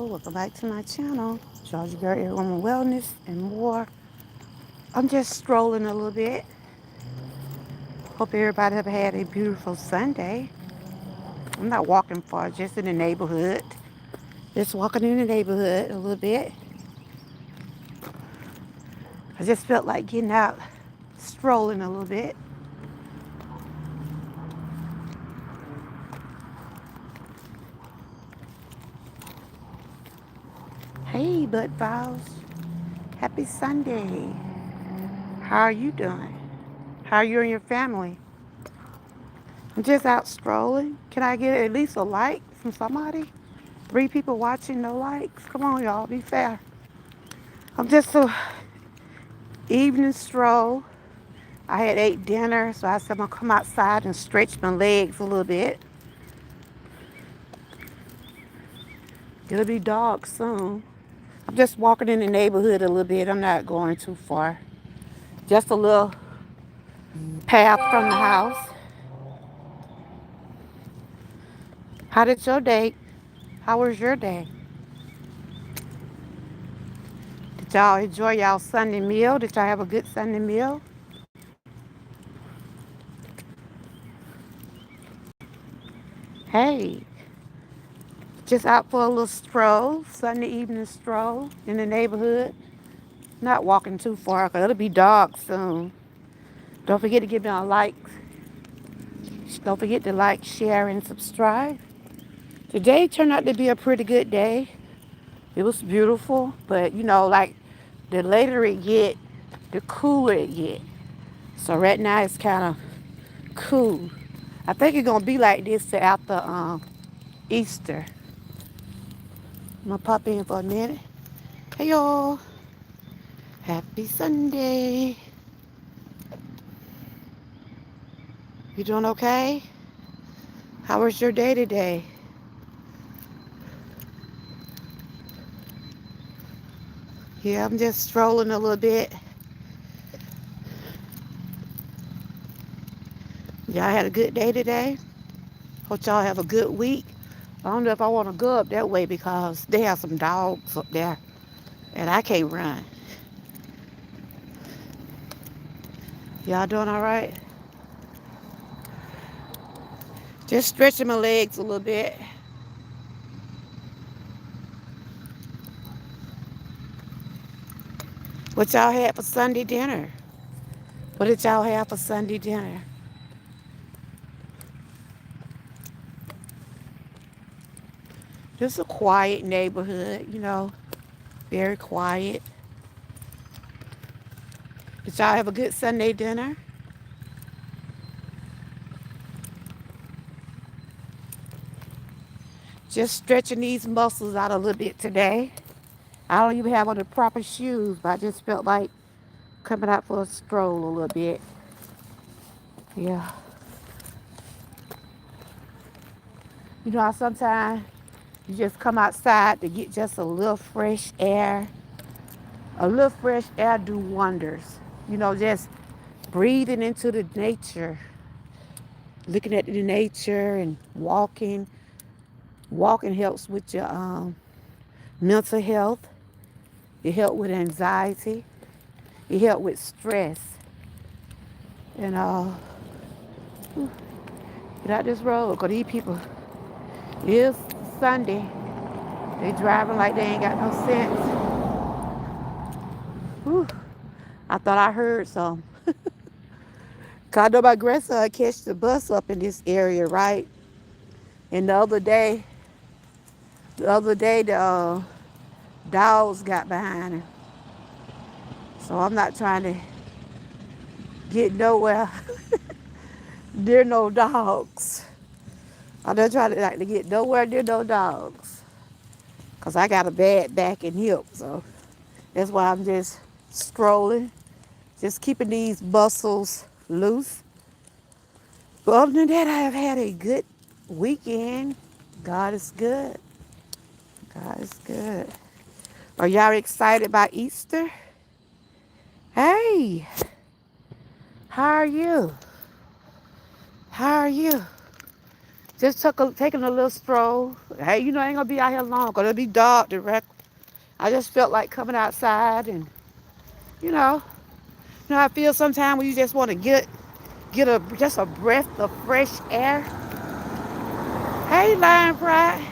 welcome back to my channel, Georgia Girl, Everywoman Wellness and more. I'm just strolling a little bit. Hope everybody have had a beautiful Sunday. I'm not walking far, just in the neighborhood. Just walking in the neighborhood a little bit. I just felt like getting out, strolling a little bit. Hey, Bud Files. Happy Sunday. How are you doing? How are you and your family? I'm just out strolling. Can I get at least a like from somebody? 3 people watching, no likes. Come on, y'all, be fair. I'm just a evening stroll. I had ate dinner, so I said I'm gonna come outside and stretch my legs a little bit. It'll be dark soon. I'm just walking in the neighborhood a little bit. I'm not going too far. Just a little path from the house. How did your day? How was your day? Did y'all enjoy y'all Sunday meal? Did y'all have a good Sunday meal? Hey, just out for a little stroll, Sunday evening stroll in the neighborhood. Not walking too far because it'll be dark soon. Don't forget to give me a like. Don't forget to like, share, and subscribe. Today turned out to be a pretty good day. It was beautiful, but like the later it get, the cooler it get. So right now it's kind of cool. I think it's gonna be like this till after Easter. I'm gonna pop in for a minute. Hey y'all, happy Sunday. You doing okay? How was your day today? Yeah, I'm just strolling a little bit. Y'all had a good day today? Hope y'all have a good week. I don't know if I want to go up that way because they have some dogs up there and I can't run. Y'all doing all right? Just stretching my legs a little bit. What y'all had for Sunday dinner? What did y'all have for Sunday dinner? Just a quiet neighborhood, very quiet. Did y'all have a good Sunday dinner? Just stretching these muscles out a little bit today. I don't even have on the proper shoes, but I just felt like coming out for a stroll a little bit. Yeah. How sometimes you just come outside to get just a little fresh air. A little fresh air do wonders. Just breathing into the nature, looking at the nature and walking. Walking helps with your mental health. It helps with anxiety. It helps with stress. And get out this road, because these people, it's Sunday. They driving like they ain't got no sense. Whew. I thought I heard some. Cause I know my grandson catch the bus up in this area, right? And the other day, the dogs got behind him. So I'm not trying to get nowhere near no dogs. I'm not trying to get nowhere near no dogs. Cause I got a bad back and hip, so that's why I'm just strolling, just keeping these muscles loose. But other than that, I have had a good weekend. God is good. God is good. Are y'all excited about Easter? Hey, how are you? How are you? Just taking a little stroll. Hey, I ain't gonna be out here long, 'cause it'll be dark direct. I just felt like coming outside and, you know, how I feel sometimes when you just want to get just a breath of fresh air. Hey, Lion Pride.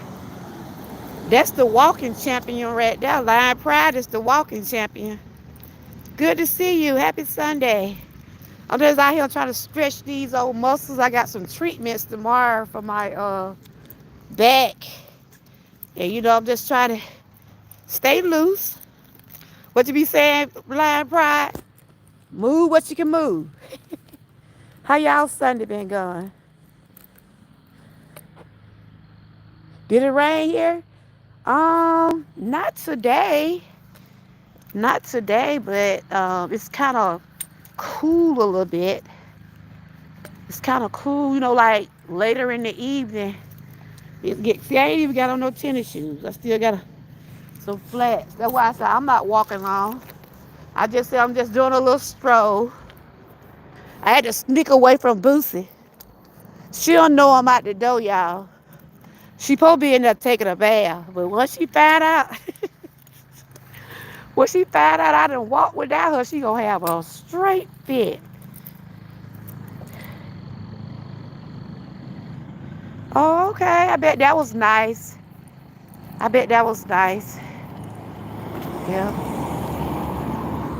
That's the walking champion right there. Lion Pride is the walking champion. Good to see you. Happy Sunday. I'm just out here trying to stretch these old muscles. I got some treatments tomorrow for my back. And I'm just trying to stay loose. What you be saying, Lion Pride? Move what you can move. How y'all Sunday been going? Did it rain here? Not today. Not today, but it's kind of cool a little bit. It's kind of cool, like later in the evening. See, I ain't even got on no tennis shoes. I still got some flats. That's why I said I'm not walking long. I just said I'm just doing a little stroll. I had to sneak away from Boosie. She don't know I'm out the door, y'all. She probably be in there taking a bath. But once she find out, I done walk without her, she gonna have a straight fit. Oh, okay. I bet that was nice. I bet that was nice. Yeah.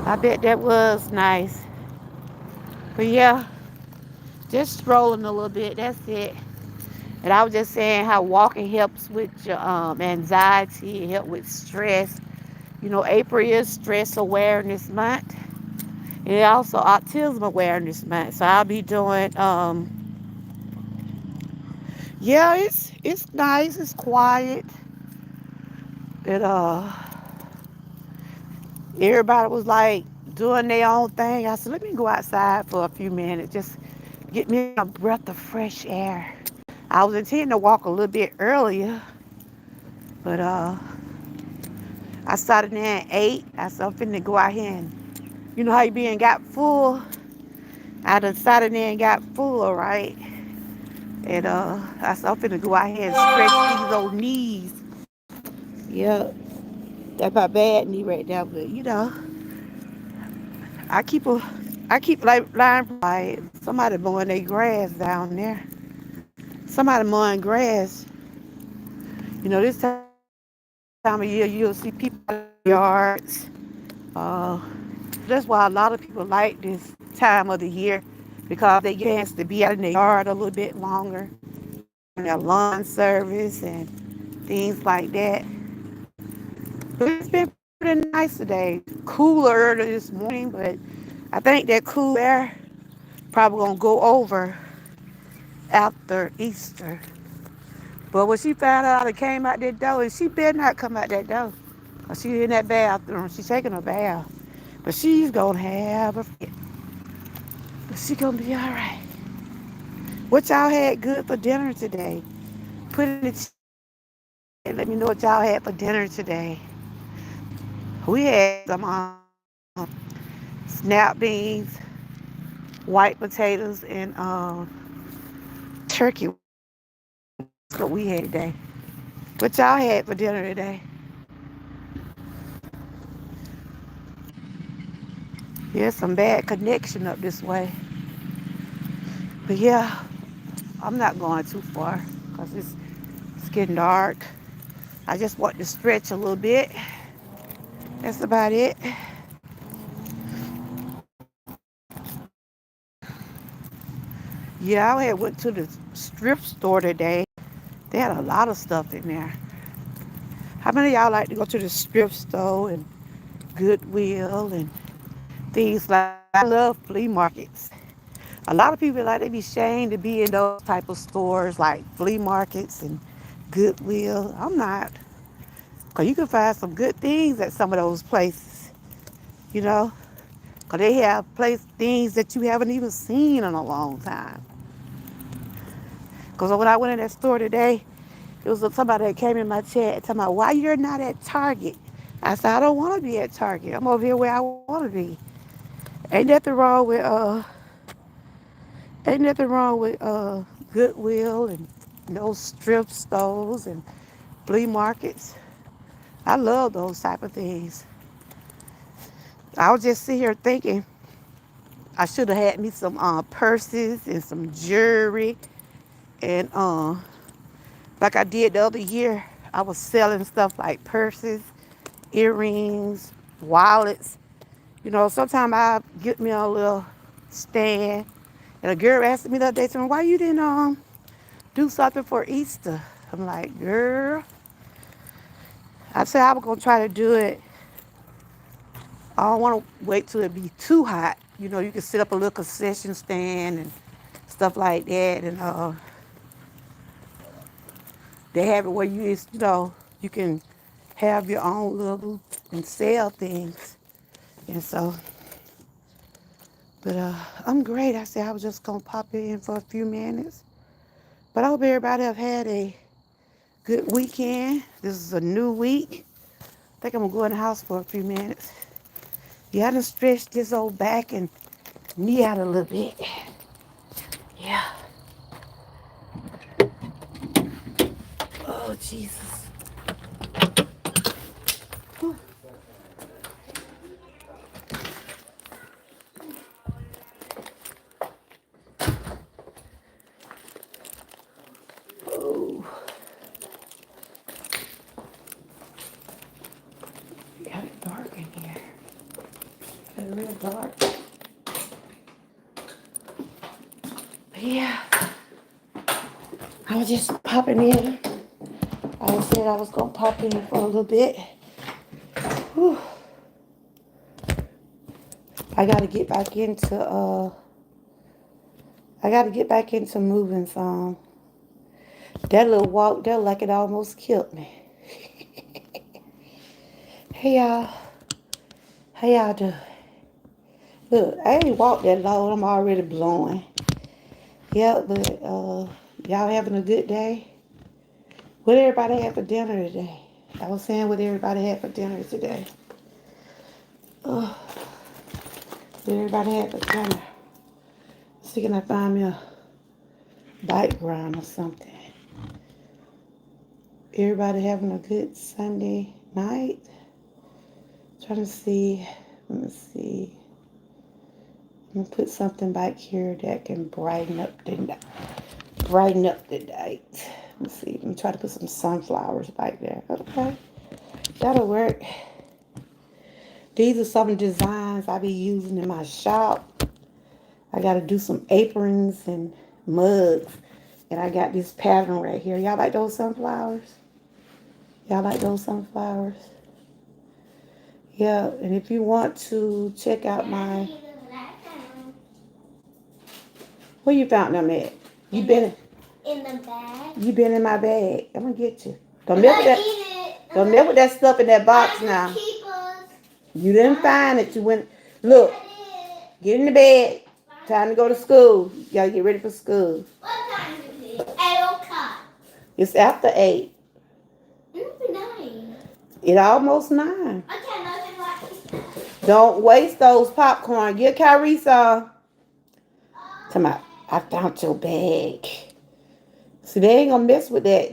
I bet that was nice. But yeah, just strolling a little bit. That's it. And I was just saying how walking helps with your anxiety, it helps with stress. April is Stress Awareness Month. And also Autism Awareness Month. So I'll be doing, yeah, it's nice, it's quiet. And everybody was like doing their own thing. I said, let me go outside for a few minutes, just get me a breath of fresh air. I was intending to walk a little bit earlier, but I started there at 8. I said, I'm finna go out here and, how you being got full. I done started there and got full, right? And I said, I'm finna go out here and stretch these old knees. Yep, that's my bad knee right there, but I keep a, I keep like lying by somebody mowing their grass down there. Somebody mowing grass. This time of year you'll see people out in their yards. Uh, that's why a lot of people like this time of the year, because they get a chance to be out in their yard a little bit longer, doing their lawn service and things like that. But it's been pretty nice today. Cooler early this morning, but I think that cool air probably gonna go over after Easter. But when she found out I came out that door, and she better not come out that door, 'cause she in that bathroom. She's taking a bath. But she's gonna have a fit. But she gonna be all right. What y'all had good for dinner today? Put in the chat. Let me know what y'all had for dinner today. We had some snap beans, white potatoes, and turkey. That's what we had today. What y'all had for dinner today? Yeah, some bad connection up this way. But yeah, I'm not going too far because it's getting dark. I just want to stretch a little bit. That's about it. Yeah, I had went to the thrift store today. They had a lot of stuff in there. How many of y'all like to go to the thrift store and Goodwill and things like that? I love flea markets. A lot of people like they be ashamed to be in those type of stores like flea markets and Goodwill. I'm not. Because you can find some good things at some of those places, you know. Because they have things that you haven't even seen in a long time. Because when I went in that store today, it was somebody that came in my chat talking about, why you're not at Target? I said, I don't want to be at Target. I'm over here where I want to be. Ain't nothing wrong with Goodwill and those strip stores and flea markets. I love those type of things. I was just sitting here thinking I should have had me some purses and some jewelry and like I did the other year. I was selling stuff like purses, earrings, wallets. You know, sometimes I get me a little stand. And a girl asked me the other day, to me, why you didn't do something for Easter? I'm like, girl, I said I was gonna try to do it. I don't want to wait till it be too hot. You know, you can set up a little concession stand and stuff like that, and they have it where you know, you can have your own little booth and sell things. And so, but I'm great. I said I was just gonna pop in for a few minutes. But I hope everybody have had a good weekend. This is a new week. I think I'm gonna go in the house for a few minutes. Yeah, I done stretched this old back and knee out a little bit. Yeah. Oh, Jesus. Whew. Oh, got it dark in here. Got it real dark. Yeah, I was just popping in. I said I was gonna pop in for a little bit. Whew. I gotta get back into moving some. That little walk there like it almost killed me. Hey y'all. How y'all doing? Look, I ain't walked that long. I'm already blowing. Yeah, but y'all having a good day? What everybody had for dinner today? I was saying what everybody had for dinner today. Oh, what everybody had for dinner. See, can I find me a background or something? Everybody having a good Sunday night? Trying to see. Let me see. I'm gonna put something back here that can brighten up the night. Let me see. Let me try to put some sunflowers back there. Okay, that'll work. These are some designs I be using in my shop. I got to do some aprons and mugs. And I got this pattern right here. Y'all like those sunflowers? Y'all like those sunflowers? Yeah, and if you want to check out my... Where you found them at? You been in the bag. You been in my bag. I'm going to get you. Don't put that stuff in that box now. You didn't find it. You went... Look. Get in the bed. Time to go to school. You gotta get ready for school. What time is it? 8 o'clock. It's after 8. It's 9. It's almost 9. I can't. Don't waste those popcorn. Get Kyrie some. Come on. I found your bag. See, they ain't gonna mess with that.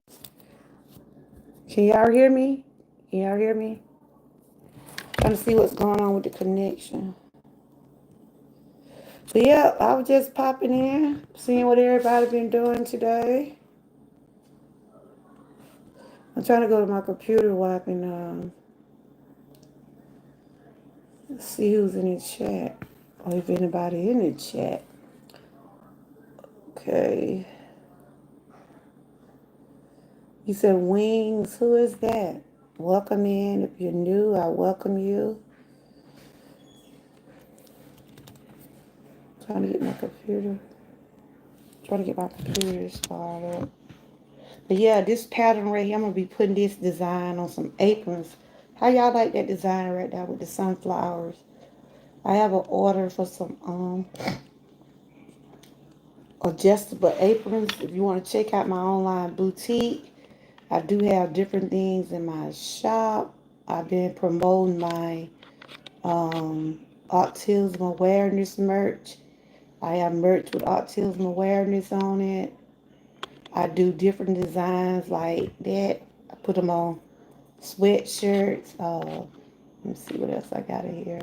Can y'all hear me? Can y'all hear me? Trying to see what's going on with the connection. But yeah, I was just popping in, seeing what everybody been doing today. I'm trying to go to my computer while I can see who's in the chat. Or if anybody in the chat. Okay. You said Wings. Who is that? Welcome in. If you're new, I welcome you. Trying to get my computer. Started. But yeah, this pattern right here, I'm going to be putting this design on some aprons. How y'all like that design right there with the sunflowers? I have an order for some adjustable aprons. If you want to check out my online boutique, I do have different things in my shop. I've been promoting my autism awareness merch. I have merch with autism awareness on it. I do different designs like that. I put them on sweatshirts. Let me see what else I got in here.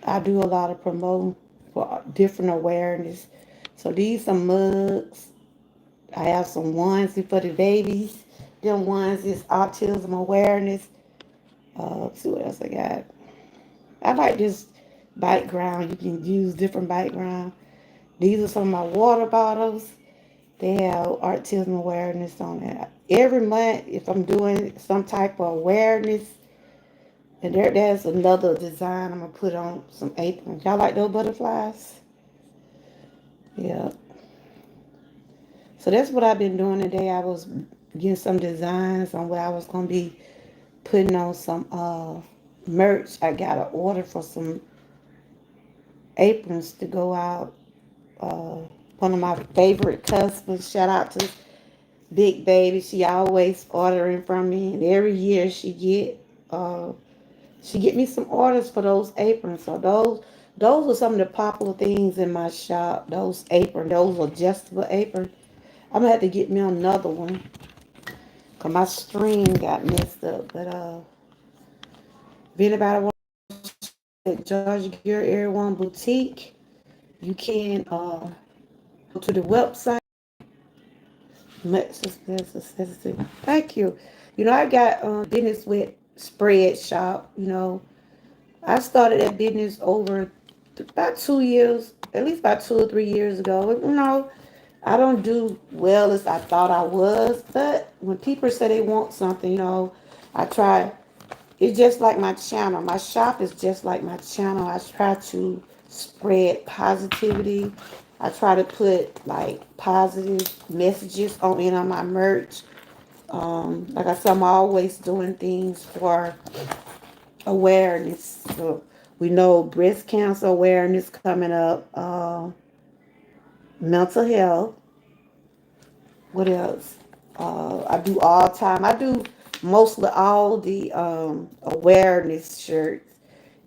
I do a lot of promoting for different awareness. So these some mugs. I have some onesie for the babies. Them ones is autism awareness. Let's see what else I got. I like this background. You can use different background. These are some of my water bottles. They have autism awareness on it. Every month, if I'm doing some type of awareness, and there's another design I'm gonna put on some aprons. Y'all like those butterflies? Yeah. So that's what I've been doing today. I was getting some designs on what I was gonna be putting on some merch. I got an order for some aprons to go out. Uh, One of my favorite customers. Shout out to Big Baby. She always ordering from me, and every year she get me some orders for those aprons. So those are some of the popular things in my shop. Those aprons, those adjustable aprons. I'm gonna have to get me another one cause my string got messed up. But if anybody wants at Georgia Gear Everyone Boutique, you can go to the website. Thank you. You know, I got business with Spread Shop. You know, I started that business over about 2 years, at least about 2 or 3 years ago. You know, I don't do well as I thought I was, but when people say they want something, you know, I try. It's just like my channel. My shop is just like my channel. I try to spread positivity. I try to put like positive messages on my merch. Like I said, I'm always doing things for awareness. So we know breast cancer awareness coming up, mental health. What else? I do all time. I do mostly all the awareness shirts,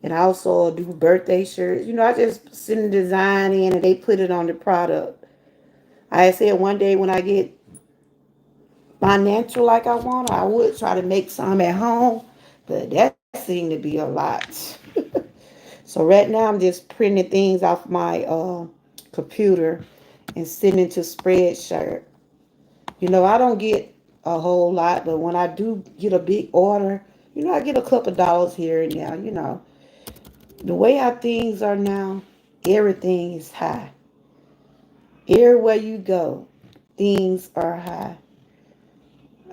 and I also do birthday shirts. You know, I just send the design in and they put it on the product. I said one day when I get financial like I want, I would try to make some at home, but that seemed to be a lot. So right now I'm just printing things off my computer and sending to Spreadshirt. You know, I don't get a whole lot, but when I do get a big order, you know, I get a couple dollars here and there. You know, the way how things are now, everything is high. Everywhere you go, things are high.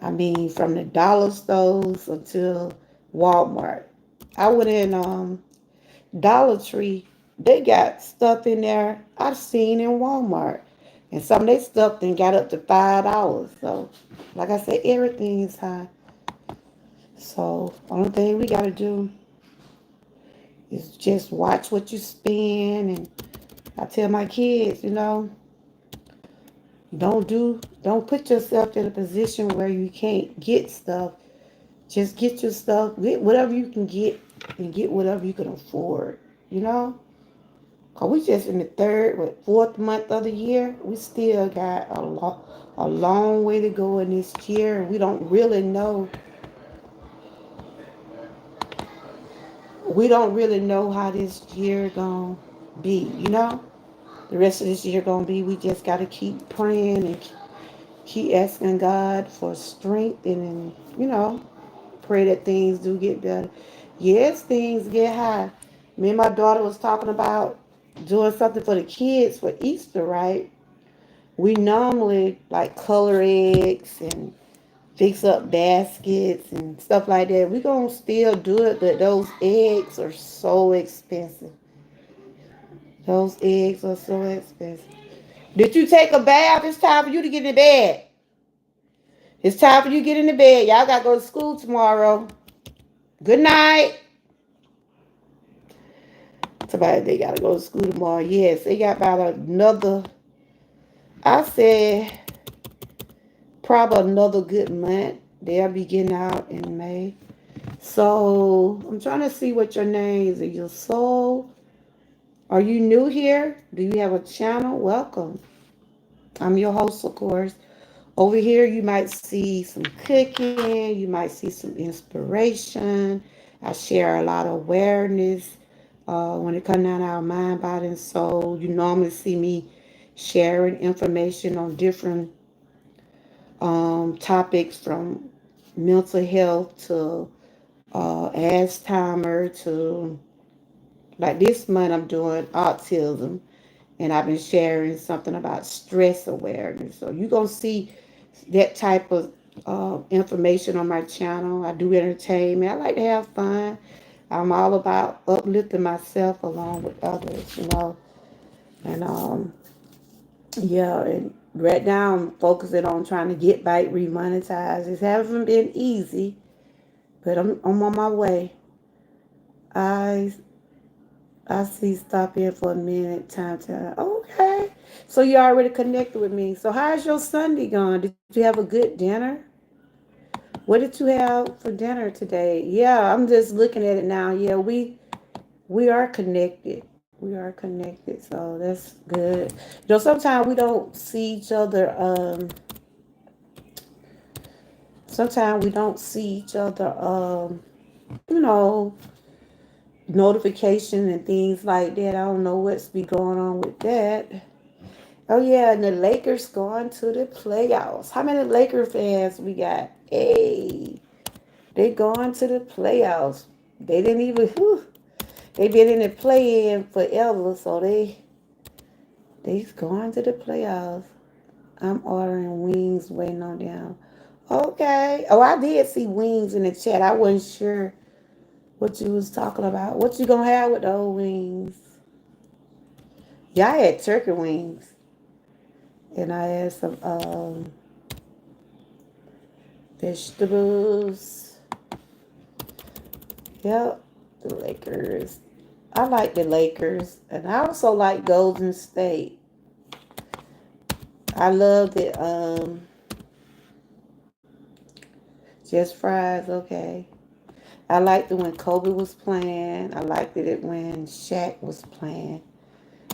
I mean, from the dollar stores until Walmart. I went in Dollar Tree. They got stuff in there I've seen in Walmart. And some of their stuff then got up to $5. So, like I said, everything is high. So, only thing we gotta do is just watch what you spend. And I tell my kids, you know, don't put yourself in a position where you can't get stuff. Just get your stuff, get whatever you can get, and get whatever you can afford. You know, cause we just in the fourth month of the year. We still got a long way to go in this year, and we don't really know how this year gonna be. You know, the rest of this year gonna be. We just gotta keep praying and keep asking God for strength, and you know, pray that things do get better. Yes, things get high. Me and my daughter was talking about doing something for the kids for Easter, right? We normally like color eggs and fix up baskets and stuff like that. We gonna still do it, but those eggs are so expensive. Those eggs are so expensive. Did you take a bath? It's time for you to get in the bed. It's time for you to get in the bed. Y'all gotta go to school tomorrow. Good night. Somebody they gotta go to school tomorrow. Yes, they got about another. I said probably another good month. They'll be getting out in May. So I'm trying to see what your name is. Your soul. Are you new here? Do you have a channel? Welcome. I'm your host, of course. Over here, you might see some cooking, you might see some inspiration. I share a lot of awareness when it comes down to our mind, body, and soul. You normally see me sharing information on different topics from mental health to Alzheimer to like this month I'm doing autism, and I've been sharing something about stress awareness. So you're gonna see that type of information on my channel. I do entertainment. I like to have fun. I'm all about uplifting myself along with others, you know. And yeah, and right now I'm focusing on trying to get back remonetized. It hasn't been easy, but I'm on my way. I I see stop in for a minute, time. Okay. So you already connected with me. So how's your Sunday gone? Did you have a good dinner? What did you have for dinner today? Yeah, I'm just looking at it now. Yeah, we are connected. We are connected. So that's good. You know, sometimes we don't see each other. Sometimes we don't see each other. You know, notification and things like that. I don't know what's be going on with that. Oh yeah, and the Lakers going to the playoffs. How many Laker fans we got? Hey, they going to the playoffs. They didn't even. Whew, they been in the play-in forever, so they's going to the playoffs. I'm ordering wings, waiting on them. Okay. Oh, I did see wings in the chat. I wasn't sure what you was talking about. What you gonna have with those wings? Yeah, I had turkey wings, and I had some vegetables. Yep, the Lakers. I like the Lakers, and I also like Golden State. I love it. Just fries, okay. I liked it when Kobe was playing. I liked it when Shaq was playing.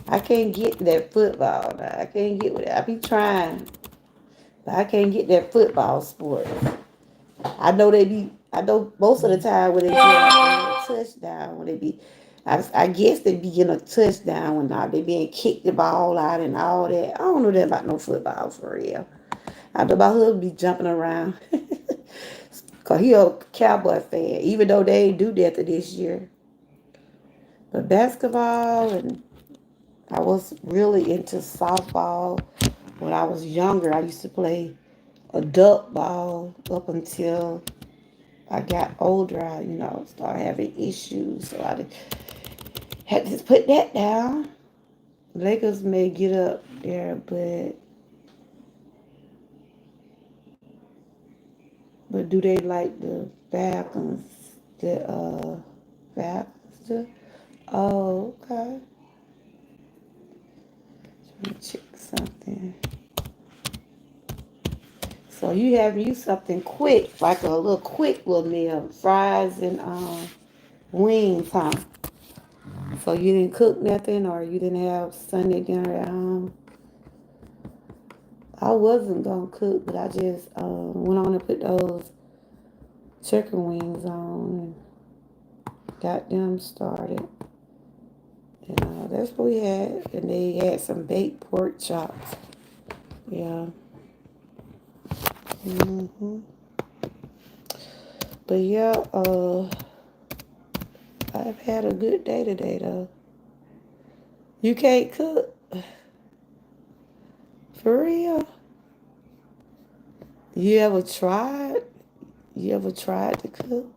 I can't get that football. I can't get with it. I be trying, but I can't get that football sport. I know they be. I know most of the time when they get a touchdown, when they be, I guess they be getting a touchdown when they being kicked the ball out and all that. I don't know that about no football for real. I know my husband be jumping around. Cause he a Cowboy fan, even though they ain't do that to this year. But basketball, and I was really into softball when I was younger. I used to play adult ball up until I got older. Started having issues, so I had to put that down. Lakers may get up there, but do they like the Falcons? The Falcons? Oh, okay. Let me check something. So you have you something quick, like a little quick little meal, fries and wings, huh? So you didn't cook nothing, or you didn't have Sunday dinner at home. I wasn't gonna cook, but I just went on and put those chicken wings on and got them started. And that's what we had. And they had some baked pork chops. Yeah. But yeah, I've had a good day today though. You can't cook for real. You ever tried? You ever tried to cook?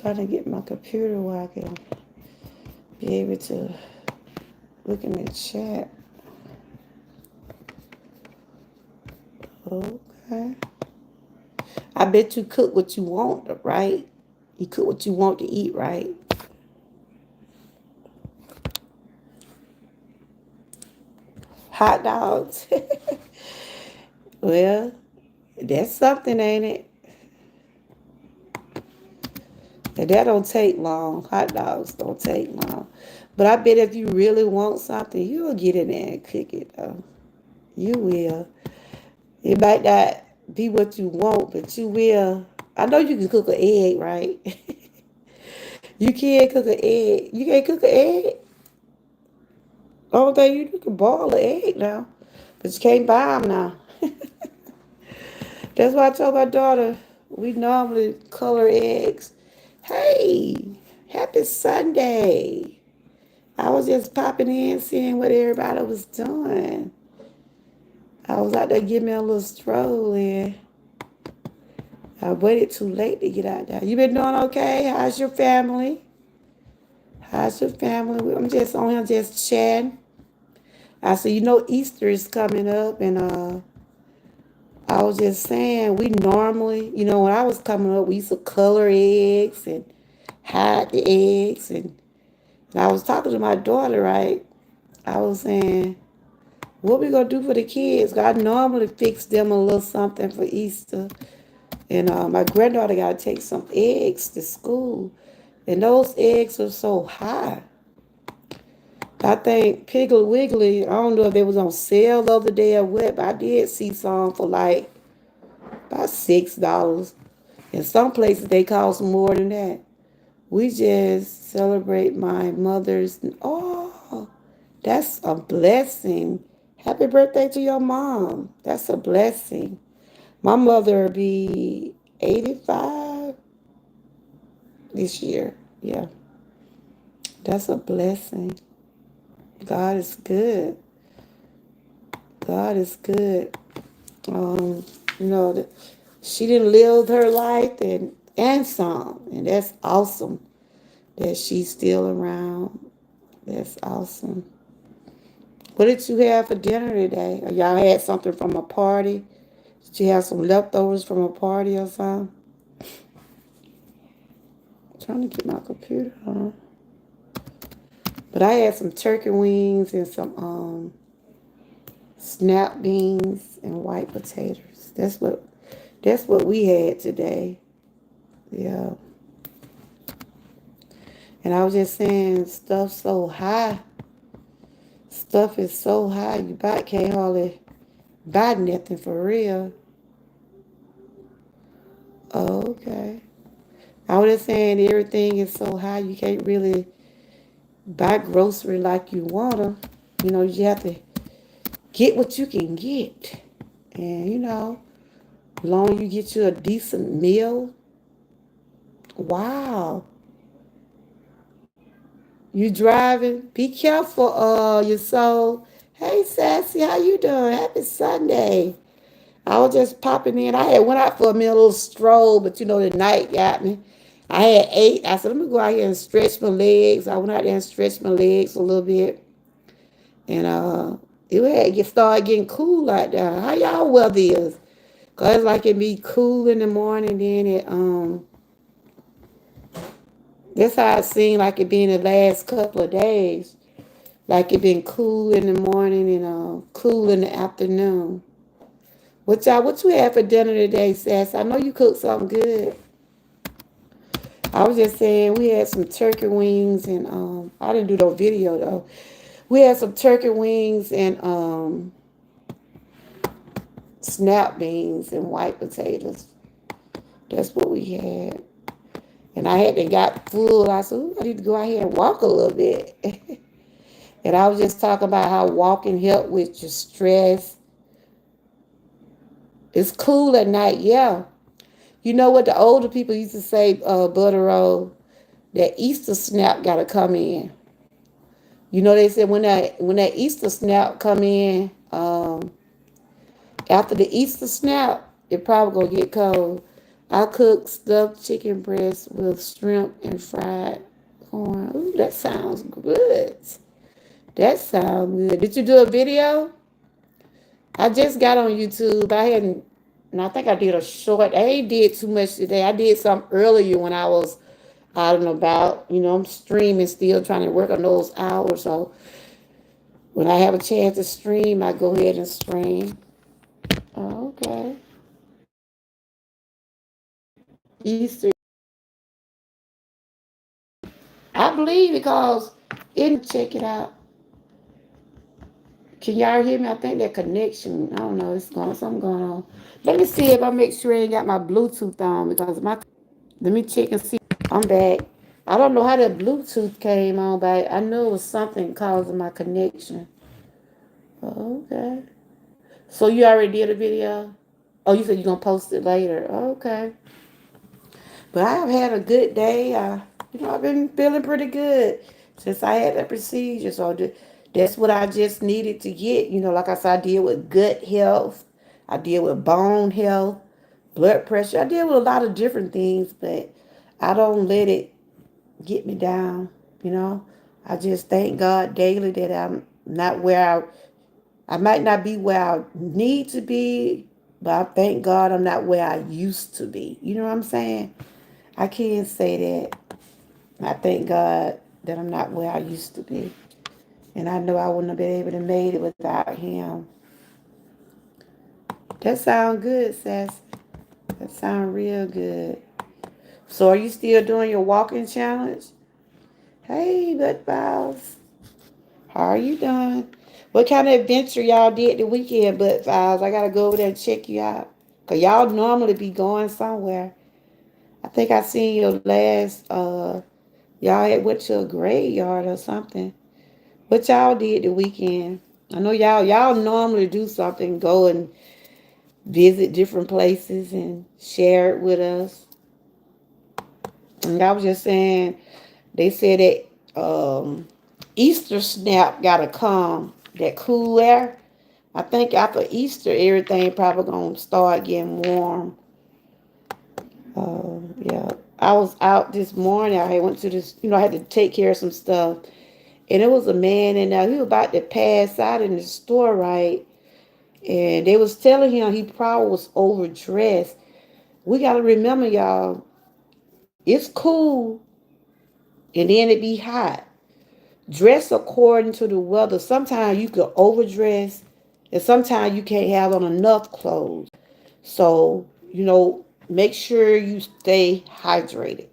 Trying to get my computer where I can be able to look in the chat. Okay. I bet you cook what you want, right? You cook what you want to eat, right? Hot dogs. Well, that's something, ain't it? And that don't take long. Hot dogs don't take long. But I bet if you really want something, you'll get in there and cook it though. You will. It might not be what you want, but you will. I know you can cook an egg, right? You can't cook an egg. You can't cook an egg. Only thing you can boil an egg now, but you can't buy them now. That's why I told my daughter we normally color eggs. Hey, happy Sunday. I was just popping in, seeing what everybody was doing. I was out there getting me a little stroll in. I waited too late to get out there. You been doing okay? How's your family? How's your family? I'm just on here just chatting. I said, Easter is coming up, and I was just saying we normally, when I was coming up, we used to color eggs and hide the eggs, and I was talking to my daughter, right? I was saying, what we gonna do for the kids? I normally fix them a little something for Easter. And my granddaughter got to take some eggs to school. And those eggs are so high. I think Piggly Wiggly, I don't know if they was on sale the other day or what, but I did see some for like about $6. In some places they cost more than that. We just celebrate my mother's. Oh, that's a blessing. Happy birthday to your mom. That's a blessing. My mother will be 85 this year. Yeah, that's a blessing. God is good. God is good. Um, you know, she didn't live her life and some, and that's awesome that she's still around. That's awesome. What did you have for dinner today? Or y'all had something from a party? Did you have some leftovers from a party or something? I'm trying to get my computer on. But I had some turkey wings and some snap beans and white potatoes. That's what we had today. Yeah. And I was just saying stuff so high. Stuff is so high you can't hardly buy nothing for real. Oh, okay. I was just saying everything is so high you can't really buy grocery like you wanna. You have to get what you can get. And long you get you a decent meal. Wow. You driving? Be careful, your soul. Hey, Sassy, how you doing? Happy Sunday. I was just popping in. I had went out for a little stroll, but the night got me. I had ate. I said, let me go out here and stretch my legs. I went out there and stretched my legs a little bit. And it had started getting cool out there. How y'all weather is? Cause it's like it be cool in the morning, then that's how it seemed like it been the last couple of days. Like it been cool in the morning and cool in the afternoon. What you had for dinner today, Sass? I know you cooked something good. I was just saying we had some turkey wings and I didn't do no video though. We had some turkey wings and snap beans and white potatoes. That's what we had. And I had to got full. I said, ooh, I need to go out here and walk a little bit. And I was just talking about how walking help with your stress. It's cool at night, yeah. You know what the older people used to say, butter roll, that Easter snap gotta come in. They said when that Easter snap come in, after the Easter snap, it probably gonna get cold. I cooked stuffed chicken breast with shrimp and fried corn. Ooh, that sounds good. That sounds good. Did you do a video? I just got on YouTube. I hadn't, and I think I did a short. I ain't did too much today. I did some earlier when I was out and about. I'm streaming still, trying to work on those hours. So when I have a chance to stream, I go ahead and stream. Oh, okay. Easter. I believe because Check it out. Can y'all hear me? I think that connection, I don't know, it's going something going on. Let me see if I make sure I ain't got my Bluetooth on because my let me check and see. I'm back. I don't know how that Bluetooth came on, but I know it was something causing my connection. Oh, okay. So you already did a video? Oh, you said you're gonna post it later. Okay. But I've had a good day. I've been feeling pretty good since I had that procedure. So that's what I just needed to get. Like I said, I deal with gut health. I deal with bone health, blood pressure. I deal with a lot of different things, but I don't let it get me down. You know, I just thank God daily that I'm not where I might not be where I need to be, but I thank God I'm not where I used to be. You know what I'm saying? I can't say that. I thank God that I'm not where I used to be. And I know I wouldn't have been able to make it without him. That sounds good, Sass. That sounds real good. So are you still doing your walking challenge? Hey, Butt Files. How are you doing? What kind of adventure y'all did the weekend, Butt Files? I gotta go over there and check you out. Cause y'all normally be going somewhere. I think I seen your last y'all had went to a graveyard or something. What y'all did the weekend? I know y'all normally do something, go and visit different places and share it with us. And I was just saying, they said that Easter snap gotta come, that cool air. I think after Easter, everything probably gonna start getting warm. Yeah, I was out this morning. I went to this, I had to take care of some stuff, and it was a man in there. He was about to pass out in the store, right? And they was telling him he probably was overdressed. We got to remember, y'all, it's cool and then it be hot. Dress according to the weather. Sometimes you can overdress and sometimes you can't have on enough clothes. So, make sure you stay hydrated.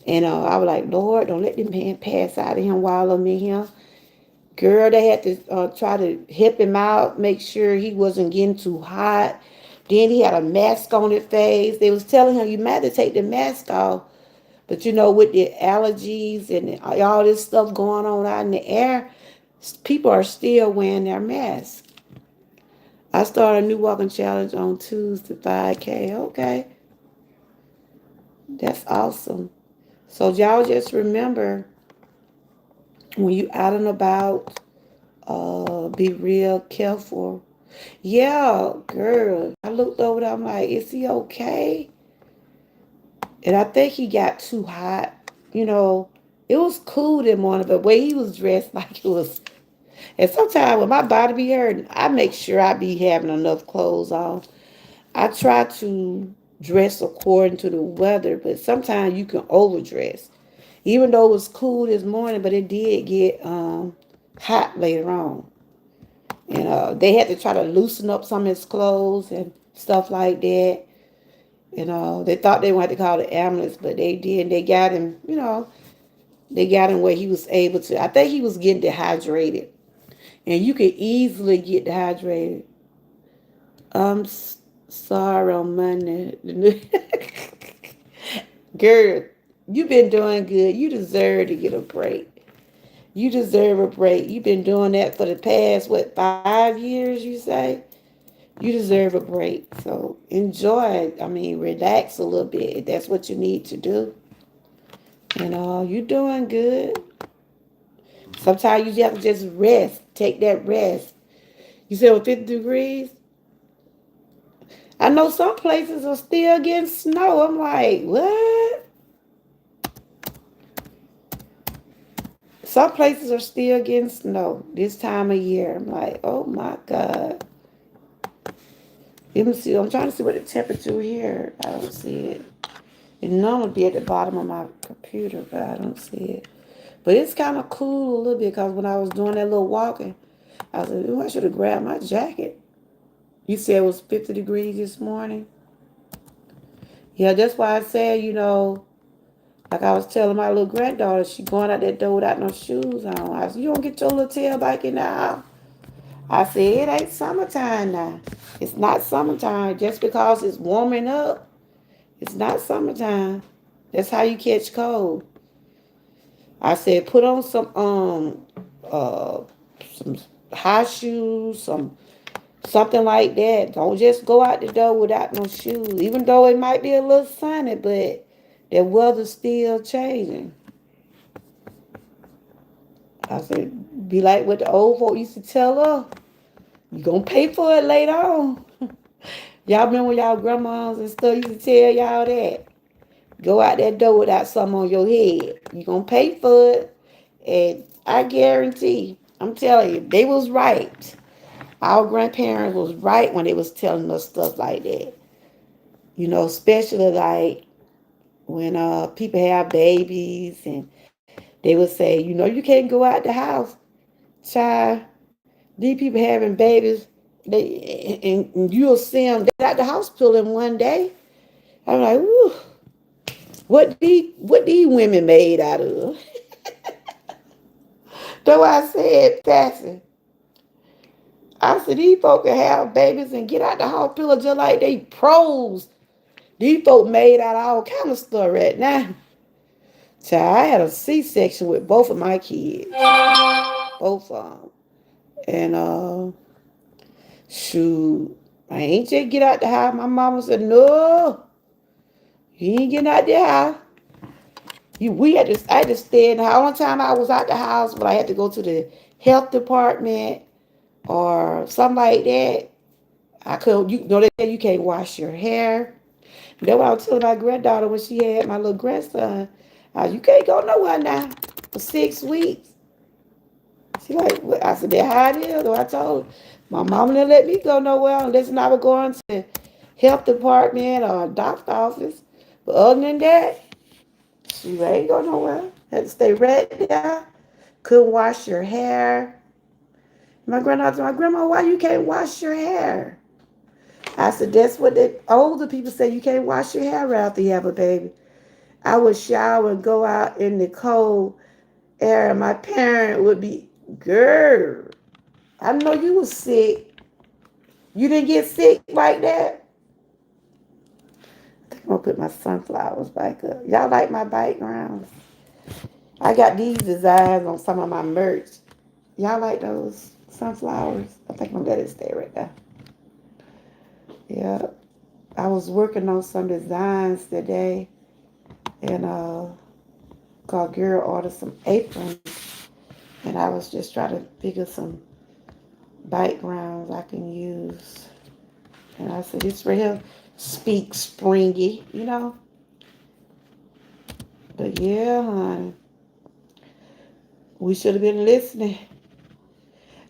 And I was like, Lord, don't let the man pass out of him while I'm in here. Girl, they had to try to help him out, make sure he wasn't getting too hot. Then he had a mask on his face. They was telling him you might have to take the mask off. But with the allergies and all this stuff going on out in the air, people are still wearing their masks. I started a new walking challenge on Tuesday, 5K. Okay, that's awesome. So y'all just remember when you out and about, be real careful. Yeah, girl. I looked over there. I'm like, is he okay? And I think he got too hot. You know, it was cool that morning, but the way he was dressed, like it was. And sometimes when my body be hurting, I make sure I be having enough clothes on. I try to dress according to the weather, but sometimes you can overdress. Even though it was cool this morning, but it did get hot later on. And they had to try to loosen up some of his clothes and stuff like that. They thought they wanted to call the ambulance, but they did. They got him, they got him where he was able to. I think he was getting dehydrated. And you could easily get dehydrated. I'm sorry on Monday. Girl, you've been doing good. You deserve to get a break. You deserve a break. You've been doing that for the past, what, 5 years, you say? You deserve a break. So enjoy it. I mean, relax a little bit. That's what you need to do. And you're doing good. Sometimes you have to just rest. Take that rest. You said with 50 degrees? I know some places are still getting snow. I'm like, what? Some places are still getting snow this time of year. I'm like, oh my God. Let me see. I'm trying to see what the temperature here. I don't see it. It normally be at the bottom of my computer, but I don't see it. But it's kind of cool a little bit because when I was doing that little walking, I was like, oh, I should have grabbed my jacket. You said it was 50 degrees this morning? Yeah, that's why I said, Like I was telling my little granddaughter, she going out that door without no shoes on. I said, you don't get your little tail back in the house. I said, it ain't summertime now. It's not summertime. Just because it's warming up, it's not summertime. That's how you catch cold. I said, put on uh some high shoes, something like that. Don't just go out the door without no shoes. Even though it might be a little sunny, but the weather's still changing. I said, be like what the old folk used to tell her. You gonna pay for it later on. Y'all remember when y'all grandmas and stuff used to tell y'all that? Go out that door without something on your head. You gonna pay for it. And I guarantee, I'm telling you, they was right. Our grandparents was right when they was telling us stuff like that. Especially like when people have babies and they would say, you can't go out the house, child. These people having babies, and you'll see them at the hospital in one day. I'm like, whew, what these women made out of? That's why I said, Pastor, I said, these folk can have babies and get out the hospital just like they pros. These folk made out of all kind of stuff right now. Child, I had a C-section with both of my kids. Both of them. And, shoot, I ain't just get out the house. My mama said, no, you ain't getting out the house. I had to stay in the house. Only time I was out the house when I had to go to the health department or something like that. I could, they say you can't wash your hair. That's what I was telling my granddaughter when she had my little grandson. You can't go nowhere now for 6 weeks. She like, what? I said, that's how it is. So I told her, my mama didn't let me go nowhere unless I was going to the health department or a doctor office. But other than that, she ain't go nowhere. Had to stay right there. Couldn't wash your hair. My granddaughter said, my grandma, why you can't wash your hair? I said, that's what the older people say. You can't wash your hair after you have a baby. I would shower and go out in the cold air. And my parent would be, girl, I know you was sick. You didn't get sick like that. I think I'm going to put my sunflowers back up. Y'all like my backgrounds? I got these designs on some of my merch. Y'all like those sunflowers? I think I'm going to let it stay right there. Yeah. I was working on some designs today. And called girl ordered some aprons. And I was just trying to figure some backgrounds I can use. And I said, this right here speaks springy. But yeah, honey, we should have been listening.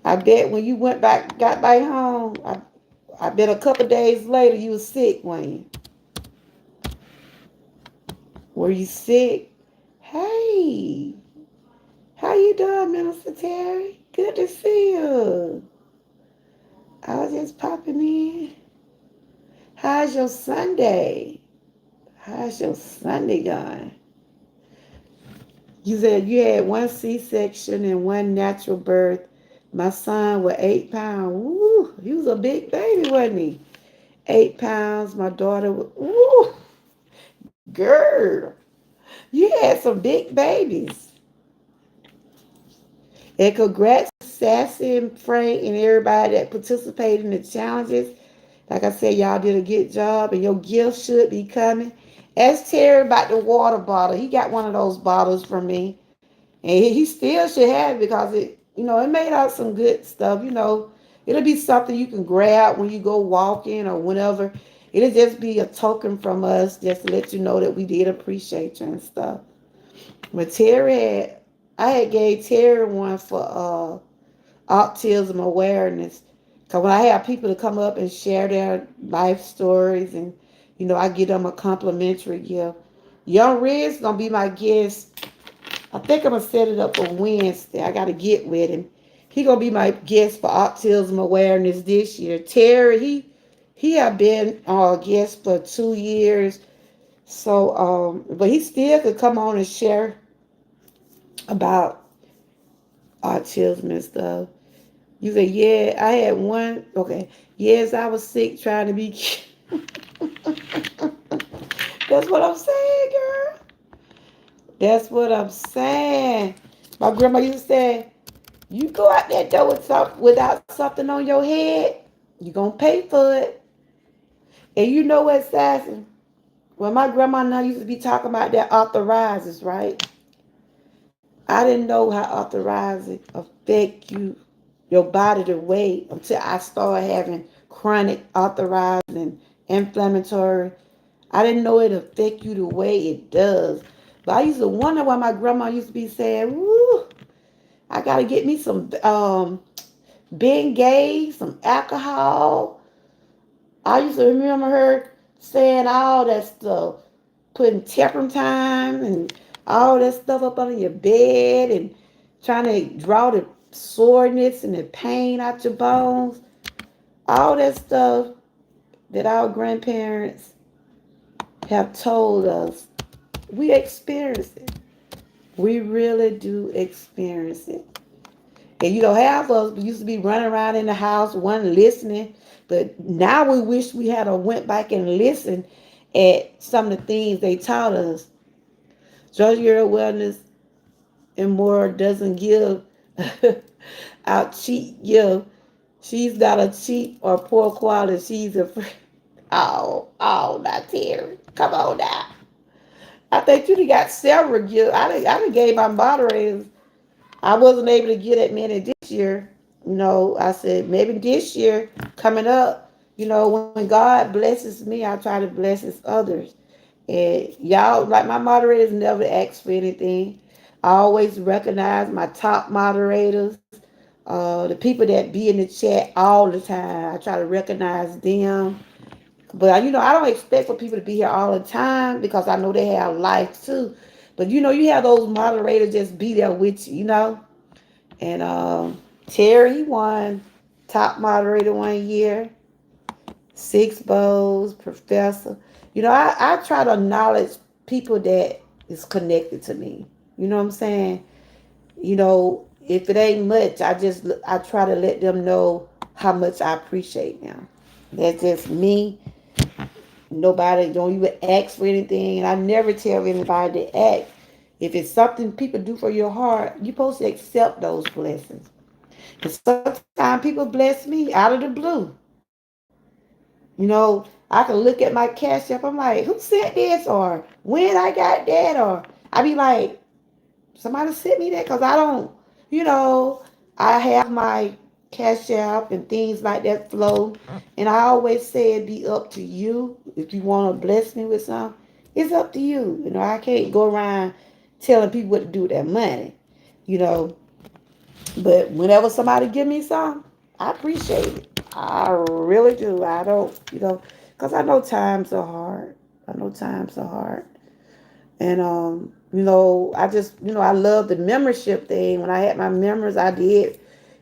I bet when you got back home, I bet a couple days later you was sick, weren't you? Were you sick? Hey, how you doing, Minister Terry? Good to see you. I was just popping in. How's your Sunday? How's your Sunday going? You said you had one C-section and one natural birth. My son was 8 pounds. Woo, he was a big baby, wasn't he? 8 pounds. My daughter was, woo, girl, you had some big babies. And congrats to Sassy and Frank and everybody that participated in the challenges. Like I said, y'all did a good job and your gift should be coming. Ask Terry about the water bottle. He got one of those bottles from me. And he still should have it because it made out some good stuff. It'll be something you can grab when you go walking or whenever. It'll just be a token from us just to let you know that we did appreciate you and stuff. But I had gave Terry one for autism awareness. Because when I have people to come up and share their life stories and, I give them a complimentary gift. Young Red's going to be my guest. I think I'm going to set it up for Wednesday. I got to get with him. He going to be my guest for autism awareness this year. Terry, he have been our guest for 2 years. So, but he still could come on and share about autism and stuff. You say, yeah, I had one. Okay, yes, I was sick trying to be. That's what I'm saying, girl. That's what I'm saying. My grandma used to say, you go out that door without something on your head, you gonna pay for it. And you know what, Sassy? When my grandma and I used to be talking about that arthritis, right? I didn't know how arthritis affect you, your body, the weight, until I started having chronic arthritis and inflammatory. I didn't know it affect you the way it does. But I used to wonder why my grandma used to be saying, "Woo, I gotta get me some Bengay, some alcohol." I used to remember her saying all that stuff, putting turpentine and all that stuff up under your bed and trying to draw the soreness and the pain out your bones. All that stuff that our grandparents have told us, we experience it. We really do experience it. And you know, half of us used to be running around in the house, one listening, but now we wish we had a went back and listened at some of the things they taught us. Judge your awareness and more doesn't give out cheap give. She's not a cheap or poor quality. She's a free. Oh, not Terry. Come on now. I think you done got several gifts. I done gave my moderators. I wasn't able to get that many this year. You know, I said maybe this year coming up. You know, when God blesses me, I try to bless His others. And y'all, like my moderators, never ask for anything. I always recognize my top moderators, the people that be in the chat all the time. I try to recognize them. But you know, I don't expect for people to be here all the time because I know they have life too. But you know, you have those moderators just be there with you, you know. And Terry, he won top moderator 1 year, six bowls, professor. You know, I try to acknowledge people that is connected to me. You know what I'm saying? You know, if it ain't much, I try to let them know how much I appreciate them. That's just me. Nobody don't even ask for anything, and I never tell anybody to ask. If it's something people do for your heart, you're supposed to accept those blessings. And sometimes people bless me out of the blue. You know, I can look at my cash app. I'm like, who sent this or when I got that or I be like, somebody sent me that because I don't, you know, I have my cash app and things like that flow. And I always say it be up to you. If you want to bless me with something, it's up to you. You know, I can't go around telling people what to do with their money. You know, but whenever somebody give me some, I appreciate it. I really do. I don't, you know, because I know times are hard. I know times are hard. And you know, I just, you know, I love the membership thing. When I had my members, I did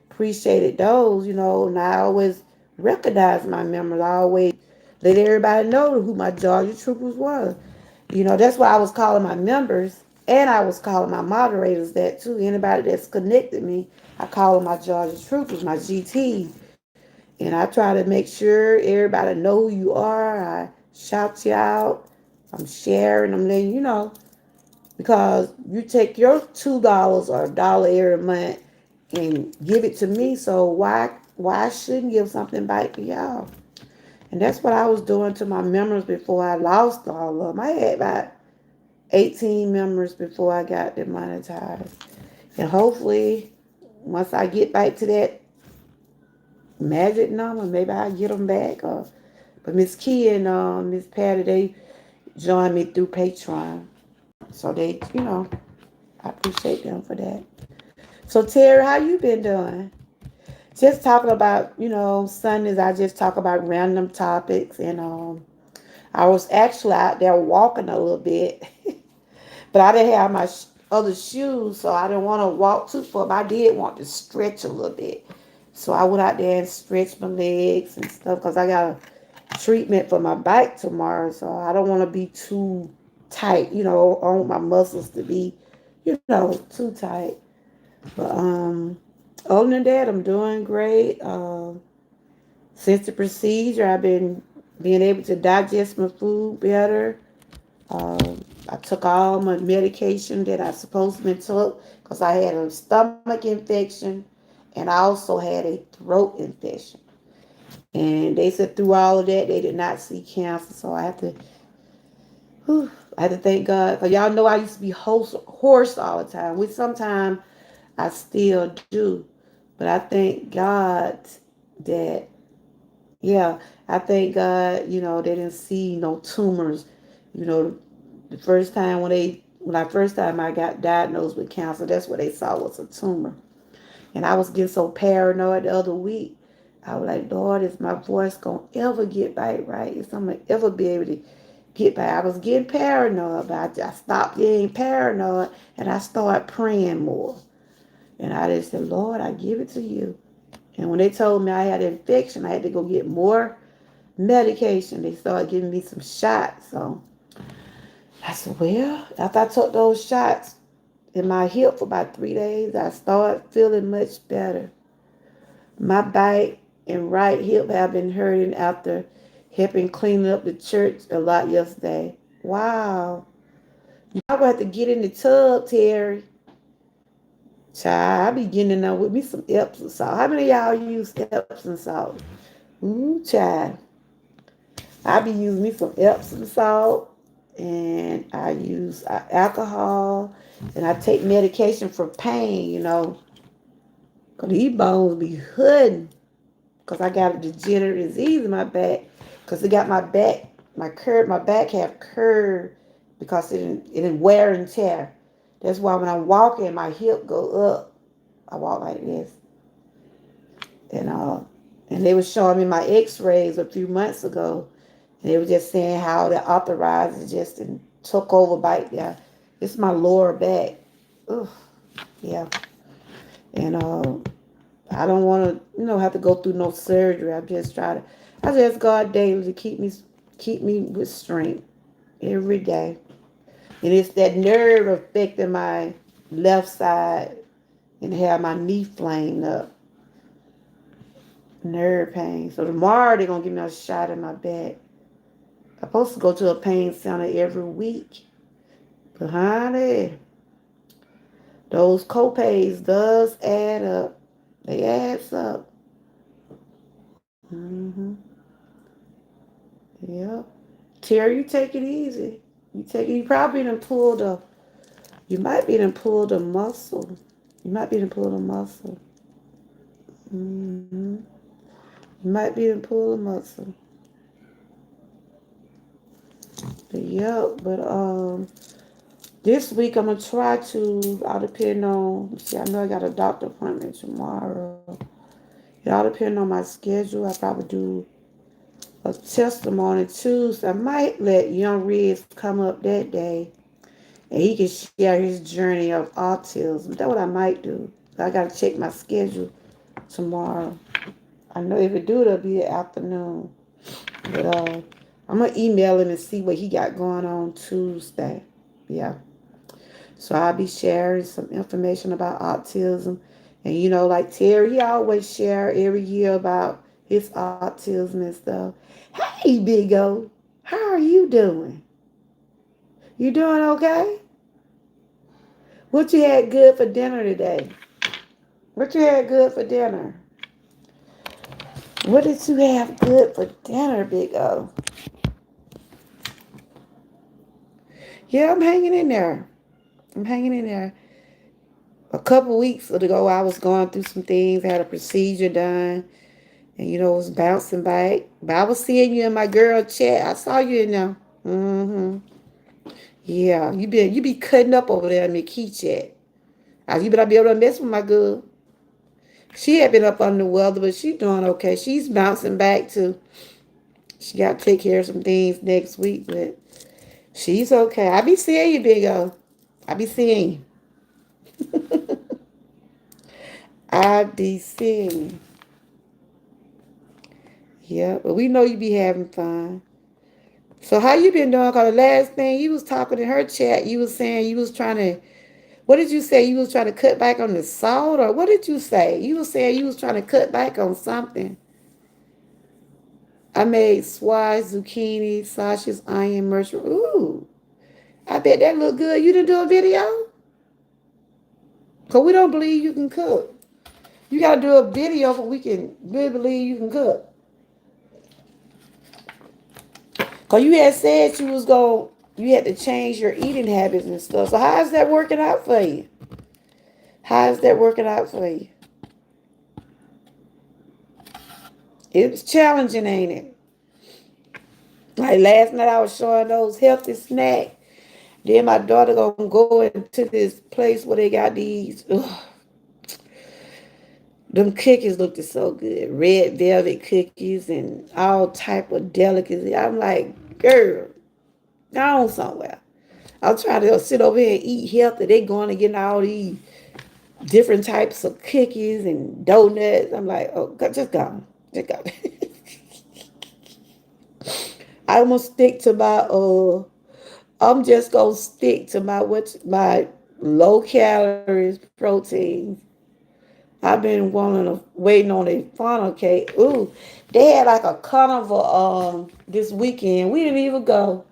appreciated those, you know, and I always recognize my members. I always let everybody know who my Georgia Troopers were. You know, that's why I was calling my members and I was calling my moderators that too. Anybody that's connected me, I call them my Georgia Troopers, my GTs. And I try to make sure everybody know who you are. I shout you out. I'm sharing. I'm letting you know because you take your $2 or a dollar every month and give it to me. So why I shouldn't give something back to y'all? And that's what I was doing to my members before I lost all of them. I had about 18 members before I got demonetized. And hopefully, once I get back to that magic number, maybe I'll get them back. But Miss Key and Miss Patty, they joined me through Patreon. So they, you know, I appreciate them for that. So Terry, how you been doing? Just talking about, you know, Sundays I just talk about random topics and I was actually out there walking a little bit, but I didn't have my other shoes, so I didn't want to walk too far. But I did want to stretch a little bit, so I went out there and stretched my legs and stuff because I got treatment for my back tomorrow, so I don't want to be too tight. I want my muscles to be, too tight. But other than that, I'm doing great. Since the procedure, I've been being able to digest my food better. I took all my medication that I supposed to took because I had a stomach infection and I also had a throat infection. And they said through all of that, they did not see cancer. So I had to thank God. Cause y'all know I used to be hoarse all the time, which sometimes I still do. But I thank God that, yeah, I thank God, they didn't see no tumors. You know, the first time when I first time I got diagnosed with cancer, that's what they saw was a tumor. And I was getting so paranoid the other week. I was like, Lord, is my voice gonna ever get back right? Is I'm gonna ever be able to get back? I was getting paranoid, but I stopped getting paranoid and I started praying more. And I just said, Lord, I give it to you. And when they told me I had an infection, I had to go get more medication. They started giving me some shots. So I said, well, after I took those shots in my hip for about 3 days, I started feeling much better. My back and right hip have been hurting after helping clean up the church a lot yesterday. Wow. I'm going to have to get in the tub, Terry. Child, I be getting in there with me some Epsom salt. How many of y'all use Epsom salt? Ooh, child. I be using me some Epsom salt and I use alcohol and I take medication for pain, because these bones be hurting because I got a degenerative disease in my back because it got my back have curved because it didn't wear and tear. That's why when I'm walking, my hip go up. I walk like this. And and they were showing me my x-rays a few months ago. And they were just saying how the arthritis just took over back there. It's my lower back. Ugh, yeah. And I don't want to, have to go through no surgery. I just God daily to keep me with strength every day. And it's that nerve affecting my left side and have my knee flamed up. Nerve pain. So tomorrow they're gonna give me a shot in my back. I'm supposed to go to a pain center every week. But honey, those copays does add up. They adds up. Mm-hmm. Yep. Terry, you take it easy. You probably done pulled a, you might be done pulled a muscle. You might be done pulled a muscle. Mm-hmm. You might be done pulled a muscle. But this week I'm gonna try to. I'll depend on. See, I know I got a doctor appointment tomorrow. It all depend on my schedule. I probably do a testimony Tuesday. I might let Young Riz come up that day and he can share his journey of autism. That's what I might do. I gotta check my schedule tomorrow. I know if it do, it'll be the afternoon. But I'm gonna email him and see what he got going on Tuesday. Yeah. So I'll be sharing some information about autism. And like Terry, he always share every year about his autism and stuff. Hey, Big O, how are you doing? You doing okay? What you had good for dinner today? What you had good for dinner? What did you have good for dinner, Big O? Yeah, I'm hanging in there. I'm hanging in there. A couple weeks ago, I was going through some things. I had a procedure done. And it was bouncing back. But I was seeing you in my girl chat. I saw you in there. Mm-hmm. Yeah, you be cutting up over there in the key chat. You better be able to mess with my girl. She had been up under the weather, but she's doing okay. She's bouncing back too. She got to take care of some things next week, but she's okay. I be seeing you, Big O. I be seeing you. I be seeing you. Yeah, but we know you be having fun. So how you been doing? Cause the last thing you was talking in her chat, you was saying you was trying to. What did you say? You was trying to cut back on the salt, or what did you say? You was saying you was trying to cut back on something. I made squash, zucchini, sausage, onion, mushroom. Ooh, I bet that look good. You didn't do a video? Cause we don't believe you can cook. You gotta do a video so we can really believe you can cook. Cause you had said you had to change your eating habits and stuff. So how is that working out for you? How is that working out for you? It's challenging, ain't it? Like last night I was showing those healthy snacks. Then my daughter gonna go into this place where they got these them cookies looked so good. Red velvet cookies and all type of delicacies. I'm like, girl, go on somewhere. I'm trying to sit over here and eat healthy. They going and getting all these different types of cookies and donuts. I'm like, oh, just go. Just go. I'm gonna stick to my I'm just gonna stick to my low calories proteins. I've been waiting on a funnel cake. Ooh, they had like a carnival this weekend. We didn't even go.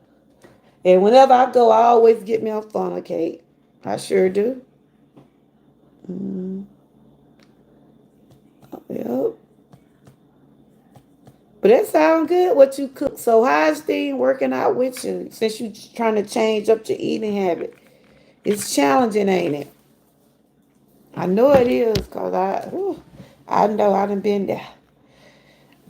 And whenever I go, I always get me a funnel cake. I sure do. Mm, yep. But that sounds good what you cook. So how's things working out with you since you trying to change up your eating habit? It's challenging, ain't it? I know it is because I know I done been there.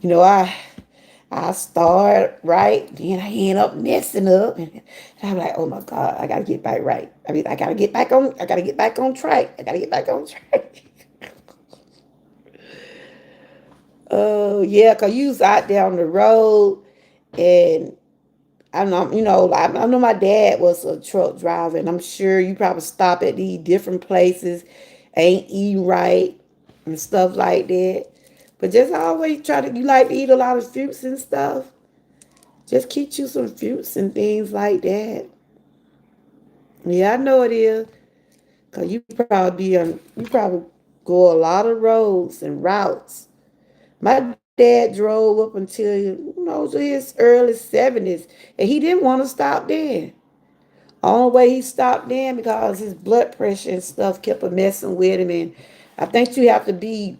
You know, I start right, then I end up messing up, and I'm like, oh my God, I gotta get back right. I mean, I gotta get back on track. I gotta get back on track. Oh yeah, cause you was out there on the road, and I know, I know my dad was a truck driver, and I'm sure you probably stop at these different places, ain't eating right, and stuff like that. But just always try to, you like to eat a lot of fruits and stuff. Just keep you some fruits and things like that. Yeah, I know it is. Cause you probably go a lot of roads and routes. My dad drove up until to his early 70s, and he didn't want to stop then. Only way he stopped then because his blood pressure and stuff kept a messing with him, and I think you have to be.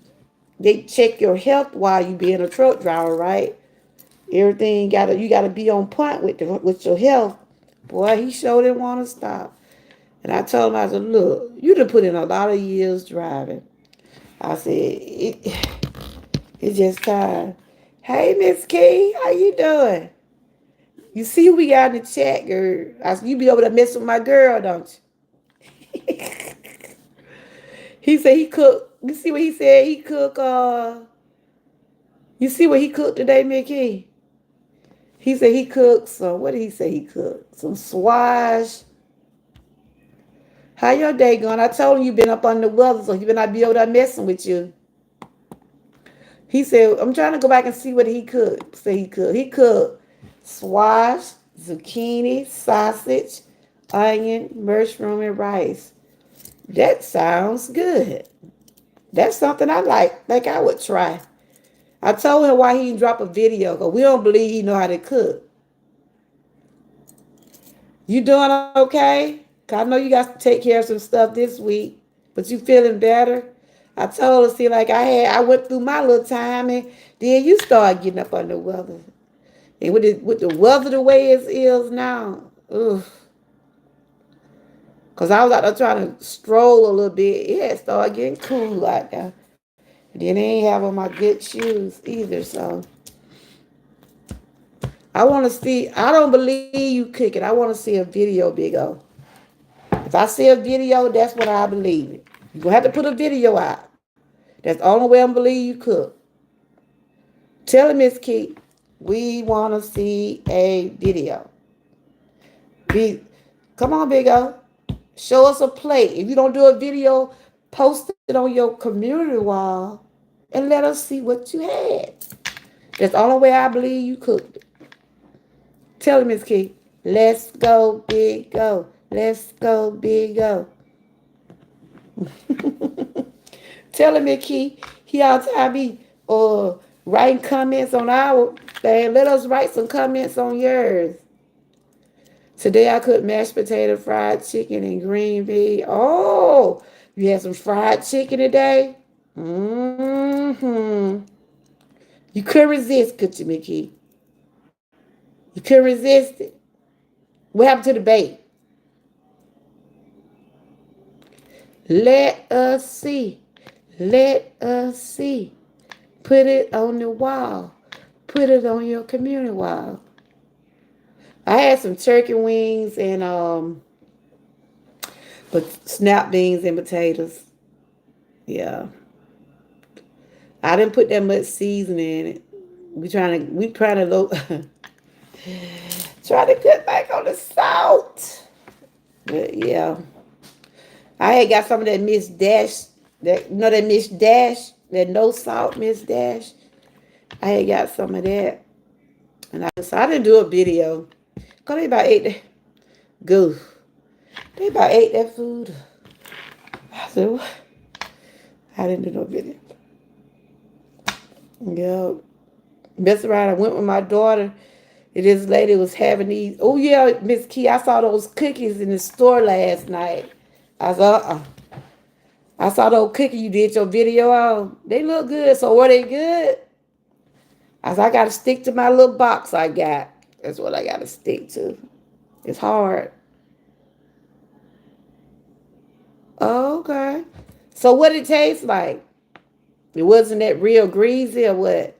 They check your health while you being a truck driver, right? Everything you gotta be on point with your health. Boy, he sure didn't want to stop. And I told him, I said, look, you done put in a lot of years driving. I said, it's just time. Hey, Miss Key, how you doing? You see who we got in the chat, girl. I said, you be over there messing with my girl, don't you? He said he cooked. You see what he said? He cooked, you see what he cooked today, Mickey? He said he cooked some, what did he say he cooked? Some swash. How your day going? I told him you been up on the weather, so he better not be over there messing with you. He said, I'm trying to go back and see what he cooked. Say he cooked. He cooked squash, zucchini, sausage, onion, mushroom, and rice. That sounds good. That's something I think I would try. I told him why he didn't drop a video, because we don't believe he know how to cook. You doing okay? 'Cause I know you got to take care of some stuff this week, but you feeling better? I told her, see, like I went through my little time, and then you start getting up on the weather. And with the weather the way it is now, ugh. Cause I was out there trying to stroll a little bit. It had started getting cool out there. And then they ain't have on my good shoes either. So I want to see. I don't believe you cooking. I want to see a video, Big O. If I see a video, that's what I believe it. You're gonna have to put a video out. That's the only way I believe you cook. Tell him, Miss Key, we want to see a video. Be, come on, Big O. Show us a plate. If you don't do a video, post it on your community wall and let us see what you had. That's the only way I believe you cooked it. Tell him, Miss Key. Let's go, big go. Let's go, big go. Tell him, Miss Key. He all the time be writing comments on our thing. Let us write some comments on yours. Today I cooked mashed potato, fried chicken, and green bean. Oh, you had some fried chicken today? Mm-hmm. You couldn't resist, could you, Mickey? You couldn't resist it. What happened to the bait? Let us see. Let us see. Put it on the wall. Put it on your community wall. I had some turkey wings and but snap beans and potatoes. Yeah. I didn't put that much seasoning in it. We trying to low try to cut back on the salt. But yeah. I had got some of that Miss Dash, that Miss Dash, that no salt Miss Dash. I had got some of that, and I didn't do a video. Cause they about ate that goof. They about ate that food. I said, what? I didn't do no video. Yeah, mess around. I went with my daughter. And this lady was having these. Oh yeah, Miss Key, I saw those cookies in the store last night. I saw. I saw those cookies you did your video on. They look good. So were they good? I said, I got to stick to my little box I got. That's what I got to stick to. It's hard. Okay. So what it tastes like? It wasn't that real greasy or what?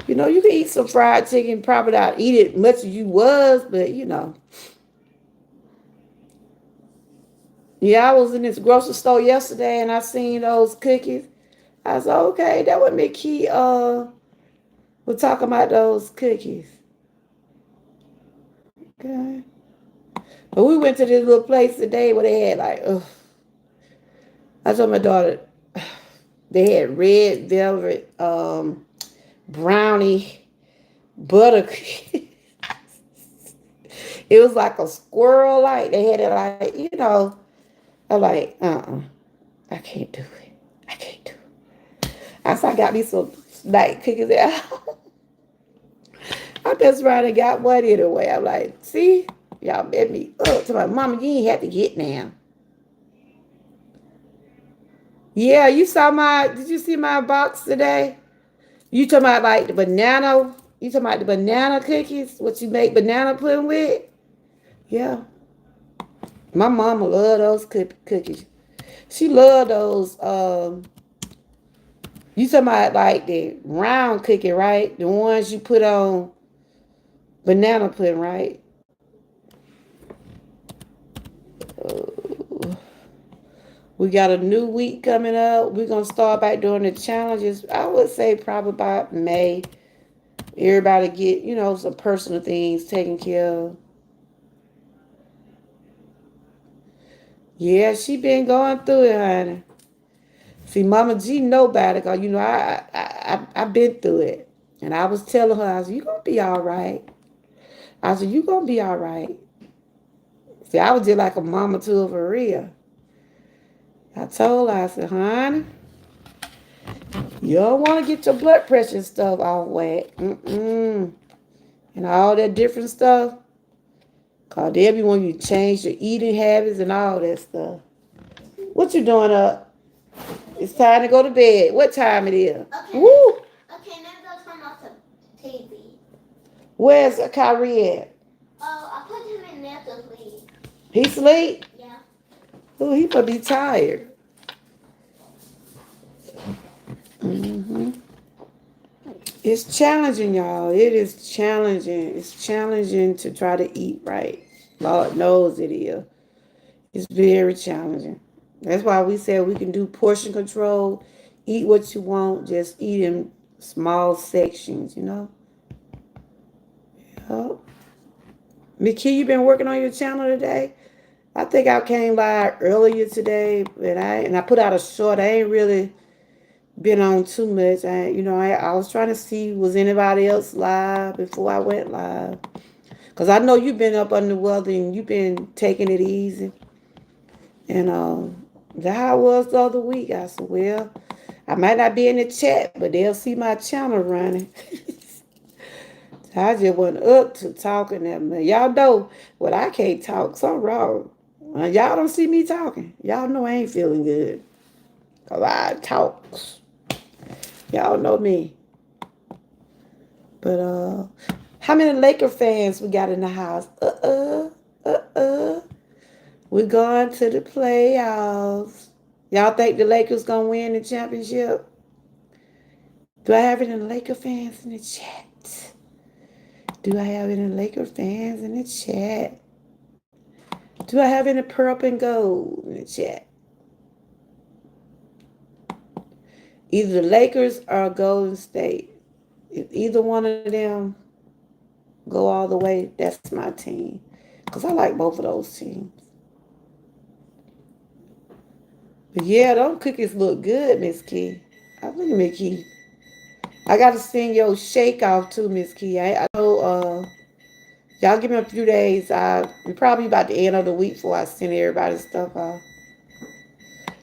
You know, you can eat some fried chicken, probably not eat it much as you was, but you know. Yeah, I was in this grocery store yesterday and I seen those cookies. I said, okay, that would make key we're talking about those cookies. Okay. But we went to this little place today where they had like, I told my daughter, they had red velvet brownie butter. It was like a squirrel light. They had it like, I'm like, I can't do it. I can't do it. I said, I got me some night cookies at home. I just ran and got one anyway. I'm like, see, y'all made me up to my mama. You ain't have to get now. Yeah, you saw my. Did you see my box today? You talking about like the banana? You talking about the banana cookies? What you make banana pudding with? Yeah, my mama love those cookies. She love those. You talking about like the round cookie, right? The ones you put on banana pudding, right? Uh, we got a new week coming up. We're gonna start back doing the challenges. I would say probably about May. Everybody get, some personal things taken care of. Yeah, she been going through it, honey. See, Mama G know about it, cause I've been through it, and I was telling her, I said, you gonna be all right. I said, you gonna be all right. See, I was just like a mama to her for real. I told her, I said, honey, you don't want to get your blood pressure and stuff all whack. And all that different stuff. Cause they'll be wanting you to change your eating habits and all that stuff. What you doing up? It's time to go to bed. What time it is? Okay. Woo! Okay, now go turn off the TV. Where's Kyrie at? Oh, I put him in there to sleep. He sleep? Yeah. Oh, he must be tired. hmm It's challenging, y'all. It is challenging. It's challenging to try to eat right. Lord knows it is. It's very challenging. That's why we said we can do portion control. Eat what you want. Just eat in small sections. Yup. Mickey, you been working on your channel today? I think I came live earlier today, but I put out a short. I ain't really been on too much. I was trying to see was anybody else live before I went live. Cause I know you've been up under the weather and you've been taking it easy. And that's how it was the other week. I said, well, I might not be in the chat, but they'll see my channel running. I just went up to talking to them. Y'all know when I can't talk, something wrong. Y'all don't see me talking. Y'all know I ain't feeling good. Cause I talk. Y'all know me. But how many Laker fans we got in the house? We're going to the playoffs. Y'all think the Lakers gonna win the championship? Do I have any Laker fans in the chat? Do I have any Laker fans in the chat? Do I have any purple and gold in the chat? Either the Lakers or Golden State. If either one of them go all the way, that's my team. Because I like both of those teams. But yeah, those cookies look good, Miss Key. Look at me, Key. I got to send your shake off too, Miss Key. I know y'all give me a few days. Probably about the end of the week before I send everybody's stuff off.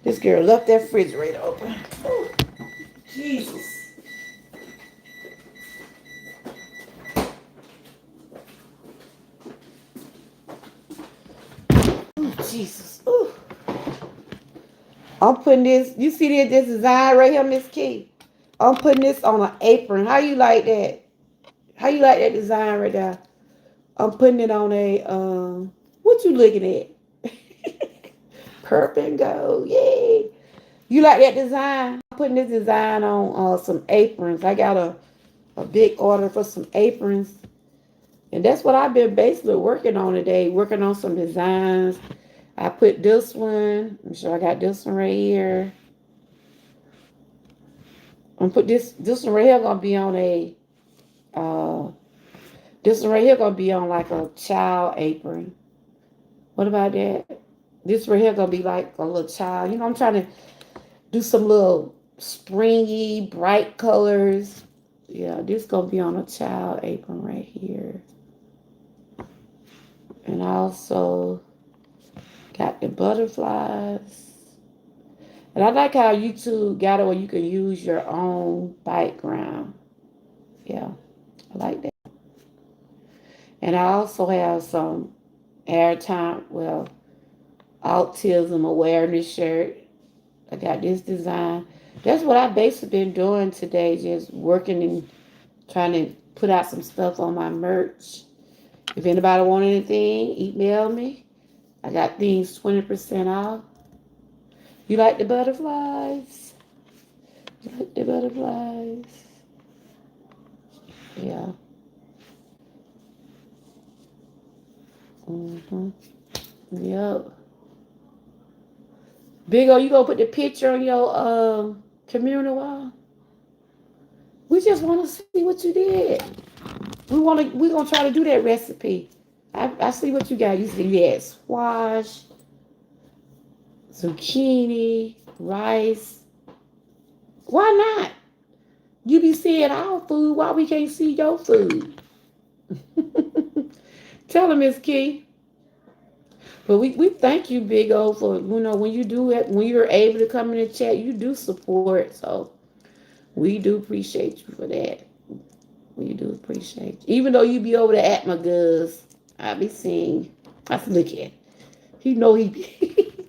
This girl left that refrigerator open. Oh, Jesus. Oh, Jesus. Ooh. I'm putting this, you see this design right here, Miss Key? I'm putting this on an apron. How you like that? How you like that design right there? I'm putting it on a, what you looking at? Purple and gold, yay. You like that design? I'm putting this design on some aprons. I got a big order for some aprons. And that's what I've been basically working on today, working on some designs. I put this one, I'm sure I got this one right here. I'm put this one right here gonna be on a uh this one right here gonna be on like a child apron. What about that? This right here gonna be like a little child. I'm trying to do some little springy, bright colors. Yeah, this gonna be on a child apron right here. And I also got the butterflies. And I like how YouTube got it where you can use your own background. Yeah, I like that. And I also have some airtime, well, autism awareness shirt. I got this design. That's what I've basically been doing today, just working and trying to put out some stuff on my merch. If anybody want anything, email me. I got things 20% off. You like the butterflies? You like the butterflies? Yeah. Mm-hmm. Yep. Big O, you gonna put the picture on your community wall? We just want to see what you did. We gonna try to do that recipe. I see what you got. You see, you had squash, zucchini, rice. Why not? You be seeing our food. Why we can't see your food? Tell him, Miss Key. But we thank you, Big O, for when you do it, when you're able to come in the chat, you do support. So we do appreciate you for that. We do appreciate you. Even though you be over there at my goods, I be seeing. I look at. He know he be.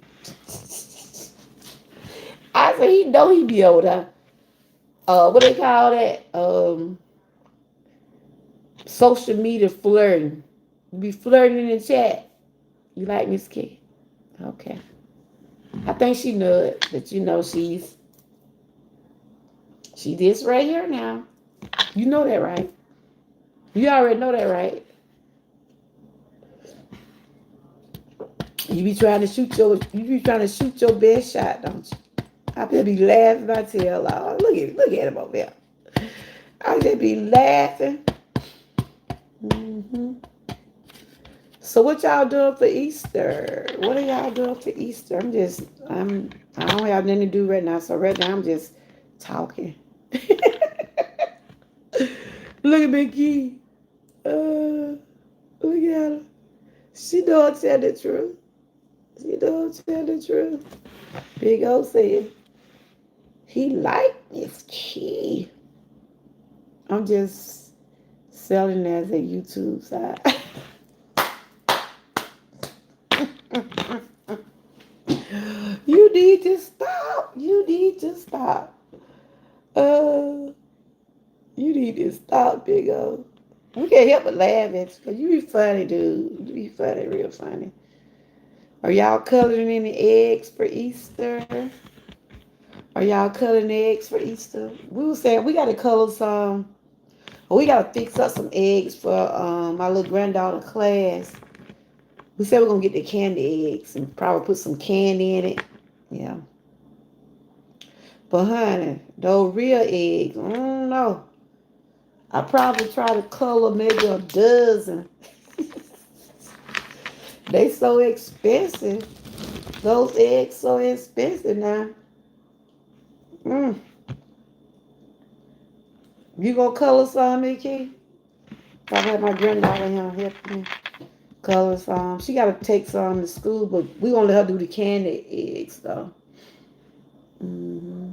I said he know he be over there. What they call that? Social media flirting. You be flirting in the chat. You like Miss K? Okay. I think she know it, but she this right here now. You know that, right? You already know that, right? You be trying to shoot your best shot, don't you? I be laughing my tail off. Look at him over there. I just be laughing. Hmm. So what y'all doing for Easter? What are y'all doing for Easter? I don't have nothing to do right now. So right now I'm just talking. Look at Mickey. Look at her. She don't tell the truth. She don't tell the truth. Big O said he liked this key. I'm just selling as a YouTube side. You need to stop. You need to stop. Uh, you need to stop, Big O. We can't help but laugh at you. You be funny, dude. You be funny, real funny. Are y'all coloring any eggs for Easter? Are y'all coloring eggs for Easter? We were saying we gotta color some. We gotta fix up some eggs for my little granddaughter class. We said we're gonna get the candy eggs and probably put some candy in it. Yeah. But honey, those real eggs, I don't know. I probably try to color maybe a dozen. They so expensive. Those eggs so expensive now. Mm. You gonna color some, Mickey? I had my granddaughter here helping me color some. She gotta take some to school, but we gonna let her do the candy eggs though. Hmm.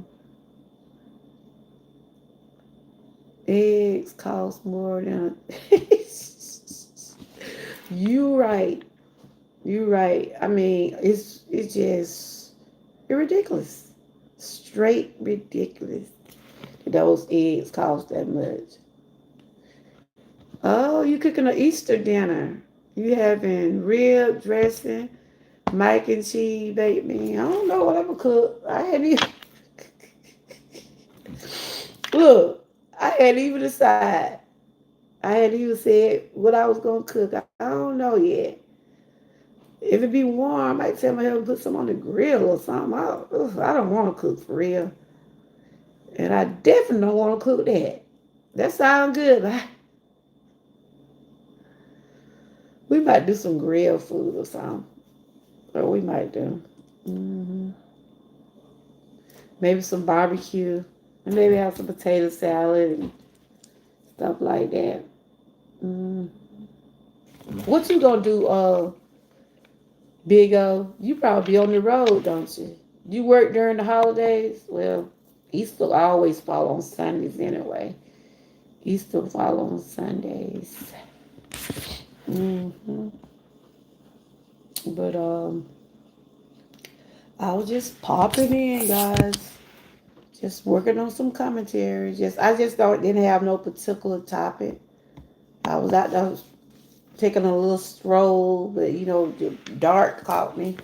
Eggs cost more than. You right. You right. I mean, it's just ridiculous. Straight ridiculous. Those eggs cost that much. Oh, you cooking an Easter dinner. You having rib dressing, mac and cheese, baked bean. I don't know what I'm gonna cook. I hadn't even look. I hadn't even decided. I hadn't even said what I was gonna cook. I don't know yet. If it be warm, I might tell my husband to put some on the grill or something. I don't want to cook for real, and I definitely don't want to cook that. That sounds good. We might do some grill food or something. Or we might do. Hmm. Maybe some barbecue. And maybe have some potato salad and stuff like that. Mm. What you gonna do, Big O? You probably be on the road, don't you? You work during the holidays? Well, Easter always fall on Sundays anyway. Easter fall on Sundays. Hmm. But I was just popping in, guys. Just working on some commentary. I just don't didn't have no particular topic. I was out there taking a little stroll, but the dark caught me.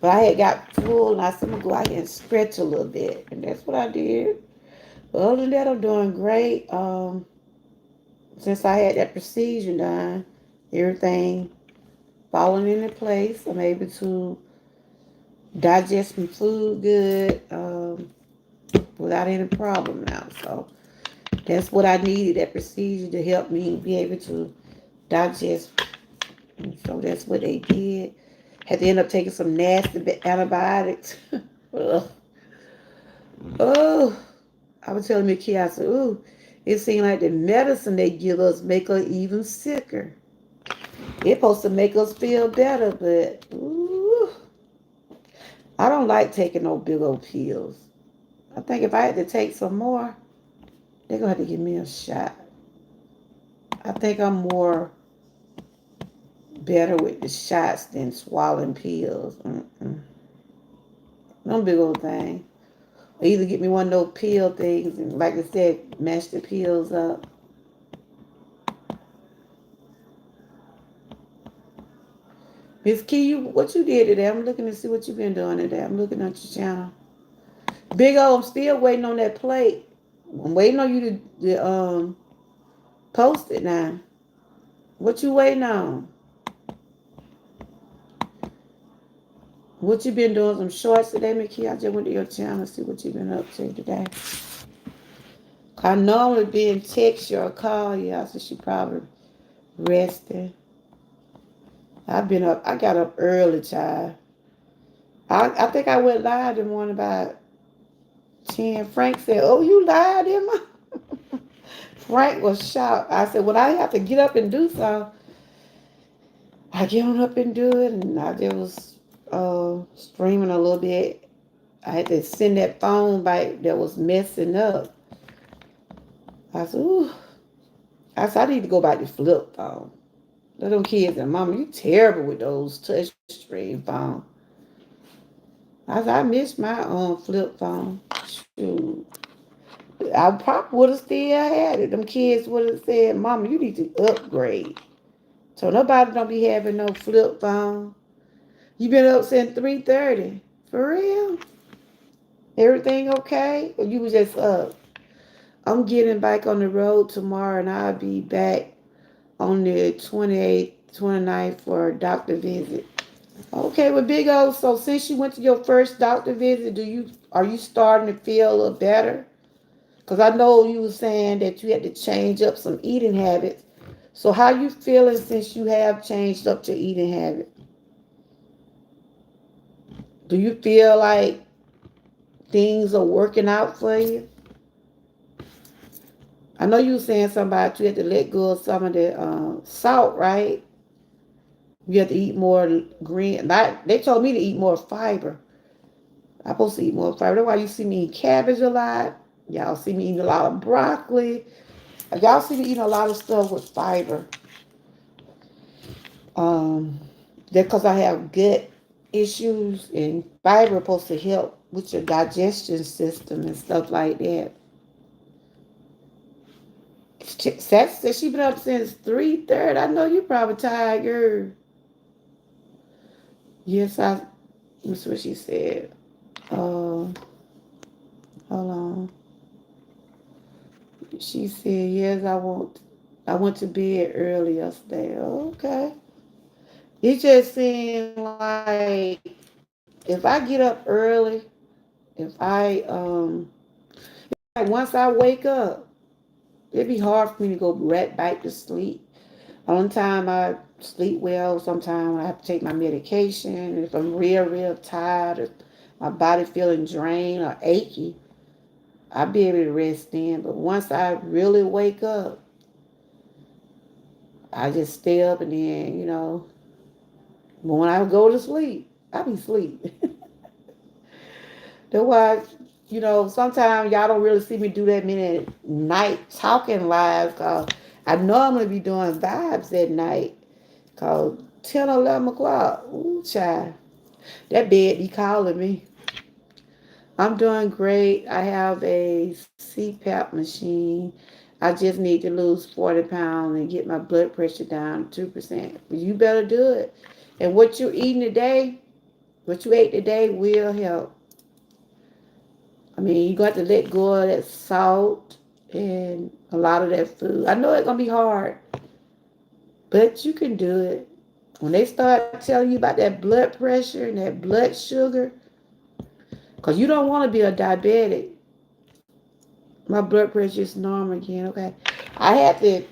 But I had got full, and I said I'm gonna go out here and stretch a little bit, and that's what I did. But other than that, I'm doing great. Since I had that procedure done, everything falling into place. I'm able to digest my food good without any problem now. So that's what I needed, that procedure to help me be able to digest. And so that's what they did. Had to end up taking some nasty antibiotics. Ugh. Oh, I was telling me, kid, I said, ooh, it seemed like the medicine they give us make us even sicker. It's supposed to make us feel better, but ooh, I don't like taking no big old pills. I think if I had to take some more, they're gonna have to give me a shot. I think I'm more better with the shots than swallowing pills. Mm-mm. No big old thing. Or either get me one of those pill things and, like I said, mash the pills up. Miss Key, what you did today? I'm looking to see what you've been doing today. I'm looking at your channel. Big O, I'm still waiting on that plate. I'm waiting on you to post it now. What you waiting on? What you been doing? Some shorts today, Mickey? I just went to your channel to see what you been up to today. I normally be in text you or call you. I said she probably resting. I've been up. I got up early, child. I think I went live the morning about 10. Frank said, "Oh, you lied, Emma." Frank was shocked. I said, "Well, I have to get up and do so." I get on up and do it, and I just was streaming a little bit. I had to send that phone back that was messing up. I said, "Ooh." I said, "I need to go back to flip phone." Let them kids and Mama, you terrible with those touch screen phone. I said, "I miss my flip phone. Shoot. I probably would have still had it. Them kids would have said, Mama, you need to upgrade. So nobody don't be having no flip phone. You been up since 3:30. For real? Everything okay? Or you was just up? I'm getting back on the road tomorrow and I'll be back on the 28th, 29th for a doctor visit. Okay, well, Big O, so since you went to your first doctor visit, are you starting to feel a little better? Because I know you were saying that you had to change up some eating habits. So how you feeling since you have changed up your eating habit? Do you feel like things are working out for you? I know you were saying something about you had to let go of some of the salt, right? You have to eat more green. They told me to eat more fiber. I'm supposed to eat more fiber. That's why you see me eat cabbage a lot. Y'all see me eating a lot of broccoli. Y'all see me eating a lot of stuff with fiber. Um, that's because I have gut issues, and fiber is supposed to help with your digestion system and stuff like that. Seth said she been up since 3:30. I know you probably tired, girl. Yes, that's what she said. Hold on. She said, yes, I went to bed early yesterday. Okay. It just seemed like if I get up early, if like once I wake up, it'd be hard for me to go right back to sleep. Only time I sleep well, sometimes when I have to take my medication, if I'm real tired, if my body feeling drained or achy, I'll be able to rest then. But once I really wake up, I just stay up and then, when I go to sleep, I be asleep. That's why, sometimes y'all don't really see me do that many night talking lives because I normally be doing vibes at night because 10 or 11 o'clock, ooh, child, that bed be calling me. I'm doing great. I have a CPAP machine. I just need to lose 40 pounds and get my blood pressure down to 2%. But you better do it. And what you eating today, what you ate today will help. I mean, you got to let go of that salt and a lot of that food. I know it's gonna be hard, but you can do it. When they start telling you about that blood pressure and that blood sugar, because you don't want to be a diabetic. My blood pressure is normal again. Okay,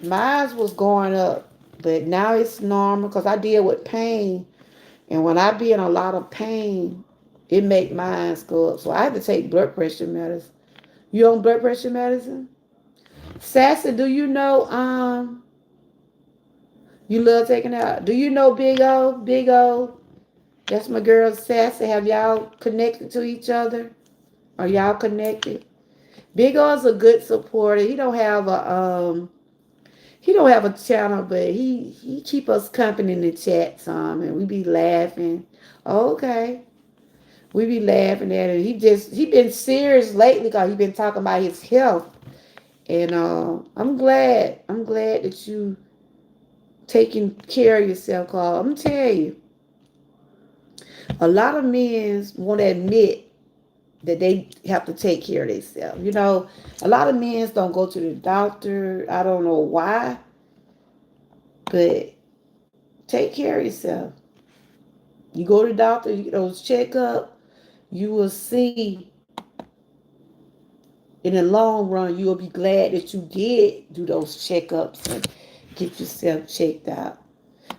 mine was going up, but now it's normal because I deal with pain, and when I be in a lot of pain, it make mine go up. So I have to take blood pressure medicine. You on blood pressure medicine? Sassy, do you know you love taking out? Do you know Big O? Big O, that's my girl Sassy. Have y'all connected to each other? Are y'all connected? Big O is a good supporter. He don't have a channel, but he keep us company in the chat some, and we be laughing. Okay, we be laughing at him. He been serious lately because he been talking about his health, and I'm glad that you taking care of yourself. Cause I'm gonna tell you, a lot of men won't admit that they have to take care of themselves. A lot of men don't go to the doctor. I don't know why, but take care of yourself. You go to the doctor, you get those checkups, you will see in the long run, you will be glad that you did do those checkups and get yourself checked out.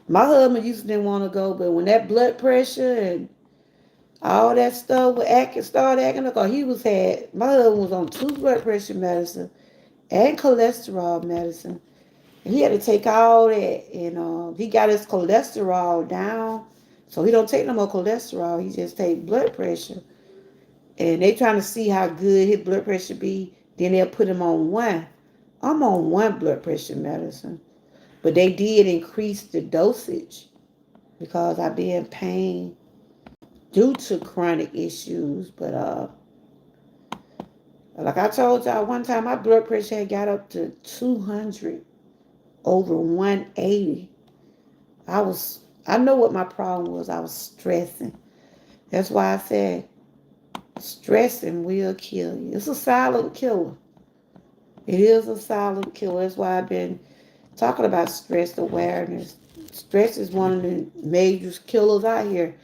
My husband used to didn't want to go, but when that blood pressure and All that stuff was started acting up. He was had my husband was on two blood pressure medicine and cholesterol medicine. And he had to take all that, and he got his cholesterol down, so he don't take no more cholesterol. He just take blood pressure, and they trying to see how good his blood pressure be. Then they'll put him on one. I'm on one blood pressure medicine, but they did increase the dosage because I be in pain due to chronic issues. But like I told y'all one time, my blood pressure had got up to 200 over 180. I know what my problem was. I was stressing. That's why I said stressing will kill you. It's a silent killer. It is a silent killer. That's why I've been talking about stress awareness. Stress is one of the major killers out here.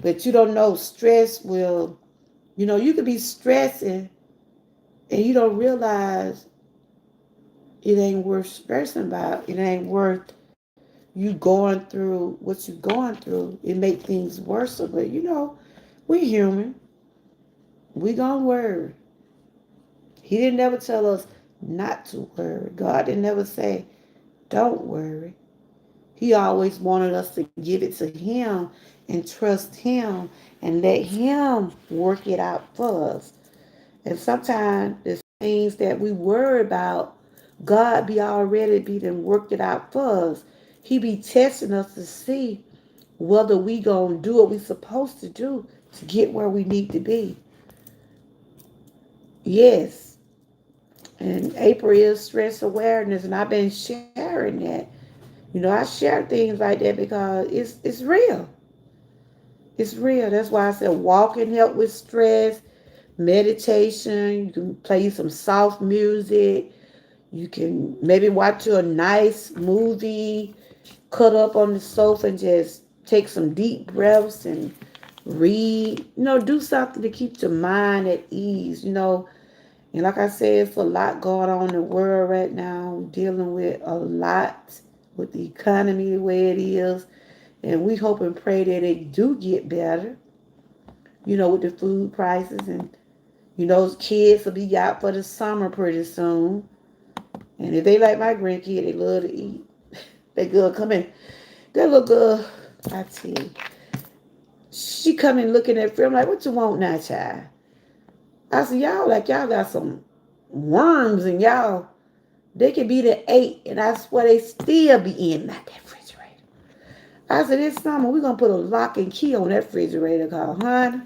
But you don't know stress will, you could be stressing and you don't realize it ain't worth stressing about. It ain't worth you going through what you're going through. It make things worse. But we human. We gonna worry. He didn't never tell us not to worry. God didn't never say, don't worry. He always wanted us to give it to him and trust him and let him work it out for us. And sometimes the things that we worry about, God be already be done worked it out for us. He be testing us to see whether we gonna do what we supposed to do to get where we need to be. Yes. And April is stress awareness, and I've been sharing that. I share things like that because it's real. It's real. That's why I said walk and help with stress, meditation. You can play some soft music. You can maybe watch a nice movie, cut up on the sofa and just take some deep breaths and read. Do something to keep your mind at ease. And like I said, it's a lot going on in the world right now. We're dealing with a lot with the economy the way it is. And we hope and pray that it do get better, with the food prices. And, kids will be out for the summer pretty soon. And if they like my grandkid, they love to eat. That girl come in. That little girl, I tell you, she come in looking at film like, what you want now, child? I said, y'all got some worms in y'all. They could be the 8, and I swear they still be in that refrigerator. I said, this summer we're gonna put a lock and key on that refrigerator, cause honey,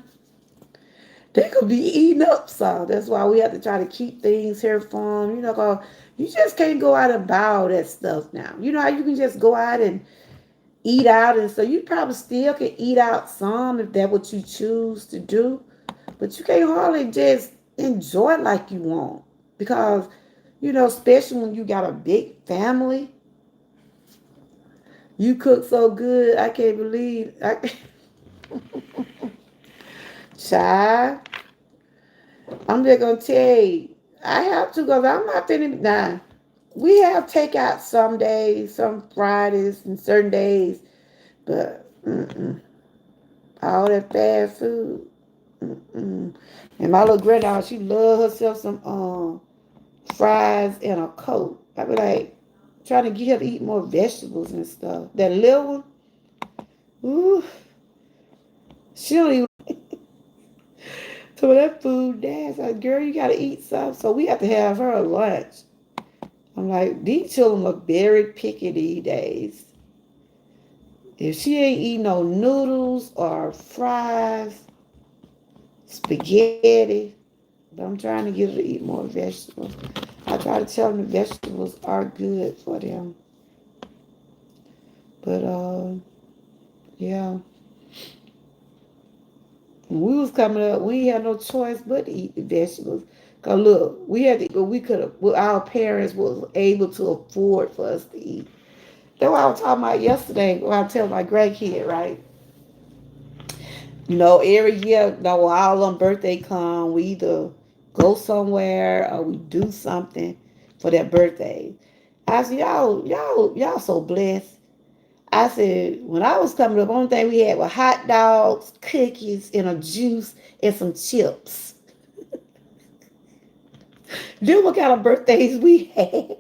they could be eating up some. That's why we have to try to keep things here from, cause you just can't go out and buy all that stuff now. You know how you can just go out and eat out, and so you probably still can eat out some if that's what you choose to do, but you can't hardly just enjoy it like you want because especially when you got a big family. You cook so good, I can't believe. Child, I'm just gonna tell you, I have to because I'm not finna. Nah, we have takeout some days, some Fridays, and certain days, but all that fast food. Mm-mm. And my little granddaughter, she love herself some fries and a Coke. I be like trying to get her to eat more vegetables and stuff. That little one, ooh, she don't even. So that food, dad's like, girl, you gotta eat some. So we have to have her lunch. I'm like, these children look very picky these days. If she ain't eating no noodles or fries, spaghetti, but I'm trying to get her to eat more vegetables. I try to tell them the vegetables are good for them. But yeah. When we was coming up, we had no choice but to eat the vegetables. Cause look, we had to, we could have, well, our parents was able to afford for us to eat. That's what I was talking about yesterday when I tell my grandkid, right? Every year, all on birthday come, we either go somewhere or we do something for their birthday. I said, y'all so blessed. I said, when I was coming up, only thing we had were hot dogs, cookies, and a juice and some chips. Then what kind of birthdays we had?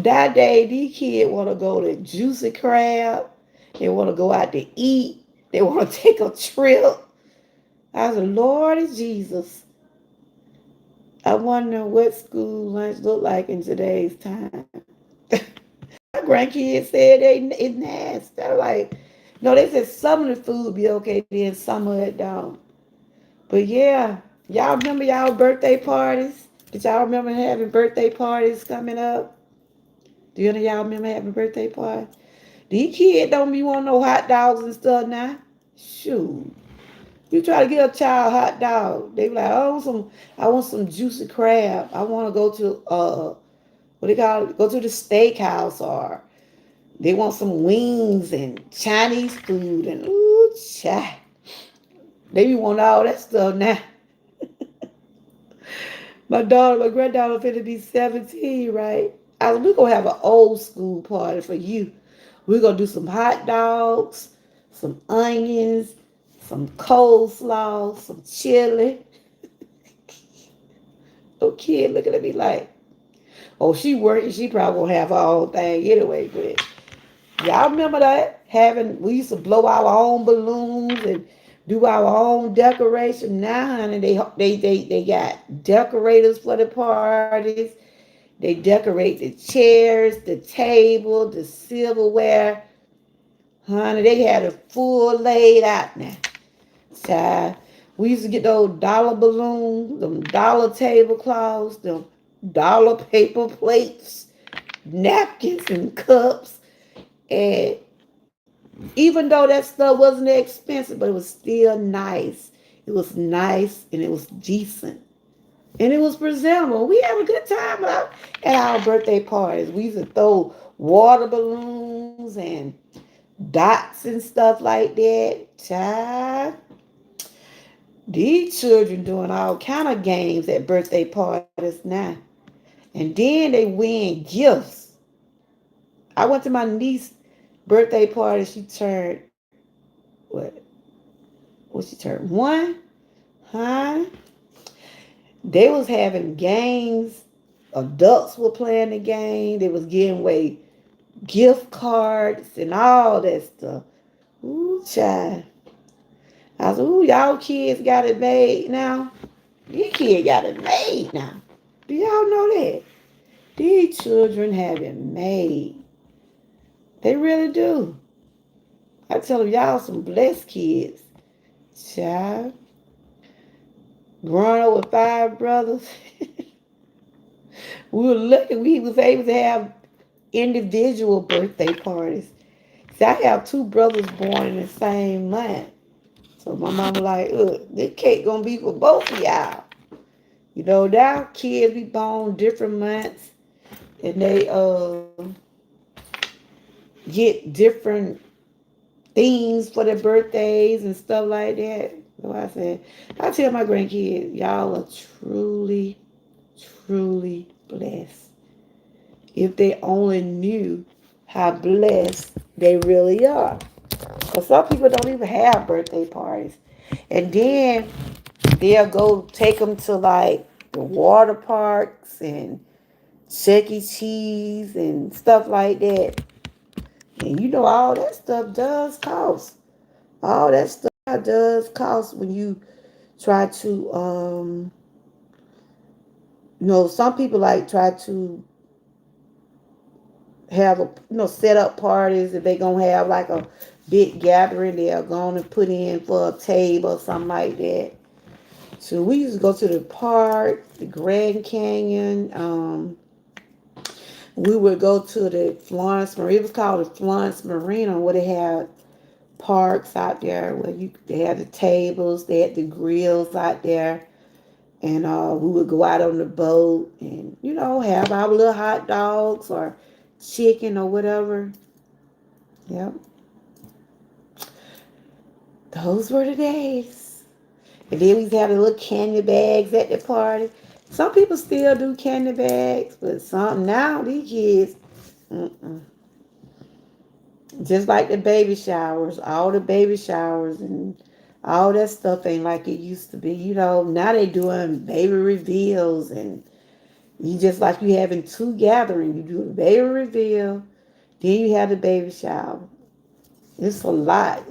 That day, these kids want to go to Juicy Crab. They want to go out to eat. They want to take a trip. I said, Lord Jesus, I wonder what school lunch look like in today's time. My grandkids said it's nasty. They're like, no, they said some of the food be okay, then some of it don't. But yeah, y'all remember y'all birthday parties? Did y'all remember having birthday parties coming up? Do any of y'all remember having birthday parties? These kids don't be wanting no hot dogs and stuff now. Shoot. You try to get a child a hot dog, they be like, oh, I want some juicy crab. I want to go to what they call it? Go to the steakhouse, or they want some wings and Chinese food and ooh, cha. They be wanting all that stuff now. My granddaughter finna be 17, right? I was, we gonna have an old school party for you. We're gonna do some hot dogs, some onions, some coleslaw, some chili. Oh, kid looking at me like, oh, she working, she probably gonna have her own thing anyway. But y'all remember that? We used to blow our own balloons and do our own decoration. Now, honey, they got decorators for the parties. They decorate the chairs, the table, the silverware. Honey, they had it full laid out now. Child, we used to get those dollar balloons, them dollar tablecloths, them dollar paper plates, napkins and cups. And even though that stuff wasn't expensive, but it was still nice. It was nice and it was decent. And it was presentable. We had a good time at our birthday parties. We used to throw water balloons and dots and stuff like that. Child, these children doing all kind of games at birthday parties now. And then they win gifts. I went to my niece's birthday party. She turned what? What she turned? One? Huh? They was having games. Adults were playing the game. They was giving away gift cards and all that stuff. Ooh, child. I said, ooh, y'all kids got it made now. These kids got it made now. Do y'all know that? These children have it made. They really do. I tell them, y'all some blessed kids. Child. Growing up with five brothers. We were lucky we was able to have individual birthday parties. See, I have two brothers born in the same month. So my mama like, look, this cake gonna be for both of y'all. You know, now kids be born different months and they get different things for their birthdays and stuff like that. So I tell my grandkids, y'all are truly, truly blessed. If they only knew how blessed they really are. Because some people don't even have birthday parties. And then they'll go take them to like the water parks and Chuck E. Cheese and stuff like that. And you know, all that stuff does cost. All that stuff does cost when you try to, some people like try to have set up parties. If they gonna have like a big gathering, they're gonna put in for a table or something like that. So we used to go to the park, the Grand Canyon. We would go to the Florence Marina. It was called the Florence Marina, where they had parks out there where they had the tables, they had the grills out there, and we would go out on the boat and have our little hot dogs or chicken or whatever. Yep, those were the days. And then we used to have the little candy bags at the party. Some people still do candy bags, but some now these kids, mm-mm. Just like the baby showers, all the baby showers and all that stuff ain't like it used to be. Now they doing baby reveals and you just like you having two gatherings. You do a baby reveal, then you have the baby shower. It's a lot.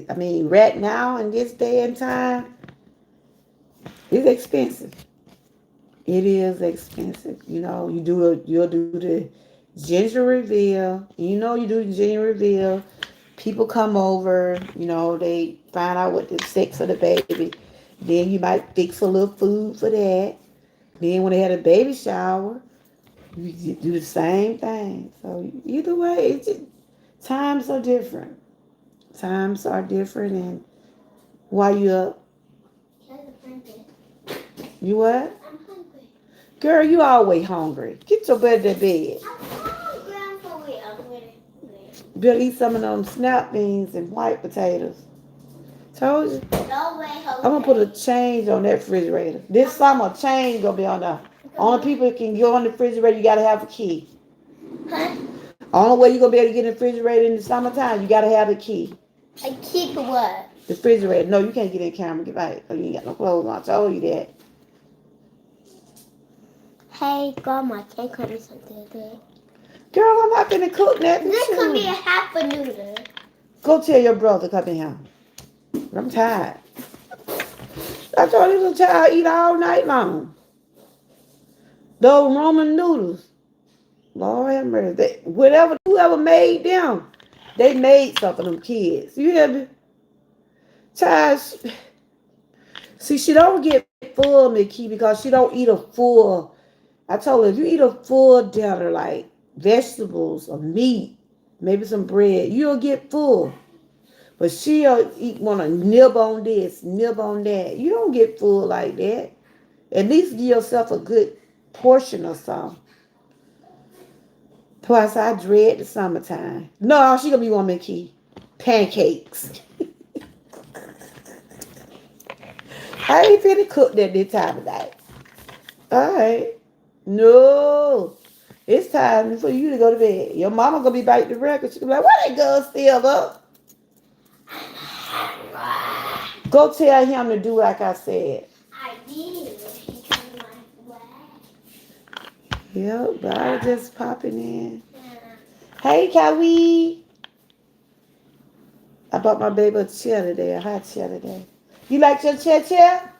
I mean, right now in this day and time, it's expensive. It is expensive. You'll do the ginger reveal. You do the ginger reveal. People come over. They find out what the sex of the baby. Then you might fix a little food for that. Then when they had a baby shower, you do the same thing. So either way, times are different. Times are different, and while you up, you what? I'm hungry. Girl, you always hungry. Get your butt to bed. I'm hungry. I'm hungry. I'm ready. Better eat some of them snap beans and white potatoes. Told you. No way, I'm gonna put a change on that refrigerator. This summer, change gonna be on there. Only people that can go on the refrigerator, you gotta have a key. Huh? Only way you gonna be able to get in the refrigerator in the summertime, you gotta have a key. I keep what? The refrigerator. No, you can't get in the camera. Get back. You ain't got no clothes on. I told you that. Hey, Grandma, can I cook me something today? Girl, I'm not gonna cook nothing. This could be a half a noodle. Go tell your brother come in here. I'm tired. I told you little child eat all night long. Those Roman noodles. Lord have mercy. Whoever made them, they made something of them kids. You hear me? Child, see, she don't get full, Mickey, because she don't eat a full. I told her, if you eat a full dinner, like vegetables or meat, maybe some bread, you'll get full. But she'll want to nib on this, nib on that. You don't get full like that. At least give yourself a good portion or something. Twice I dread the summertime. No, she gonna be wanting Mickey pancakes. I ain't finna cook that this time of night. All right. No. It's time for you to go to bed. Your mama gonna be back to record. She gonna be like, why that girl still up? Go tell him to do like I said. I did. He told me my Yep, but I was just popping in. Yeah. Hey, Kawi. I bought my baby a chair today, a hot chair today. You like your chair?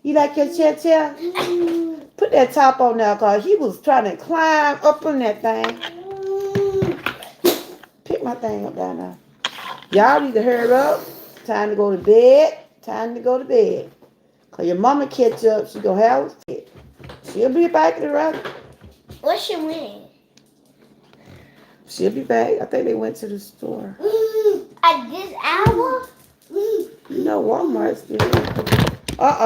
You like your chair? Put that top on now, cause he was trying to climb up on that thing. Pick my thing up down now. Y'all need to hurry up. Time to go to bed. Time to go to bed. Cause your mama catch up, she gonna have a fit. She'll be back in the rock. What's your win? She'll be back. I think they went to the store. At this hour? Walmart's still.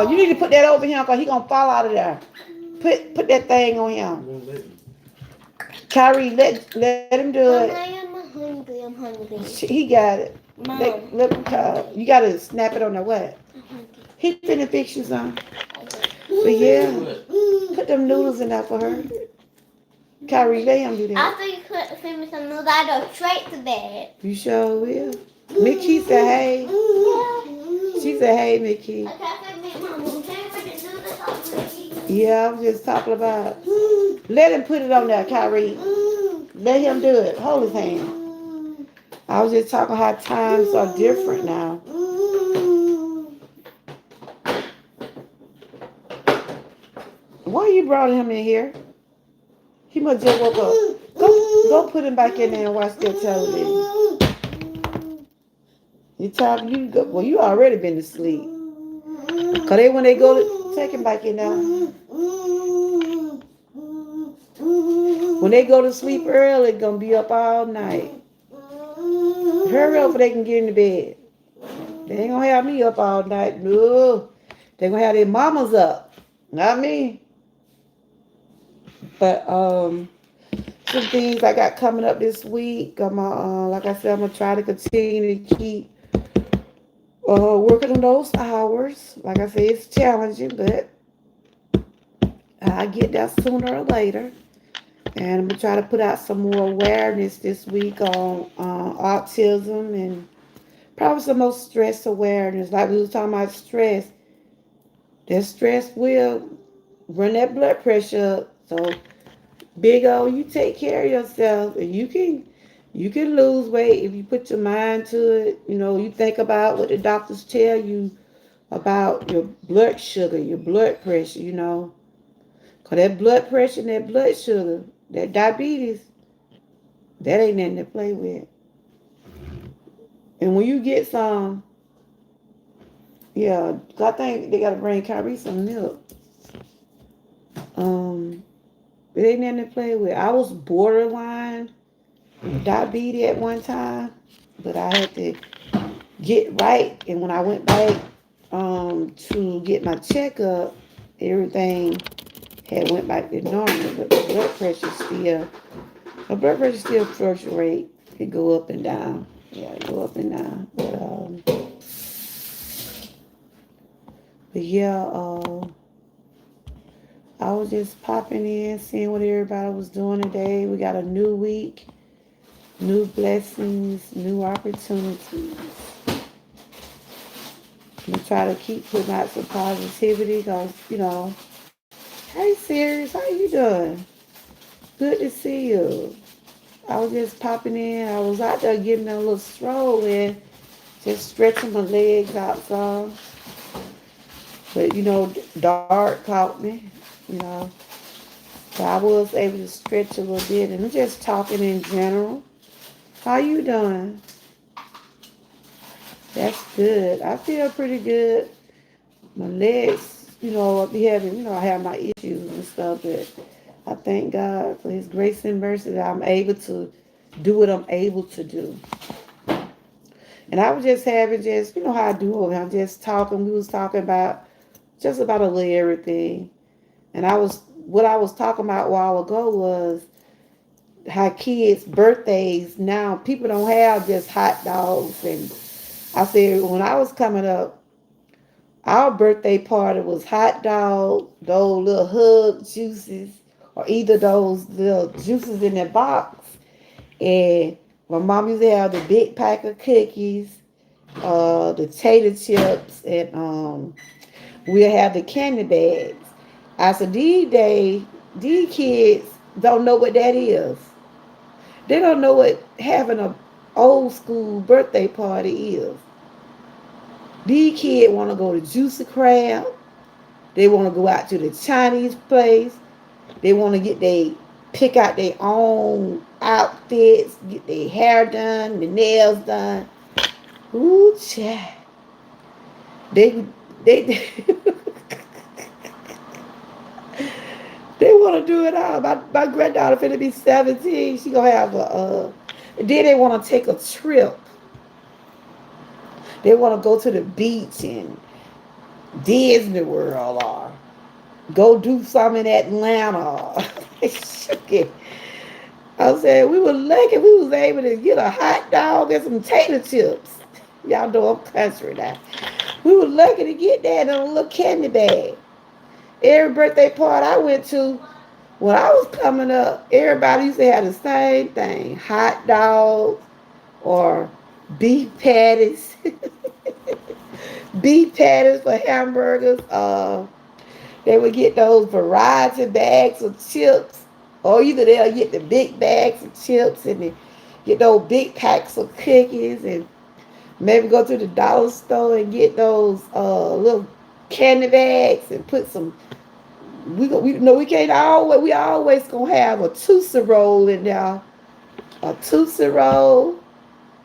You need to put that over him because he gonna fall out of there. Put that thing on him. Kyrie, let him do it. I'm hungry. I'm hungry. He got it. Mom. You gotta snap it on the what? He finna fix you some. But yeah, put them noodles in there for her. Kyrie, let him do that. After you feed me some noodles, I go straight to bed. You sure will. Mickey said hey. Yeah. She said hey, Mickey. Yeah, I'm just talking about. Let him put it on there, Kyrie. Let him do it. Hold his hand. I was just talking how times are different now. Why you brought him in here? He must just woke up. Go put him back in there and watch that television. You talking? You already been to sleep. Cause when they go to take him back in there. When they go to sleep early, gonna be up all night. Hurry up so they can get in the bed. They ain't gonna have me up all night. No. They gonna have their mamas up. Not me. But some things I got coming up this week. Like I said, I'm gonna try to continue to keep working on those hours. Like I said, it's challenging, but I get that sooner or later. And I'm gonna try to put out some more awareness this week on autism and probably some more stress awareness. Like we was talking about stress, that stress will run that blood pressure up. So big O, you take care of yourself, and you can lose weight if you put your mind to it. You think about what the doctors tell you about your blood sugar, your blood pressure. Cause that blood pressure and that blood sugar, that diabetes, that ain't nothing to play with. And when you get some, yeah, I think they gotta bring Kyrie some milk. Um, it ain't nothing to play with. I was borderline diabetes at one time, but I had to get right. And when I went back to get my checkup, everything had went back to normal, but the blood pressure still fluctuate. It go up and down. Yeah, it go up and down. But yeah, I was just popping in, seeing what everybody was doing today. We got a new week, new blessings, new opportunities. We try to keep putting out some positivity because, hey, Sirius, how you doing? Good to see you. I was just popping in. I was out there getting a little stroll in, just stretching my legs out some. But, dark caught me, you know. So I was able to stretch a little bit. And I'm just talking in general. How you doing? That's good. I feel pretty good. My legs, I be having, I have my issues and stuff, but I thank God for His grace and mercy that I'm able to do what I'm able to do. And I was just having how I do it. I'm just talking. We was talking about just about a little everything. And what I was talking about a while ago was how kids' birthdays now, people don't have just hot dogs. And I said, when I was coming up, our birthday party was hot dog, those little hug juices, or either those little juices in that box. And my mom used to have the big pack of cookies, the tater chips, and we'll have the candy bags. I said, these kids don't know what that is. They don't know what having a old school birthday party is. These kids want to go to Juicy Crab. They want to go out to the Chinese place. They want to pick out their own outfits, get their hair done, their nails done. Ooh, child. They, they, they want to do it all. My granddaughter finna be 17. She gonna have and then they want to take a trip. They want to go to the beach and Disney World or go do something in Atlanta. Shit. I said we were lucky we was able to get a hot dog and some tater chips. Y'all know I'm country now. We were lucky to get that in a little candy bag. Every birthday party I went to, when I was coming up, everybody used to have the same thing. Hot dogs or beef patties. Beef patties for hamburgers. They would get those variety bags of chips, or either they'll get the big bags of chips and they get those big packs of cookies, and maybe go to the dollar store and get those little candy bags and put some. We no, we can't always. We always gonna have a Tootsie Roll in there, a Tootsie Roll,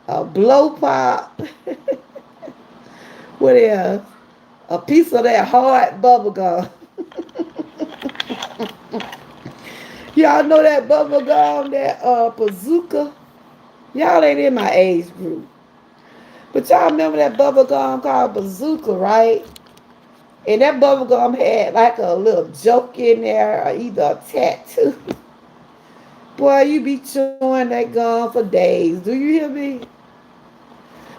a blow pop. What else? A piece of that hard bubble gum. Y'all know that bubble gum, that bazooka? Y'all ain't in my age group. But y'all remember that bubble gum called bazooka, right? And that bubble gum had like a little joke in there or either a tattoo. Boy, you be chewing that gum for days. Do you hear me?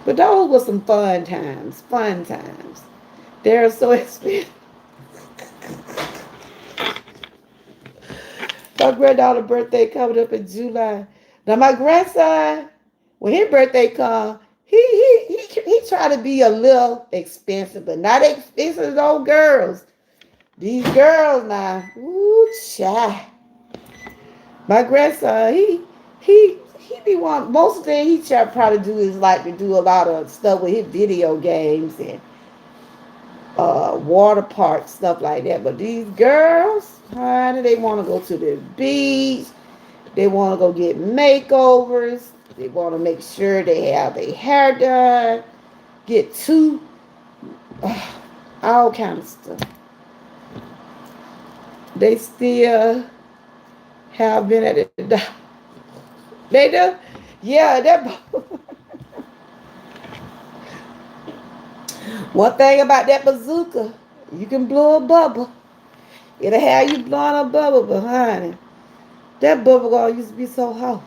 But those were some fun times. Fun times. They're so expensive. My granddaughter's birthday coming up in July. Now my grandson, when his birthday come, he try to be a little expensive, but not expensive as old girls. These girls now, ooh, child. My grandson, he be want most of the thing he try probably do is like to do a lot of stuff with his video games and water parks, stuff like that. But these girls, honey, they want to go to the beach. They want to go get makeovers. They want to make sure they have their hair done. Get two, all kind of stuff. They still have been at the they do, yeah. That one thing about that bazooka, you can blow a bubble. It'll have you blowing a bubble, but honey, that bubble gum used to be so hot.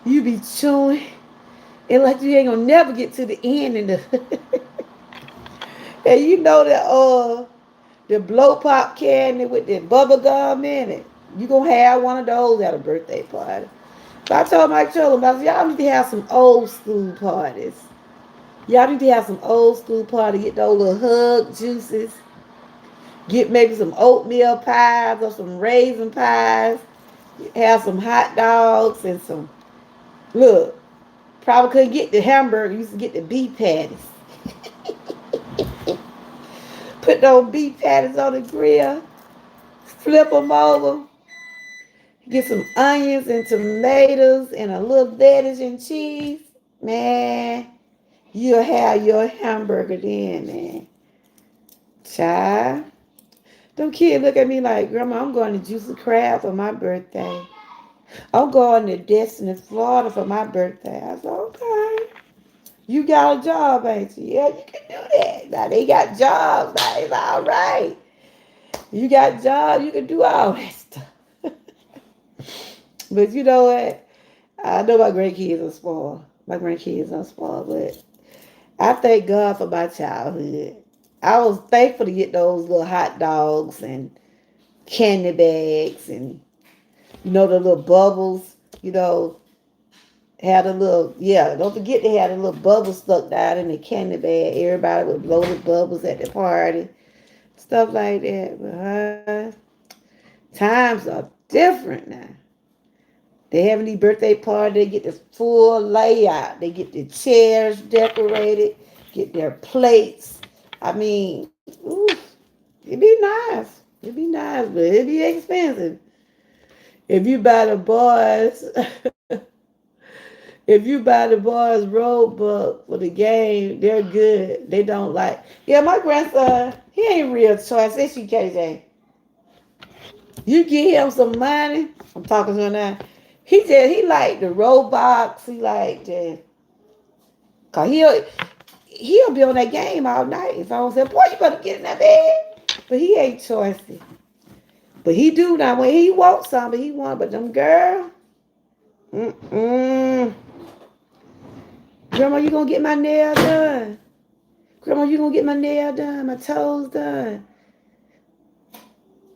You be chewing, and like you ain't gonna never get to the end, and you know that the blow pop candy with the bubble gum in it. You gonna have one of those at a birthday party. So I told my children, I said, y'all need to have some old school parties. Y'all need to have some old school party. Get those little hug juices. Get maybe some oatmeal pies or some raisin pies. Have some hot dogs and some, look, probably couldn't get the hamburger. Used to get the beef patties. Put those beef patties on the grill. Flip them over. Get some onions and tomatoes and a little lettuce and cheese. Man, you'll have your hamburger then, man. Child. Them kids look at me like, Grandma, I'm going to Juicy Crab for my birthday. I'm going to Destiny, Florida for my birthday. I said, okay. You got a job, ain't you? Yeah, you can do that. Now they got jobs. Now it's all right. You got jobs, you can do all that stuff. But you know what? I know my grandkids are spoiled. My grandkids are spoiled, but I thank God for my childhood. I was thankful to get those little hot dogs and candy bags and the little bubbles, had a little, yeah, don't forget they had a little bubble stuck down in the candy bag. Everybody would blow the bubbles at the party, stuff like that. But times are different now. They having these birthday party, they get the full layout. They get the chairs decorated, get their plates. I mean, ooh, it'd be nice. It'd be nice, but it'd be expensive. If you buy the boys, if you buy the boys road book for the game, they're good. They don't like. Yeah, my grandson, he ain't real choice. It's you, KJ. You give him some money. I'm talking to him now. He like the Roblox. He like the, cause he'll be on that game all night. If I don't say, boy, you better get in that bed. But he ain't choicy. But he do now. When he wants something, he want. But them girl, mm-mm. Grandma, you gonna get my nail done? Grandma, you gonna get my nail done? My toes done?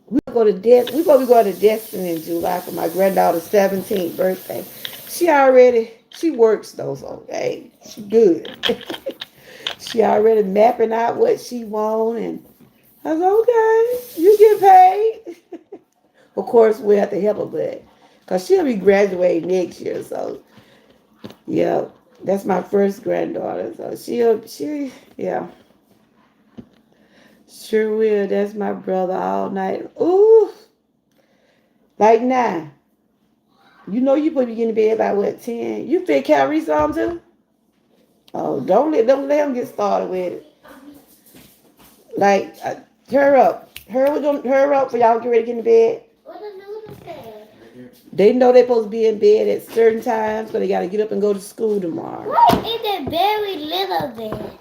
We supposed to go to Destiny in July for my granddaughter's 17th birthday. She works those okay. She good. She already mapping out what she want, and I was okay. You get paid. Of course, we have to help her, but because she'll be graduating next year, so yeah, that's my first granddaughter. So yeah, sure will. That's my brother all night. Ooh, like now. You know you supposed to be getting to bed by what, 10? You fit calories on too? Oh, don't let him get started with it. Like, hurry up. Hurry up for y'all get ready to get in bed. What the noodles say? They know they're supposed to be in bed at certain times, but they got to get up and go to school tomorrow. Why is it very little bed?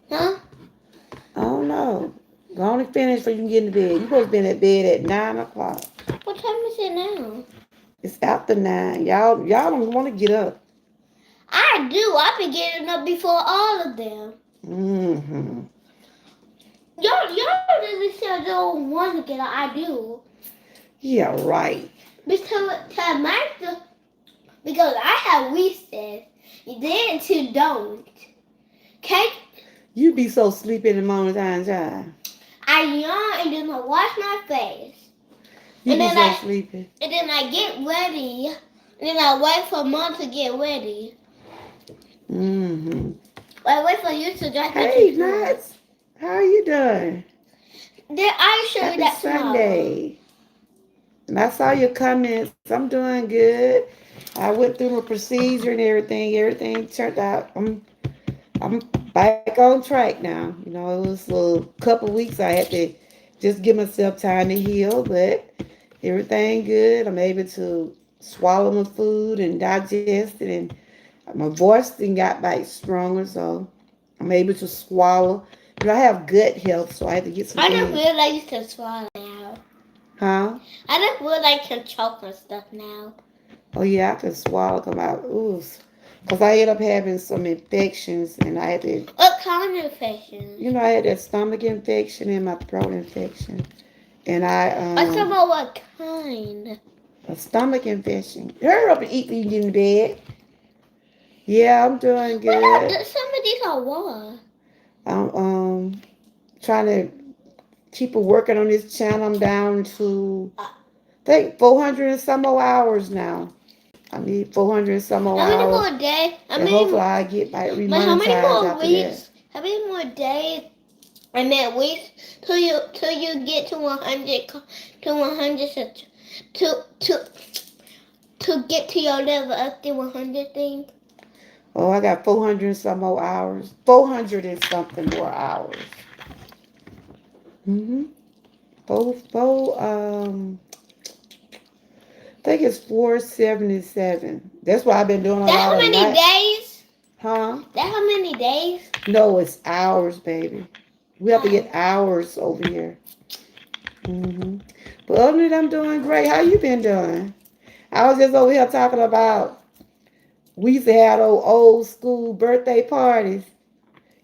Huh? I don't know. Go on and finish before you can get in bed. You're supposed to be in bed at 9 o'clock. What time is it now? It's after 9. Y'all don't want to get up. I do. I've been getting up before all of them. Mm-hmm. Y'all really still don't want to get up. I do. Yeah, right. Because because I have recess. Then two don't. Okay? You be so sleepy in the morning time, child. I yawn and then I wash my face. You And be then so I sleepy. and then I get ready. And then I wait for mom to get ready. Mm-hmm. I wait for you to drive me Hey, to school. Nuts. How are you doing? Then I show you Happy that tomorrow. Sunday. And I saw your comments. I'm doing good. I went through my procedure and everything. Everything turned out. I'm back on track now. You know, it was a little couple weeks. I had to just give myself time to heal, but everything good. I'm able to swallow my food and digest it, and my voice then got back stronger, so I'm able to swallow. You know, I have gut health, so I had to get some I don't things. feel like you can swallow now. Huh? I don't feel like I can choke on stuff now. Oh yeah, I can swallow come out. Ooh, because I ended up having some infections, and I had to, What kind of infection? I had that stomach infection and my throat infection, and I I talking about what kind? a stomach infection. Hurry up and eat when you get in bed. Yeah, I'm doing good. Some of these are what? I'm trying to keep working on this channel. I'm down to Uh, I think 400 and some more hours now. I need 400 and some more how many hours, more days? and hopefully I get like But how many remonetized more after that. weeks? How many more days? I mean weeks till you get to 100 to 100 to to get to your level up to 100 thing. Oh, I got 400 and some more hours. 400 and something more hours. Mm-hmm. I think it's 477. That's why I've been doing a That lot how of many night. days? Huh? That how many days? No, it's hours, baby. We have to Oh. get hours over here. Hmm. But other than that, I'm doing great. How you been doing? I was just over here talking about we used to have those old school birthday parties.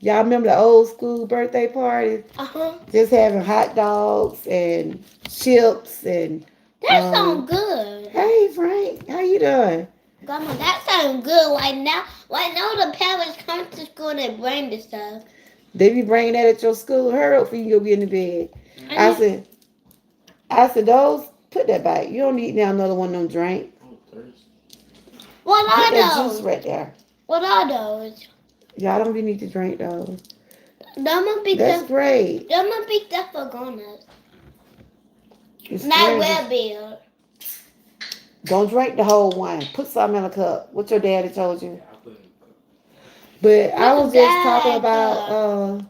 Y'all remember the old school birthday parties? Uh-huh. Just having hot dogs and chips and That sounds good. hey Frank, how you doing? Grandma, that sounds good. Right now the parents come to school and bring the stuff. They be bringing that at your school. Hurry up for you can go get in the bed. And I then, said, I said, those put that back. You don't need now another one of them drink. what Get are that juice those? right there. What are those? Y'all don't be need to drink those. Them will be That's the great. them will be the for grown-ups. It's Not energy. well beer. Don't drink the whole one. Put some in a cup. What your daddy told you. But I What's was just talking that? about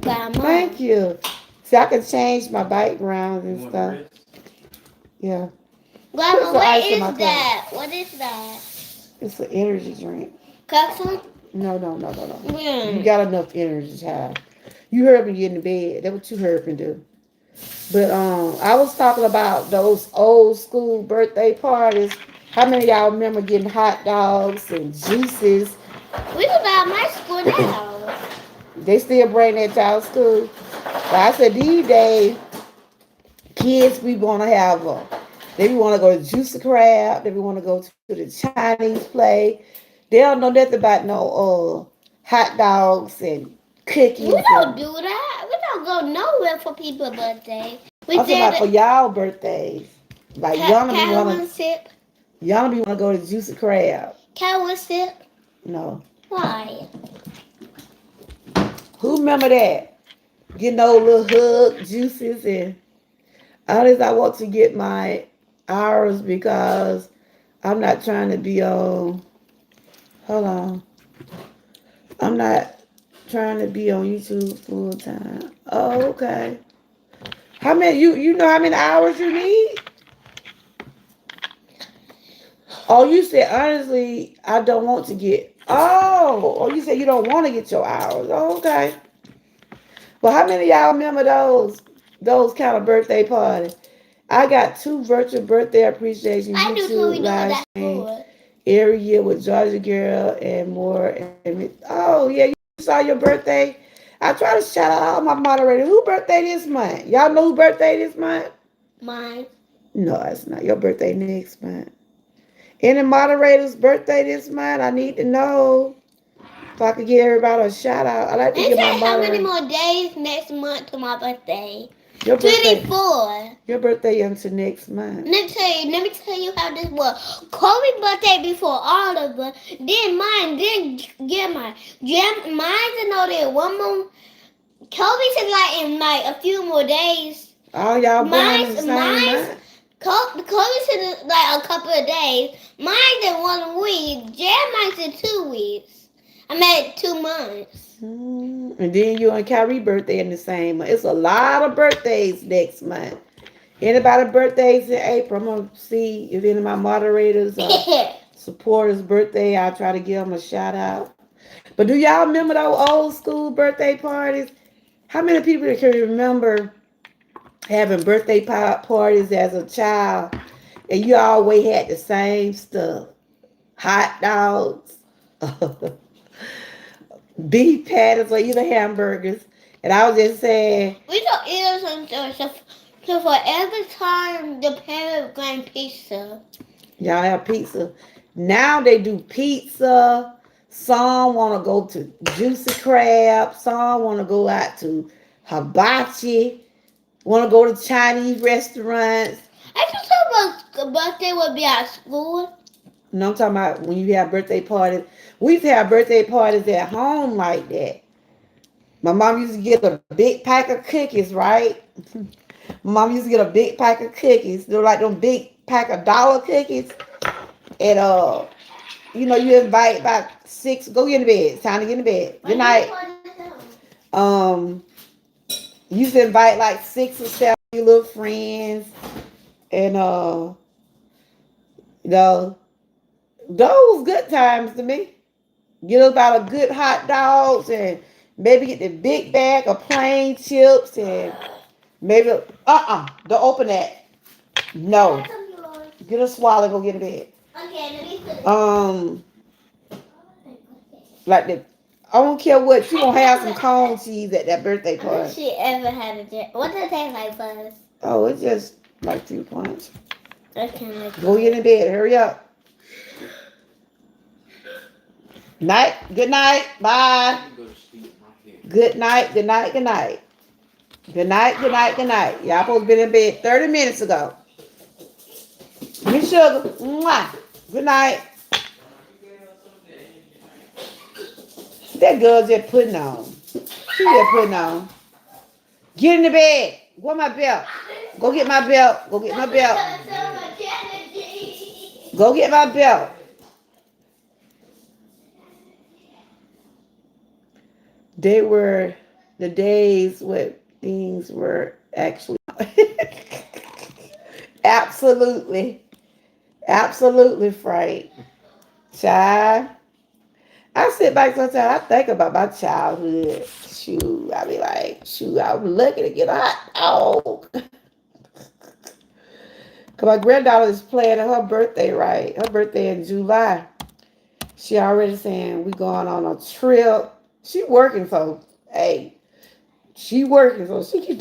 Grandma. thank you. See I can change my background and stuff. Yeah. Put Grandma, some what ice in is my cup. that? What is that? It's an energy drink. Capsule? No, no, no, no, no. You Yeah. got enough energy, child. You heard me get in the bed. That's what you heard me do. But I was talking about those old school birthday parties. How many of y'all remember getting hot dogs and juices? We go to my school now. They still bring that to our school. But I said these days, kids we want to have they want to go to Juicy Crab. They want to go to the Chinese play. They don't know nothing about no hot dogs and We cookies don't and do that. We don't go nowhere for people's birthday. We I'm talking did about for it. y'all birthdays. Like Cat sip. y'all be wanna go to Juicy Crab. Cat sip. No. Why? Who remember that? Getting those little hug juices and honest I want to get my hours because I'm not trying to be on hold on. I'm not trying to be on YouTube full time. Oh, okay. How many you know how many hours you need? Oh, you said honestly, I don't want to get. Oh, you said you don't want to get your hours. Oh, okay. Well, how many of y'all remember those kind of birthday parties? I got two virtual birthday appreciation I do too. We YouTube do live that stream too. every year with Georgia Girl and more. And oh yeah, you saw your birthday. I try to shout out all my moderators. Who birthday this month? Y'all know who birthday this month? Mine. No, it's not. Your birthday next month. Any moderator's birthday this month? I need to know if I could give everybody a shout out. I like to Let me give my tell you how many moderator. more days next month to my birthday. Your birthday. 24. Your birthday until next month. Let me tell you how this was. Kobe's birthday before all of us. Then mine, then get mine. Mine's another one more. Kobe's is like in like a few more days. All y'all born in the same Mine's month. Kobe's in like a couple of days. Mine's in 1 week. Mine's in 2 weeks. I mean 2 months. And then you and Kyrie birthday in the same month. It's a lot of birthdays next month. Anybody birthdays in April? I'm gonna see if any of my moderators or supporters' birthday. I'll try to give them a shout out. But do y'all remember those old school birthday parties? How many people can remember having birthday parties as a child, and you always had the same stuff: hot dogs, beef patties, or either hamburgers. And I was just saying, We don't eat some stuff. So for every time the parent going pizza. y'all have pizza. Now they do pizza. Some want to go to Juicy Crab. Some want to go out to hibachi. Want to go to Chinese restaurants. I just thought about birthday would be at school. No, I'm talking about when you have birthday parties. We used to have birthday parties at home like that. My mom used to get a big pack of cookies, right? My mom used to get a big pack of cookies. They're like them big pack of dollar cookies. And you invite about six. Go get in bed. It's time to get in bed. Good night. Um, you used to invite like 6 or 7 of your little friends, and you know, those good times to me. Get about a good hot dogs and maybe get the big bag of plain chips and maybe don't open that. No. Get a swallow and go get in bed. Okay, let me put it. Like the I don't care what you gonna have some cone cheese at that birthday I don't party. think she ever had a jet. What does it taste like, Buzz? Oh, it's just like 2 points. Okay, like Go get in bed. Hurry up. Night. Good night. Bye. Good night. Good night. Good night. Good night. Good night. Good night. Y'all supposed to be in bed 30 minutes ago. Miss Sugar. Mwah. Good night. That girl just putting on. She just putting on. Get in the bed. Where my belt? Go get my belt. Go get my belt. Go get my belt. They were the days when things were actually absolutely, absolutely fright. Child. I sit back sometimes, I think about my childhood. Shoot, I be like, shoot, I was lucky to get a hot dog. Cause my granddaughter is planning her birthday right. Her birthday in July. She already saying we going on a trip. She working, so hey, she working, so she can.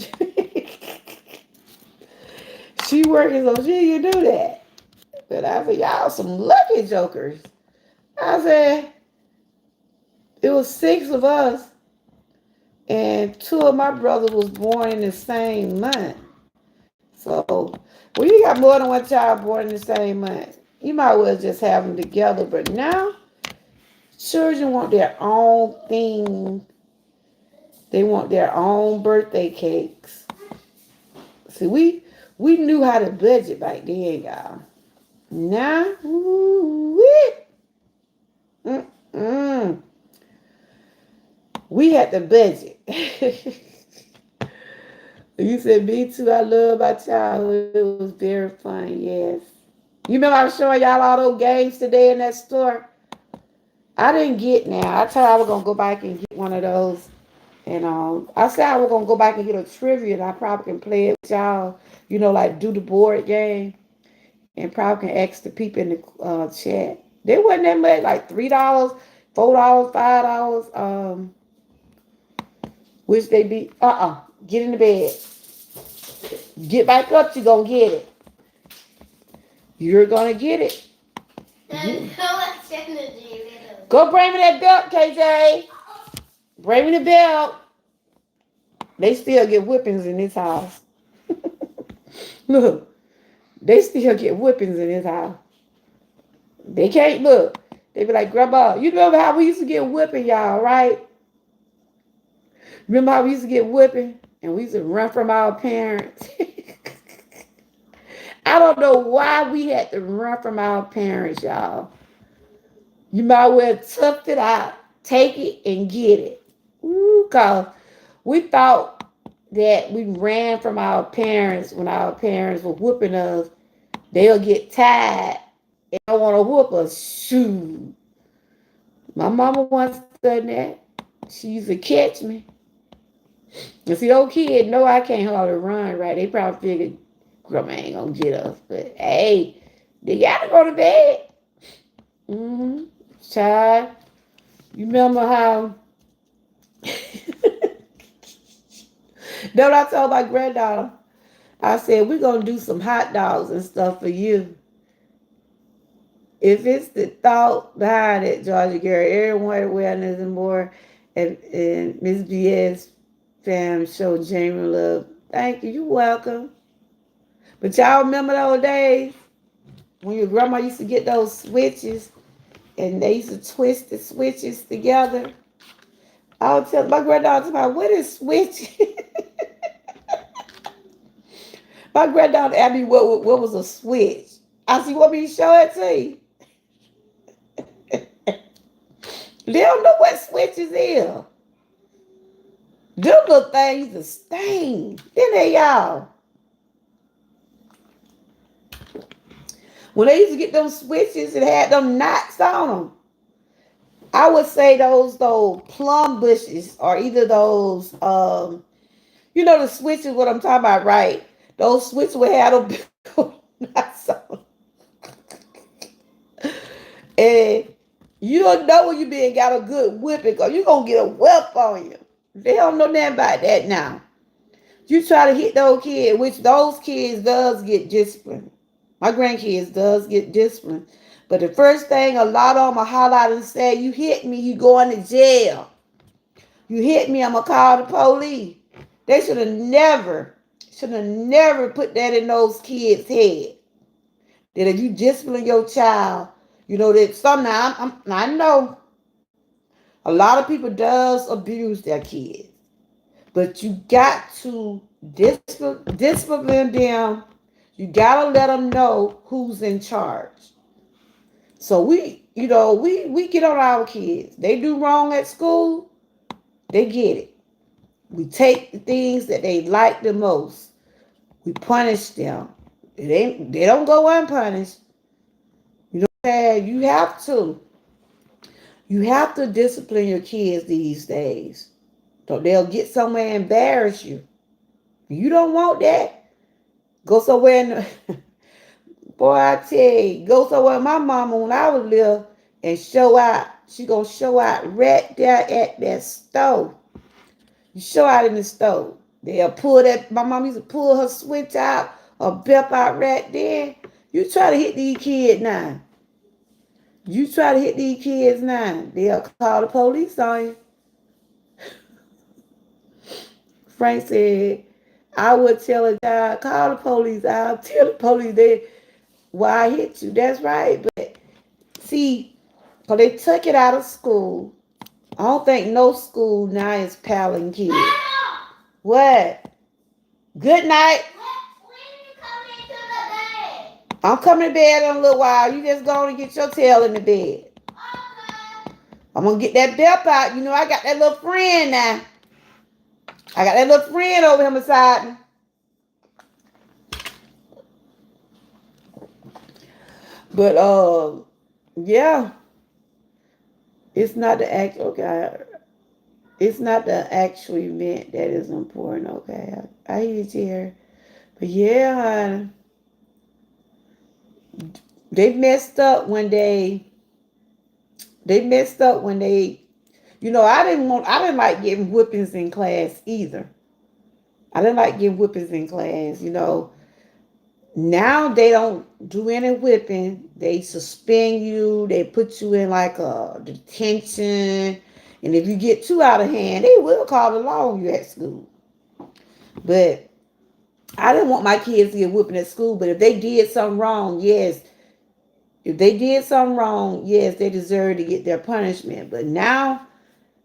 She working, so she can do that. But I said, y'all some lucky jokers. I said, it was 6 of us, and 2 of my brothers was born in the same month. So when you got more than one child born in the same month, you might well just have them together. But now, children want their own thing. They want their own birthday cakes. See, we knew how to budget back then, y'all. Now, mm-mm. We had to budget. You said me too. I love my childhood. It was very fun. Yes. You remember I was showing y'all all those games today in that store? I didn't get now. I told I was gonna go back and get one of those. And I said I was gonna go back and get a trivia, and I probably can play it with y'all. Like do the board game, and probably can ask the people in the chat. They wasn't that much, like $3, $4, $5. Which they be Get in the bed. Get back up. You gonna get it. You're gonna get it. There's so much energy, little. Go bring me that belt, KJ. Bring me the belt. They still get whippings in this house. Look, they still get whippings in this house. They can't look. They be like, Grandma, you remember how we used to get whipping, y'all, right? Remember how we used to get whipping and we used to run from our parents? I don't know why we had to run from our parents, y'all. You might well tough it out, take it and get it. Ooh, cause we thought that we ran from our parents when our parents were whooping us. They'll get tired and don't want to whoop us. Shoot. My mama once done that. She used to catch me. And see, those kids know I can't hardly run right. They probably figured Grandma ain't gonna get us. But hey, they gotta go to bed. Mm-hmm. Child, you remember how That's what I told my granddaughter. I said, we're gonna do some hot dogs and stuff for you. If it's the thought behind it, Georgia Gary, everyone awareness and more, and Miss BS fam show Jamie love. Thank you. You welcome. But y'all remember those days when your grandma used to get those switches and they used to twist the switches together? I would tell my granddaughter about what is switch. My granddaughter asked me what was a switch. I said, you want me to show it to you? They don't know what switches is. Them little things are stain. Then they y'all. When they used to get them switches, it had them knots on them. I would say those plum bushes or either those the switches what I'm talking about, right? Those switches would have them knots on them. And you don't know when you being got a good whipping because you're gonna get a whelp on you. They don't know nothing about that now. You try to hit those kids, which those kids does get disciplined. My grandkids does get disciplined. But the first thing a lot of them will holler out and say, you hit me, you going to jail. You hit me, I'm gonna call the police. They should have never put that in those kids' head. That if you discipline your child, that sometimes I know a lot of people does abuse their kids. But you got to discipline them. You gotta let them know who's in charge. So we get on our kids. They do wrong at school, they get it. We take the things that they like the most. We punish them. They don't go unpunished. You have to. You have to discipline your kids these days. So they'll get somewhere and embarrass you. You don't want that. Go somewhere and boy, I tell you, go somewhere my mama when I was little and show out. She gonna show out right there at that stove. You show out in the stove. They'll pull that. My mom used to pull her switch out or belt out right there. You try to hit these kids now. You try to hit these kids now. They'll call the police on you. Frank said, I would tell a guy, call the police. I'll tell the police that why I hit you. That's right. But see, because they took it out of school. I don't think no school now is paddling kids. What? Good night. When you coming into the bed? I'm coming to bed in a little while. You just go and get your tail in the bed. Okay. I'm going to get that belt out. You know, I got that little friend now. I got that little friend over here beside me. But yeah, it's not the actual okay. It's not the actual event that is important. Okay, I hear you, here, but yeah, honey, they messed up when they. They messed up when they. I didn't like getting whippings in class either. I didn't like getting whippings in class. Now they don't do any whipping. They suspend you. They put you in like a detention. And if you get too out of hand, they will call the law on you at school. But I didn't want my kids to get whipping at school. But if they did something wrong, yes. If they did something wrong, yes, they deserve to get their punishment. But now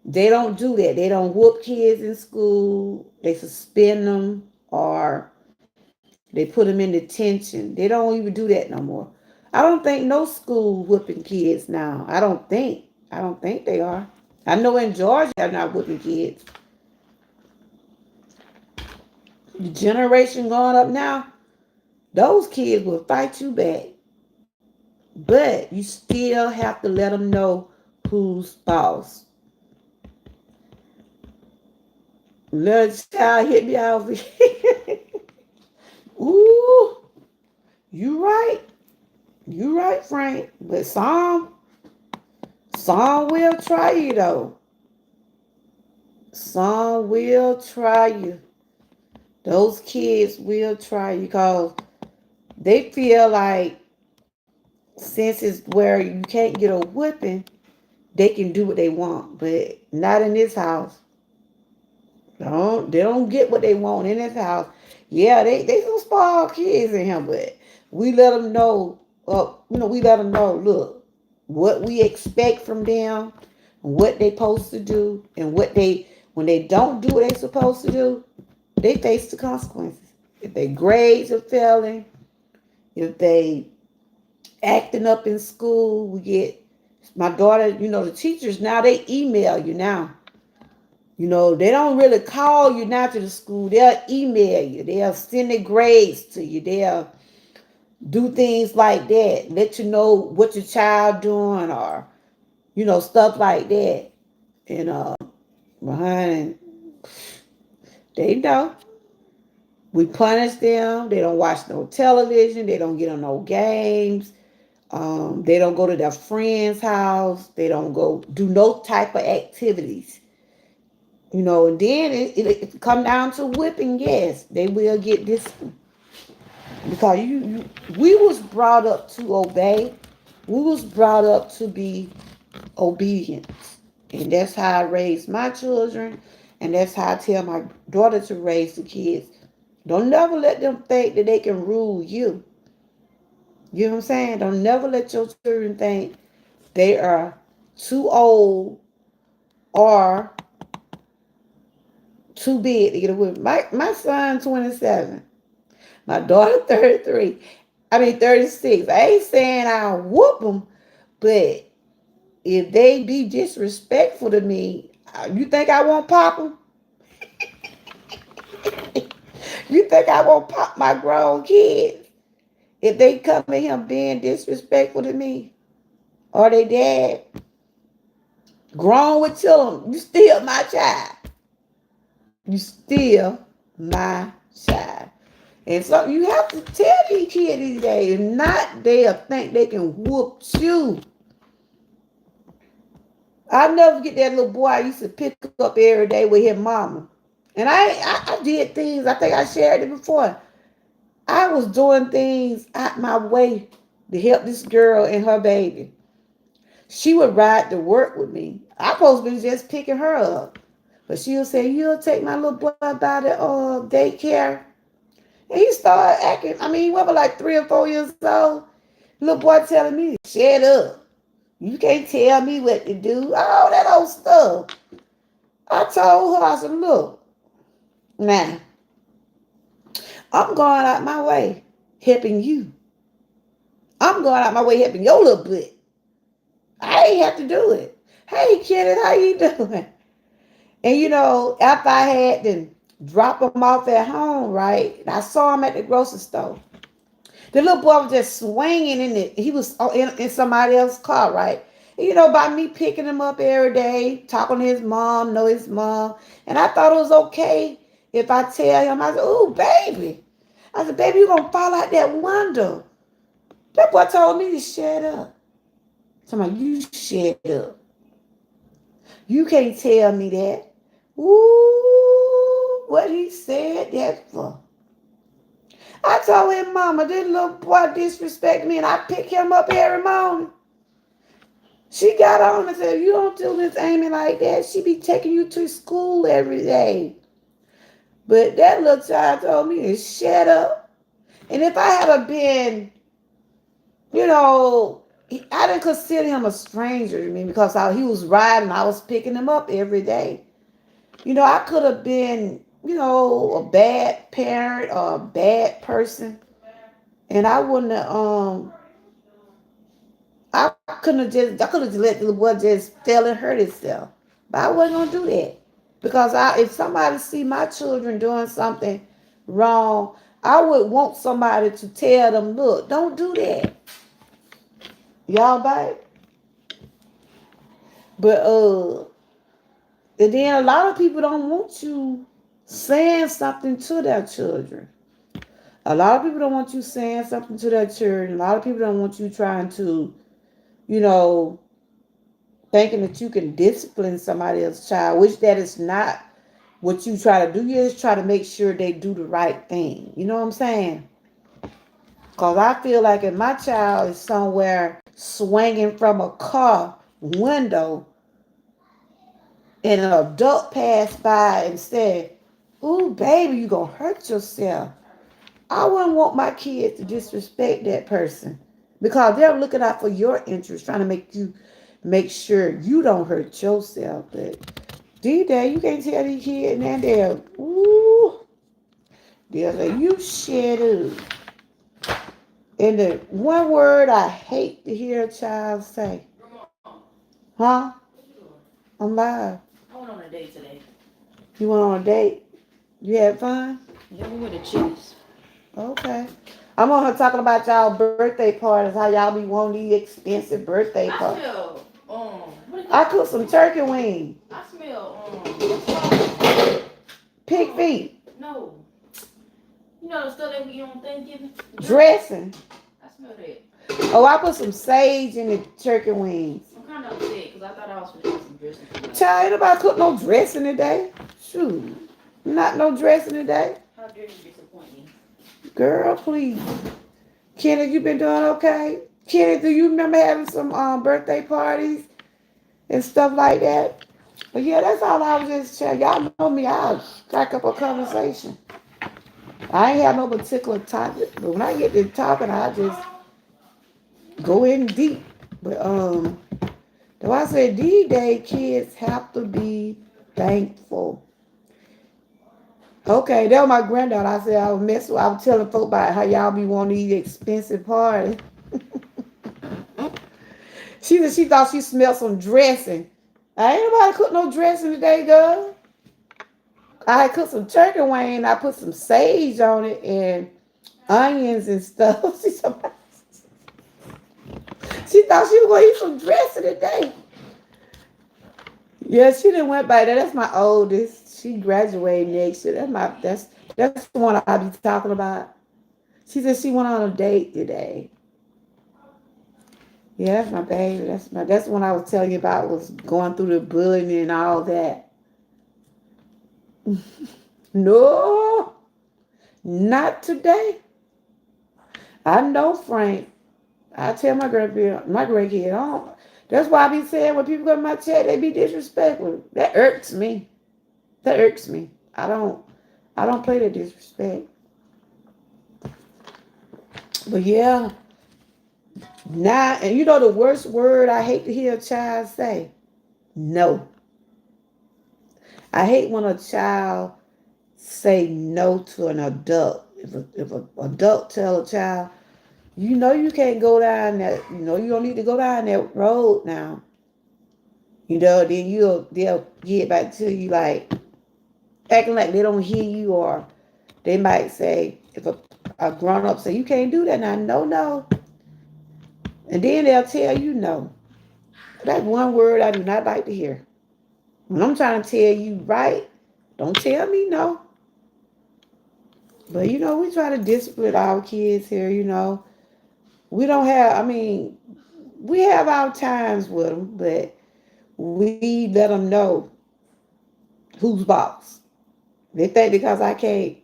they don't do that. They don't whoop kids in school. They suspend them or they put them in detention. They don't even do that no more. I don't think no school whooping kids now. I don't think. I don't think they are. I know in Georgia they're not whooping kids. The generation going up now, those kids will fight you back. But you still have to let them know who's boss. Little child hit me out. Ooh, you right. You right, Frank. But some will try you though. Some will try you. Those kids will try you because they feel like since it's where you can't get a whipping, they can do what they want. But not in this house. They don't get what they want in this house. Yeah, they some spoiled kids in here, but we let them know. We let them know. Look, what we expect from them, what they supposed to do, and what they when they don't do what they supposed to do, they face the consequences. If their grades are failing, if they acting up in school, we get my daughter. The teachers now they email you now. They don't really call you now to the school. They'll email you. They'll send their grades to you. They'll do things like that. Let you know what your child doing or, stuff like that. And behind they know. We punish them. They don't watch no television. They don't get on no games. They don't go to their friend's house. They don't go do no type of activities. And then it come down to whipping. Yes, they will get disciplined because we was brought up to obey. We was brought up to be obedient, and that's how I raised my children, and that's how I tell my daughter to raise the kids. Don't never let them think that they can rule you. You know what I'm saying? Don't never let your children think they are too old or too big to get away. My son 27. My daughter 33. I mean 36. I ain't saying I'll whoop them, but if they be disrespectful to me, you think I won't pop them? You think I won't pop my grown kids if they come at him being disrespectful to me or they dad? Grown with children, you still my child. You still my child. And so you have to tell these kids these days, if not, they'll think they can whoop you. I'll never get that little boy I used to pick up every day with his mama. And I did things, I think I shared it before. I was doing things out my way to help this girl and her baby. She would ride to work with me. I supposed to be just picking her up. But she'll say, you'll take my little boy by the daycare. And he started acting, he was like 3 or 4 years old. Little boy telling me, shut up. You can't tell me what to do. All that old stuff. I told her, I said, look, now, I'm going out my way helping you. I'm going out my way helping your little butt. I ain't have to do it. Hey, Kenneth, how you doing? And after I had to drop him off at home, right? I saw him at the grocery store. The little boy was just swinging in it. He was in somebody else's car, right? And, by me picking him up every day, talking to his mom, know his mom. And I thought it was okay if I tell him, I said, oh, baby. I said, baby, you're going to fall out that window. That boy told me to shut up. Somebody, you shut up. You can't tell me that. Ooh, what he said that for. I told him, Mama, this little boy disrespect me, and I pick him up every morning. She got on and said, you don't do Miss Amy like that. She be taking you to school every day. But that little child told me to shut up. And if I had been, you know, I didn't consider him a stranger to me because he was riding. I was picking him up every day. I could have been, a bad parent or a bad person. And I wouldn't have, I could have just let the boy just fell and hurt himself. But I wasn't going to do that. Because if somebody see my children doing something wrong, I would want somebody to tell them, look, don't do that. Y'all bite. But and then a lot of people don't want you saying something to their children. A lot of people don't want you saying something to their children. A lot of people don't want you trying to, you know, thinking that you can discipline somebody else's child, which that is not what you try to do. You just try to make sure they do the right thing. You know what I'm saying? Because I feel like if my child is somewhere swinging from a car window and an adult passed by and said, ooh, baby, you going to hurt yourself. I wouldn't want my kids to disrespect that person because they're looking out for your interest, trying to make sure you don't hurt yourself. But these days, you can't tell these kids now they'll say, you shut up. And the one word I hate to hear a child say, huh? I'm live. I went on a date today. You went on a date? You had fun? Yeah, we went to Chili's. Okay. I'm on here talking about y'all birthday parties, how y'all be wanting these expensive birthday I parties. smell, what is I that? cooked some turkey wings, I smell, what's called? pig feet, No. You know the stuff that we eat on Thanksgiving? dressing. I smell that. Oh, I put some sage in the turkey wings. I'm kind of upset because I thought I was going to get some dressing tonight. Child, ain't nobody cook no dressing today. Shoot. Not no dressing today. How dare you disappoint me? Girl, please. Kenneth, you been doing okay? Kenneth, do you remember having some birthday parties and stuff like that? But yeah, that's all I was just saying. Y'all know me, I'll strike up a conversation. I ain't have no particular topic, but when I get to talking, I just go in deep. But though I said these day kids have to be thankful. Okay, that was my granddaughter. I said I was telling folk about how y'all be wanting to eat expensive parties. She said she thought she smelled some dressing. I ain't nobody cook no dressing today, girl. I had cooked some turkey wing. I put some sage on it and onions and stuff. She thought she was gonna eat some dressing today. Yeah, she didn't went by that. That's my oldest. She graduated next year. That's the one I be talking about. She said she went on a date today. Yeah, that's my baby. That's the one I was telling you about was going through the bullying and all that. No, not today. I know Frank. I tell my great kid, I don't. That's why I be saying when people go to my chat, they be disrespectful. That irks me. That irks me. I don't play that disrespect. But yeah, now and you know the worst word I hate to hear a child say? No. I hate when a child say no to an adult. If an adult tell a child, you know you can't go down that, you don't need to go down that road now. Then they'll get back to you like acting like they don't hear you, or they might say if a grown up say you can't do that now, no, no, and then they'll tell you no. That's one word I do not like to hear. When I'm trying to tell you right, don't tell me no. But we try to discipline our kids here. We don't have. I mean, we have our times with them, but we let them know who's boss. They think because I can't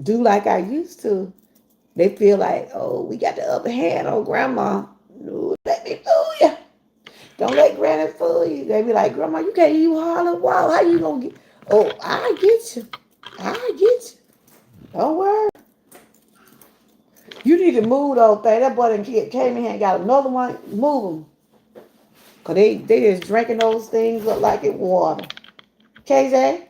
do like I used to, They feel like, oh, we got the upper hand on grandma. No, let me fool you. Don't let granny fool you. They be like, grandma, you can't even holler. Wow, how you gonna get? Oh, I get you. I get you. Don't worry. You need to move those things. That boy done came in here and got another one. Move them. Because they just drinking those things up like it water. KJ?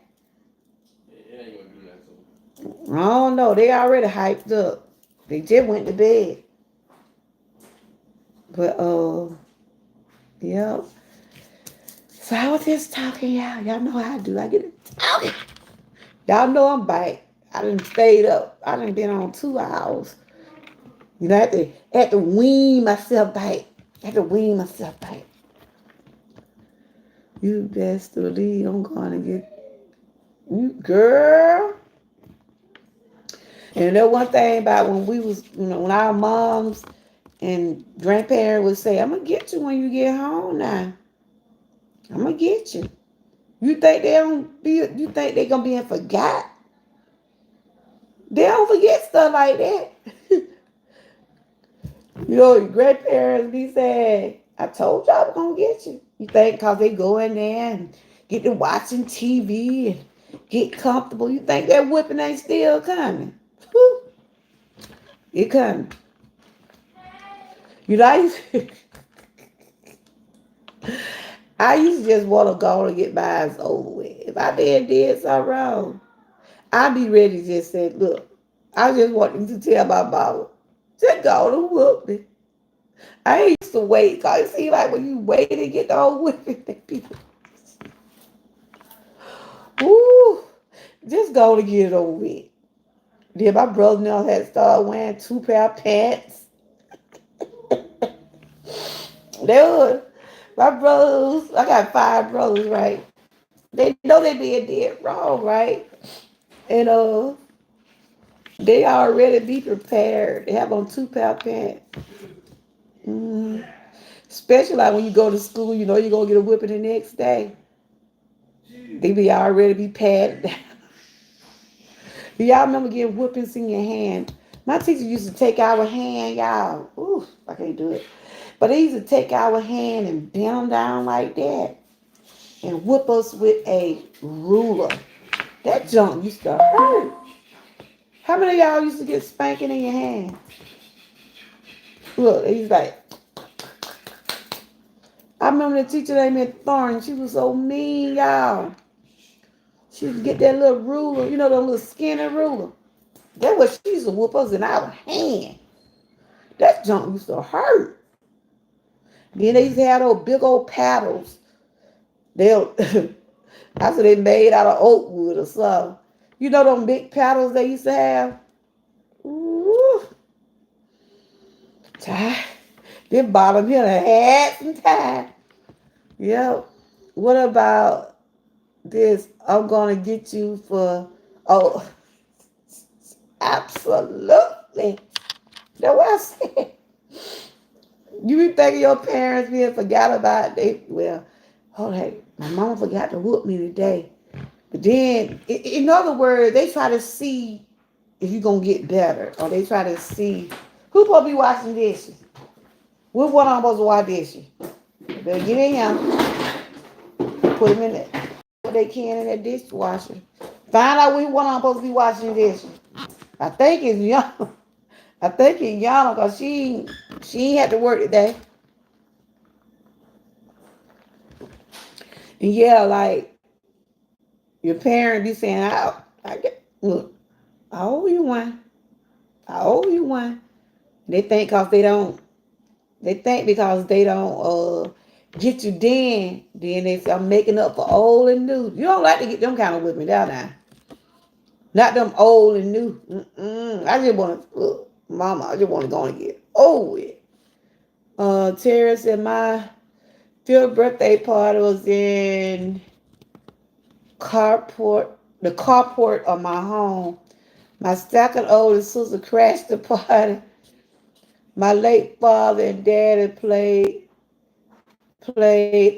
I don't know. They already hyped up. They just went to bed. But, yeah. So I was just talking, y'all. Y'all know how I do. I get it talking. Y'all know I'm back. I done stayed up. I done been on 2 hours. You know, I had to wean myself back. I had to wean myself back. You best believe I'm going to get you, girl. And that one thing about when we was, when our moms and grandparents would say, I'm going to get you when you get home now. I'm going to get you. You think they going to be in forgot? They don't forget stuff like that. Your grandparents be saying, I told y'all I was going to get you. You think because they go in there and get to watching TV and get comfortable, you think that whipping ain't still coming? Whew, it coming. You know, I used to just want to go and get my eyes over with. If I did something wrong, I'd be ready to just say, look, I just want you to tell my mama, just go to whoop me. I used to wait, because it seems like when you wait to get the whole whipping, people, ooh, just go to get it over with. Then my brother now had started wearing 2 pair of pants. They were, my brothers, I got 5 brothers, right? They know they being dead wrong, right? And they already be prepared. They have on 2 pair of pants. Mm. Especially like when you go to school, you know you're gonna get a whipping the next day. They be already be padded down. Do y'all remember getting whoopings in your hand? My teacher used to take our hand, y'all. Ooh, I can't do it. But they used to take our hand and bend them down like that and whip us with a ruler. That junk used to hurt. How many of y'all used to get spanking in your hand? Look, he's like, I remember the teacher named Miss Thorne. She was so mean, y'all. She would get that little ruler, the little skinny ruler. That was she used to whoop us in our hand. That junk used to hurt. Then they used to have those big old paddles. They'll I said they made out of oak wood or something. You know them big paddles they used to have? Ooh. Tie. Them bottom here had some time. Yep. What about this? I'm gonna get you for absolutely. That's what I said. You be thinking your parents being forgot about oh hey, my mama forgot to whoop me today. But then, in other words, they try to see if you're gonna get better, or they try to see who supposed to be washing dishes. What one I'm supposed to wash dishes? Better get in here, put them in there, what they can in that dishwasher. Find out which one I'm supposed to be washing dishes. I think it's young. I think it's young because she ain't had to work today. And yeah, like your parent be saying, look, I owe you one. I owe you one. They think because they don't. They think because they don't get you then they say I'm making up for old and new. You don't like to get them kind of whipping down now. Not them old and new. I just want to look, Mama. I just want to go and get over it. Tara said my 5th birthday party was in carport, the carport of my home. My second oldest sister crashed the party. My late father and daddy played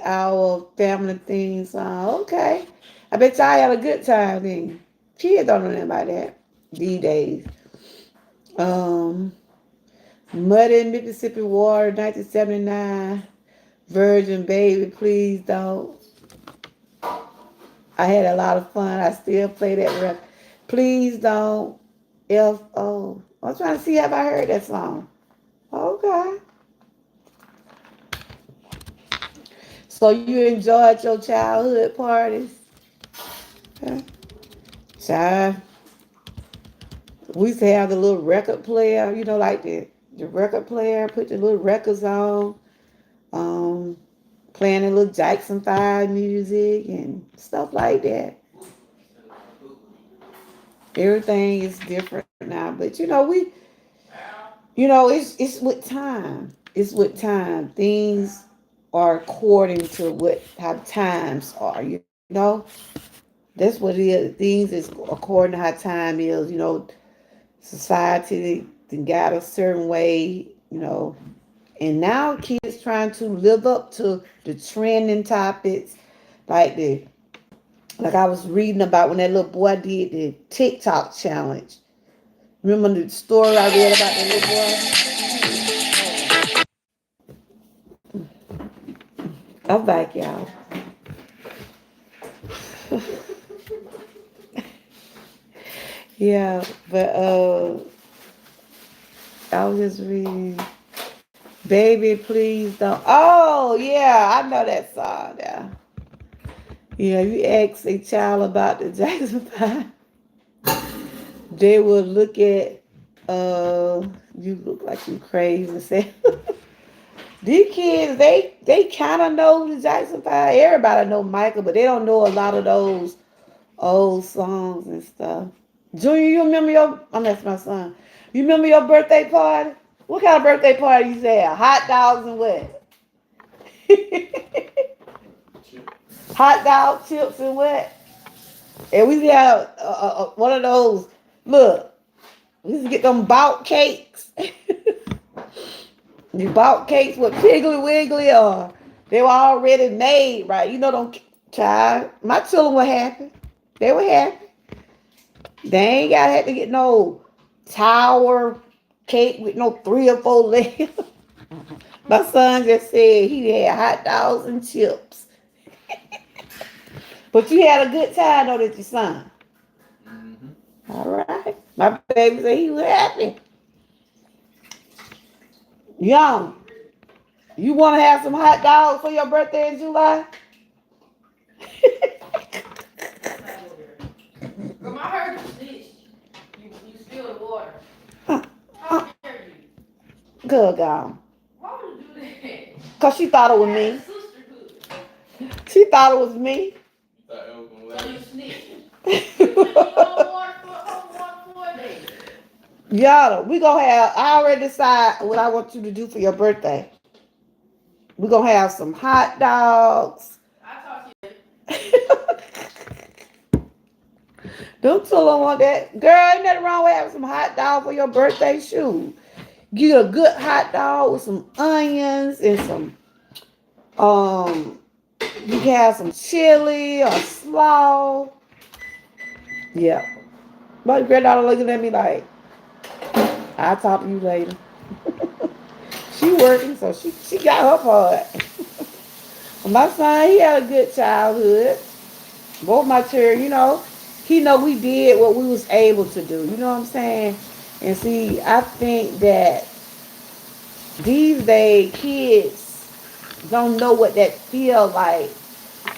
our family theme song. Okay. I bet y'all had a good time then. Kids don't know nothing about that these days. Um, Muddy Mississippi Water, 1979. Virgin Baby, please don't. I had a lot of fun. I still play that record. Please don't. F.O. I'm trying to see if I heard that song. Okay. So you enjoyed your childhood parties? Okay. Child, we used to have the little record player, like the record player, put the little records on, um, playing the little Jackson 5 music and stuff like that. Everything is different now, but it's with time. It's with time. Things are according to what how times are. That's what it is. Things is according to how time is. Society then got a certain way. And now kids trying to live up to the trending topics, like the like I was reading about when that little boy did the TikTok challenge. Remember the story I read about that little boy? I'm back, y'all. Yeah, but I was just reading, "Baby, please don't." Oh yeah, I know that song now. Yeah, you ask a child about the Jackson Five, they will look at you look like you crazy and say, these kids they kind of know the Jackson Five. Everybody know Michael, but they don't know a lot of those old songs and stuff. Junior, you remember your? Oh, that's my son. You remember your birthday party? What kind of birthday party you had? Hot dogs and what? Hot dog chips and what? And we had one of those. Look, we used to get them bout cakes. You bought cakes with Piggly Wiggly, or they were already made, right? Them child. My children were happy. They were happy. They ain't got had to get no tower cake with no 3 or 4 layers. My son just said he had hot dogs and chips. But you had a good time though, did your son? All right. My baby said he was happy. Young, you want to have some hot dogs for your birthday in July? Come I heard you snitch. You spilled the water. Huh. How dare you? Good girl. Why would you do that? Because she thought it was That's me. sisterhood. She thought it was me. So you snitch. You put me on water for a day. Yada, we gonna have. I already decide what I want you to do for your birthday. We gonna have some hot dogs. I talk to you. Don't tell them want that. Girl, ain't nothing wrong with having some hot dog for your birthday. Shoot. Get a good hot dog with some onions and some you can have some chili or slaw. Yeah. My granddaughter looking at me like, I'll talk to you later. She working, so she got her part. My son, he had a good childhood. Both my children, he know we did what we was able to do. You know what I'm saying? And see, I think that these days kids don't know what that feel like,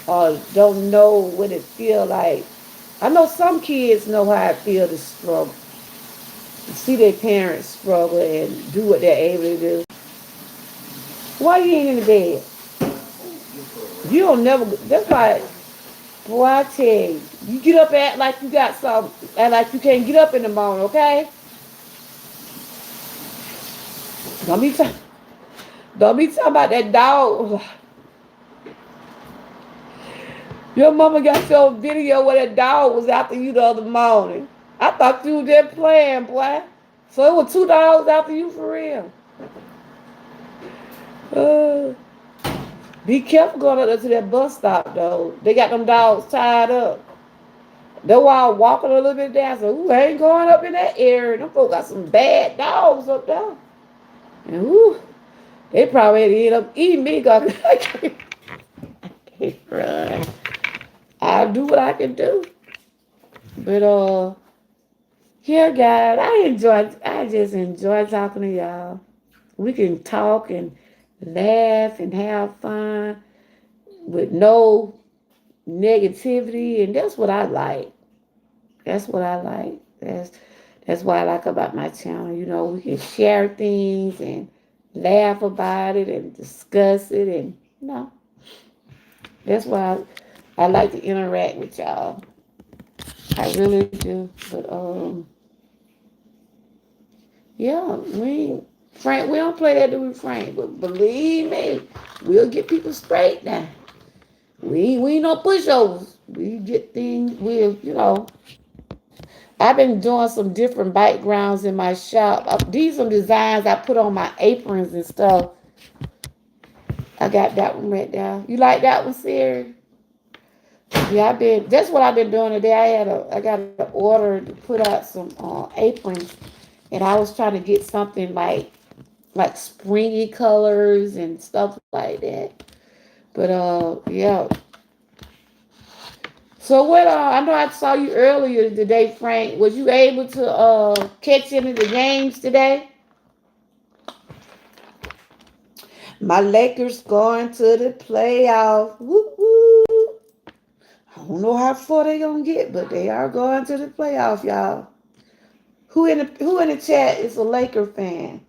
or don't know what it feel like. I know some kids know how it feel to struggle, to see their parents struggle and do what they're able to do. Why you ain't in the bed? You don't never. That's why, boy, I tell you, you get up at like you got some, and like you can't get up in the morning. Okay? Don't be talking. Don't be talking about that dog. Your mama got your video where that dog was after you the other morning. I thought you was just playing, boy. So it was 2 dogs after you for real. Uh, be careful going up to that bus stop though. They got them dogs tied up. Though I walking a little bit down, so ooh, I ain't going up in that area. Them folks got some bad dogs up there. And ooh, they probably end up eating me because I can't run. I'll do what I can do. But yeah, guys, I just enjoy talking to y'all. We can talk and laugh and have fun with no negativity, and that's what I like. That's what I like. That's what I like about my channel. You know, we can share things and laugh about it and discuss it, and you know, that's why I like to interact with y'all. I really do. But yeah, Frank, we don't play that do with Frank, but believe me, we'll get people straight now. We ain't no pushovers. We get things with, you know. I've been doing some different backgrounds in my shop. These are designs I put on my aprons and stuff. I got that one right there. You like that one, Siri? Yeah, that's what I've been doing today. I got an order to put out some aprons, and I was trying to get something like springy colors and stuff like that. But yeah. So what? I know I saw you earlier today, Frank. Was you able to catch any of the games today? My Lakers going to the playoff. Woo woo. I don't know how far they gonna get, but they are going to the playoff, y'all. Who in the chat is a Laker fan?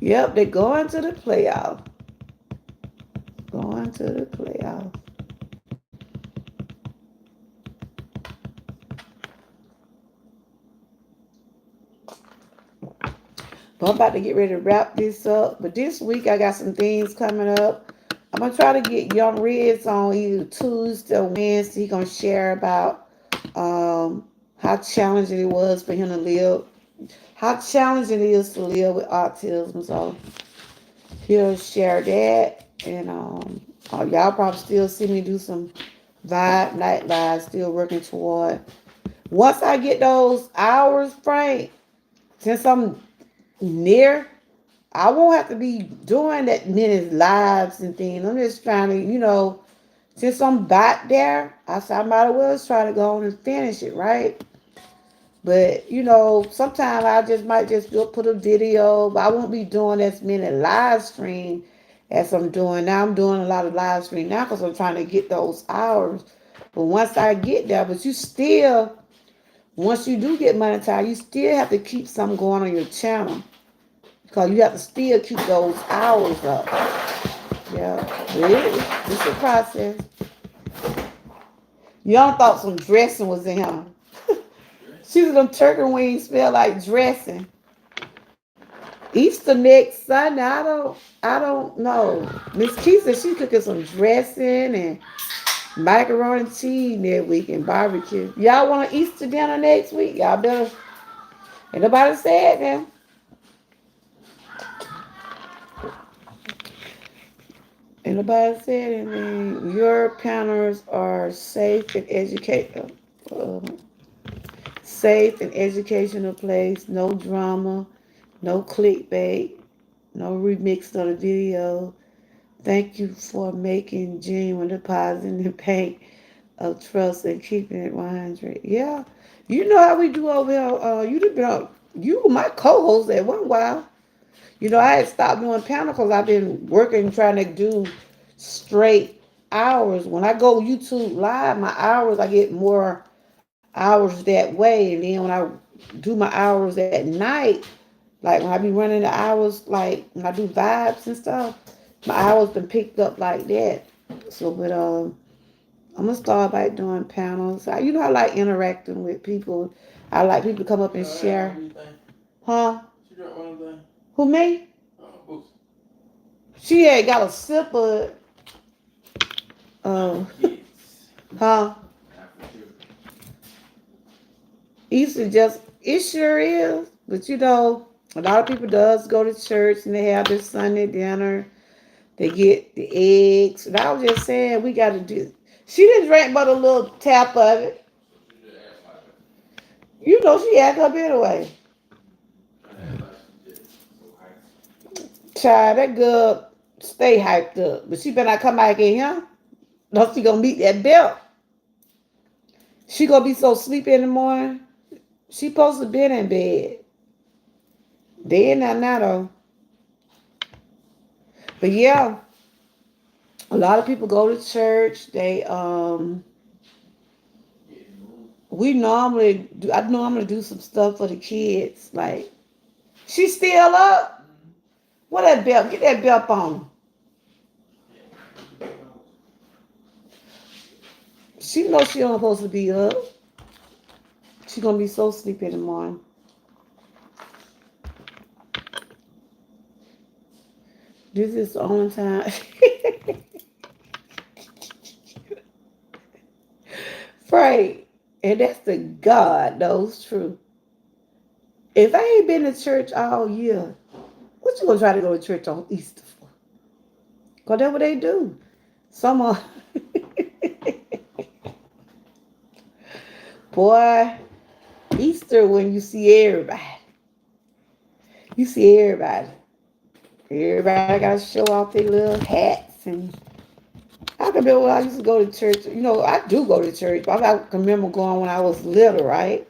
Yep, they're going to the playoff. Going to the playoff. But I'm about to get ready to wrap this up. But this week I got some things coming up. I'm gonna try to get Young Reds on either Tuesday or Wednesday. He gonna share about how challenging it was for him to live, how challenging it is to live with autism. So he'll share that, and y'all probably still see me do some vibe night live. Still working toward. Once I get those hours, Frank, since I'm near, I won't have to be doing that many lives and things. I'm just trying to, since I'm back there, I said I might as well try to go on and finish it, right? But sometimes I just might just put a video, but I won't be doing as many live stream as I'm doing now. I'm doing a lot of live stream now because I'm trying to get those hours. But once I get there, but you still, once you do get monetized, you still have to keep something going on your channel because you have to still keep those hours up. Yeah, but it's a process. Y'all thought some dressing was in here. She said them turkey wings smell like dressing. Easter next Sunday. I don't know. Miss Key said she cooking some dressing and macaroni and cheese next week and barbecue. Y'all want an Easter dinner next week? Y'all better. Ain't nobody said that. Ain't nobody said anything. Your panels are uh, safe and educational place. No drama, no clickbait, no remix of the video. Thank you for making genuine deposit in the bank of trust and keeping it 100. Yeah, you know how we do over here. You were my co-host at one while. I had stopped doing panel because I've been working trying to do straight hours. When I go YouTube live, my hours I get more hours that way, and then when I do my hours at night, like when I be running the hours, like when I do vibes and stuff, my hours been picked up like that. So, but I'm gonna start by doing panels. I like interacting with people. I like people to come up and share. Huh? Who, me? She had got a sip of um huh? Easter just it sure is. But a lot of people does go to church and they have their Sunday dinner. They get the eggs. And I was just saying, we got to do. She didn't drink but a little tap of it. You know, she act up anyway. Child, that girl stay hyped up. But she better not come back in here. No, she gonna meet that belt. She gonna be so sleepy in the morning. She supposed to be in bed. They in there now though. But yeah, a lot of people go to church. We normally do. I normally do some stuff for the kids. Like she still up. What that belt? Get that belt on. She knows she don't supposed to be up. She gonna be so sleepy in the morning. This is the only time. Right. And that's the God knows truth. If I ain't been to church all year, what you gonna try to go to church on Easter for? Cause that's what they do. Some are, boy, Easter when you see everybody. You see everybody. Everybody gotta show off their little hats and I can remember when I used to go to church. You know, I do go to church, but I can remember going when I was little, right?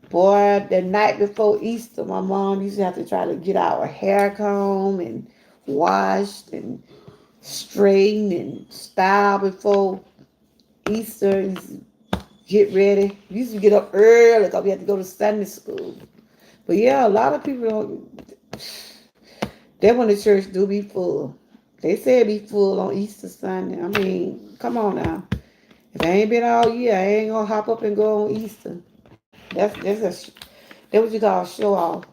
Boy, the night before Easter, my mom used to have to try to get our hair combed and washed and straightened and styled before Easter. Get ready. We used to get up early because we had to go to Sunday school. But yeah, a lot of people don't. That when the church do be full. They say it be full on Easter Sunday. I mean, come on now. If I ain't been all year, I ain't gonna hop up and go on Easter. That's what you call a show off.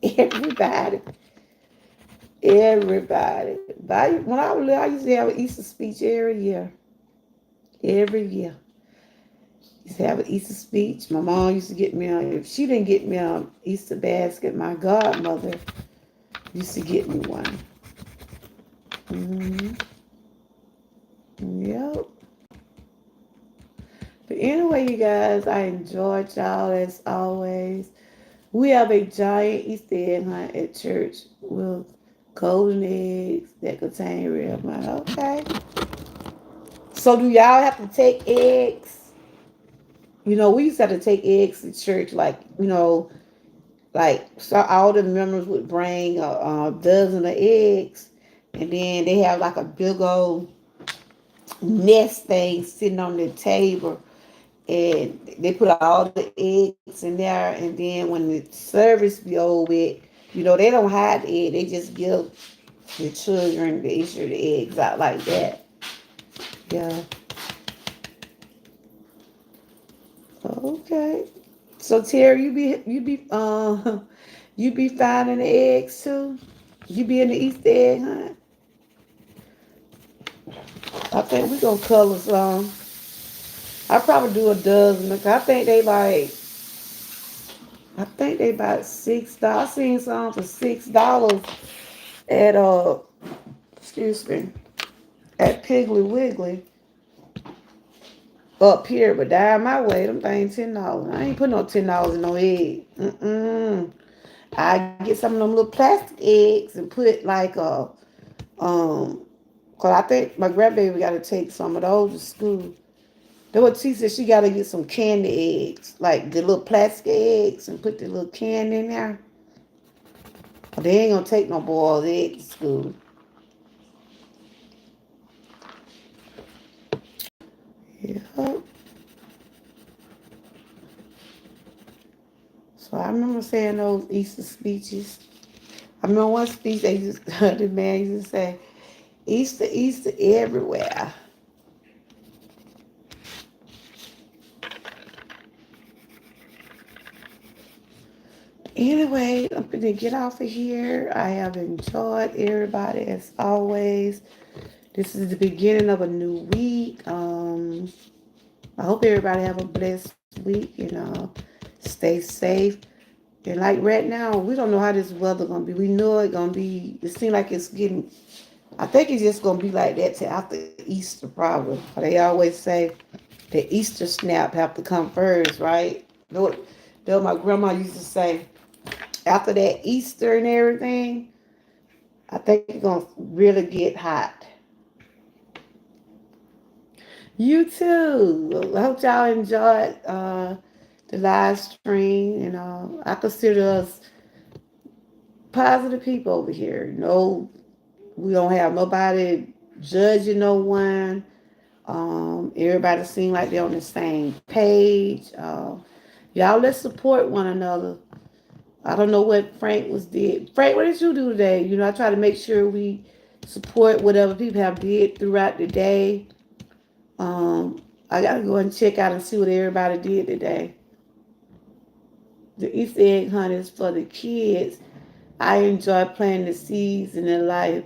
Everybody, everybody. When I was little, I used to have an Easter speech every year. Every year. Used to have an Easter speech. My mom used to get me on. If she didn't get me an Easter basket, my godmother used to get me one. Hmm. Yep. But anyway, you guys, I enjoyed y'all as always. We have a giant Easter egg hunt at church with golden eggs that contain real money. Okay. So do y'all have to take eggs? You know, we used to have to take eggs to church, like so all the members would bring a dozen of eggs, and then they have like a big old nest thing sitting on the table, and they put all the eggs in there, and then when the service be over with, they don't hide the egg, they just give the children the issue the eggs out like that. Yeah. Okay. So Terry, you be finding the eggs too. You be in the Easter egg hunt. I think we gonna color some. I probably do a dozen. I think they about $6. I seen some for $6 at excuse me, at Piggly Wiggly up here, but down my way, them things $10. I ain't putting no $10 in no egg. I get some of them little plastic eggs and put like cause I think my grandbaby got to take some of those to school. Then what she said, she got to get some candy eggs, like the little plastic eggs, and put the little candy in there. But they ain't gonna take no boiled eggs to school. Yeah. So I remember saying those Easter speeches. I remember one speech the man used to say, Easter, Easter everywhere. Anyway, I'm gonna get off of here. I have enjoyed everybody as always. This is the beginning of a new week. I hope everybody have a blessed week. Stay safe. And like right now, we don't know how this weather gonna be. We know it gonna be. It seems like it's getting. I think it's just gonna be like that till after Easter, probably. They always say the Easter snap have to come first, right? Though my grandma used to say, after that Easter and everything, I think it's gonna really get hot. You too. I hope y'all enjoyed the live stream. I consider us positive people over here. No, we don't have nobody judging no one. Everybody seem like they're on the same page. Y'all, let's support one another. I don't know what Frank was did. Frank, what did you do today? I try to make sure we support whatever people have did throughout the day. I gotta go and check out and see what everybody did today. The Easter egg hunt is for the kids. I enjoy planting the seeds in their life.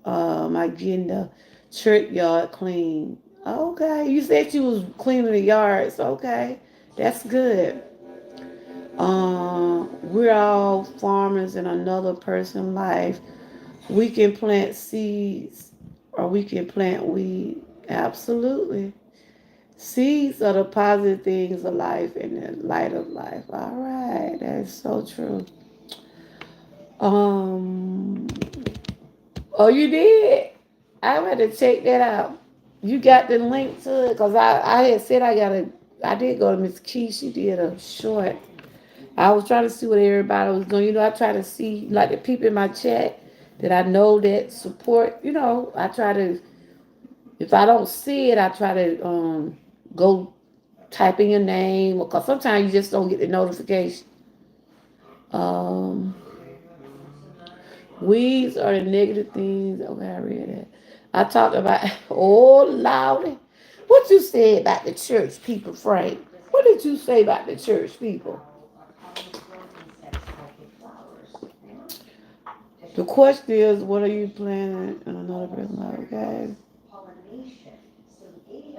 I getting the church yard clean. Okay, you said you was cleaning the yards. Okay, that's good. We're all farmers in another person's life. We can plant seeds or we can plant weed. Absolutely. Seeds are the positive things of life and the light of life. All right, that is so true. Um, oh, you did? I had to check that out. You got the link to it because I had said I did go to Miss Key. She did a short. I was trying to see what everybody was doing. I try to see like the people in my chat that I know that support. I try to if I don't see it, I try to go type in your name because sometimes you just don't get the notification. Um, Weeds are the negative things. Okay, I read that. I talked about oh Lordy. What you said about the church people, Frank? What did you say about the church people? The question is, what are you planning in another person's life? Okay.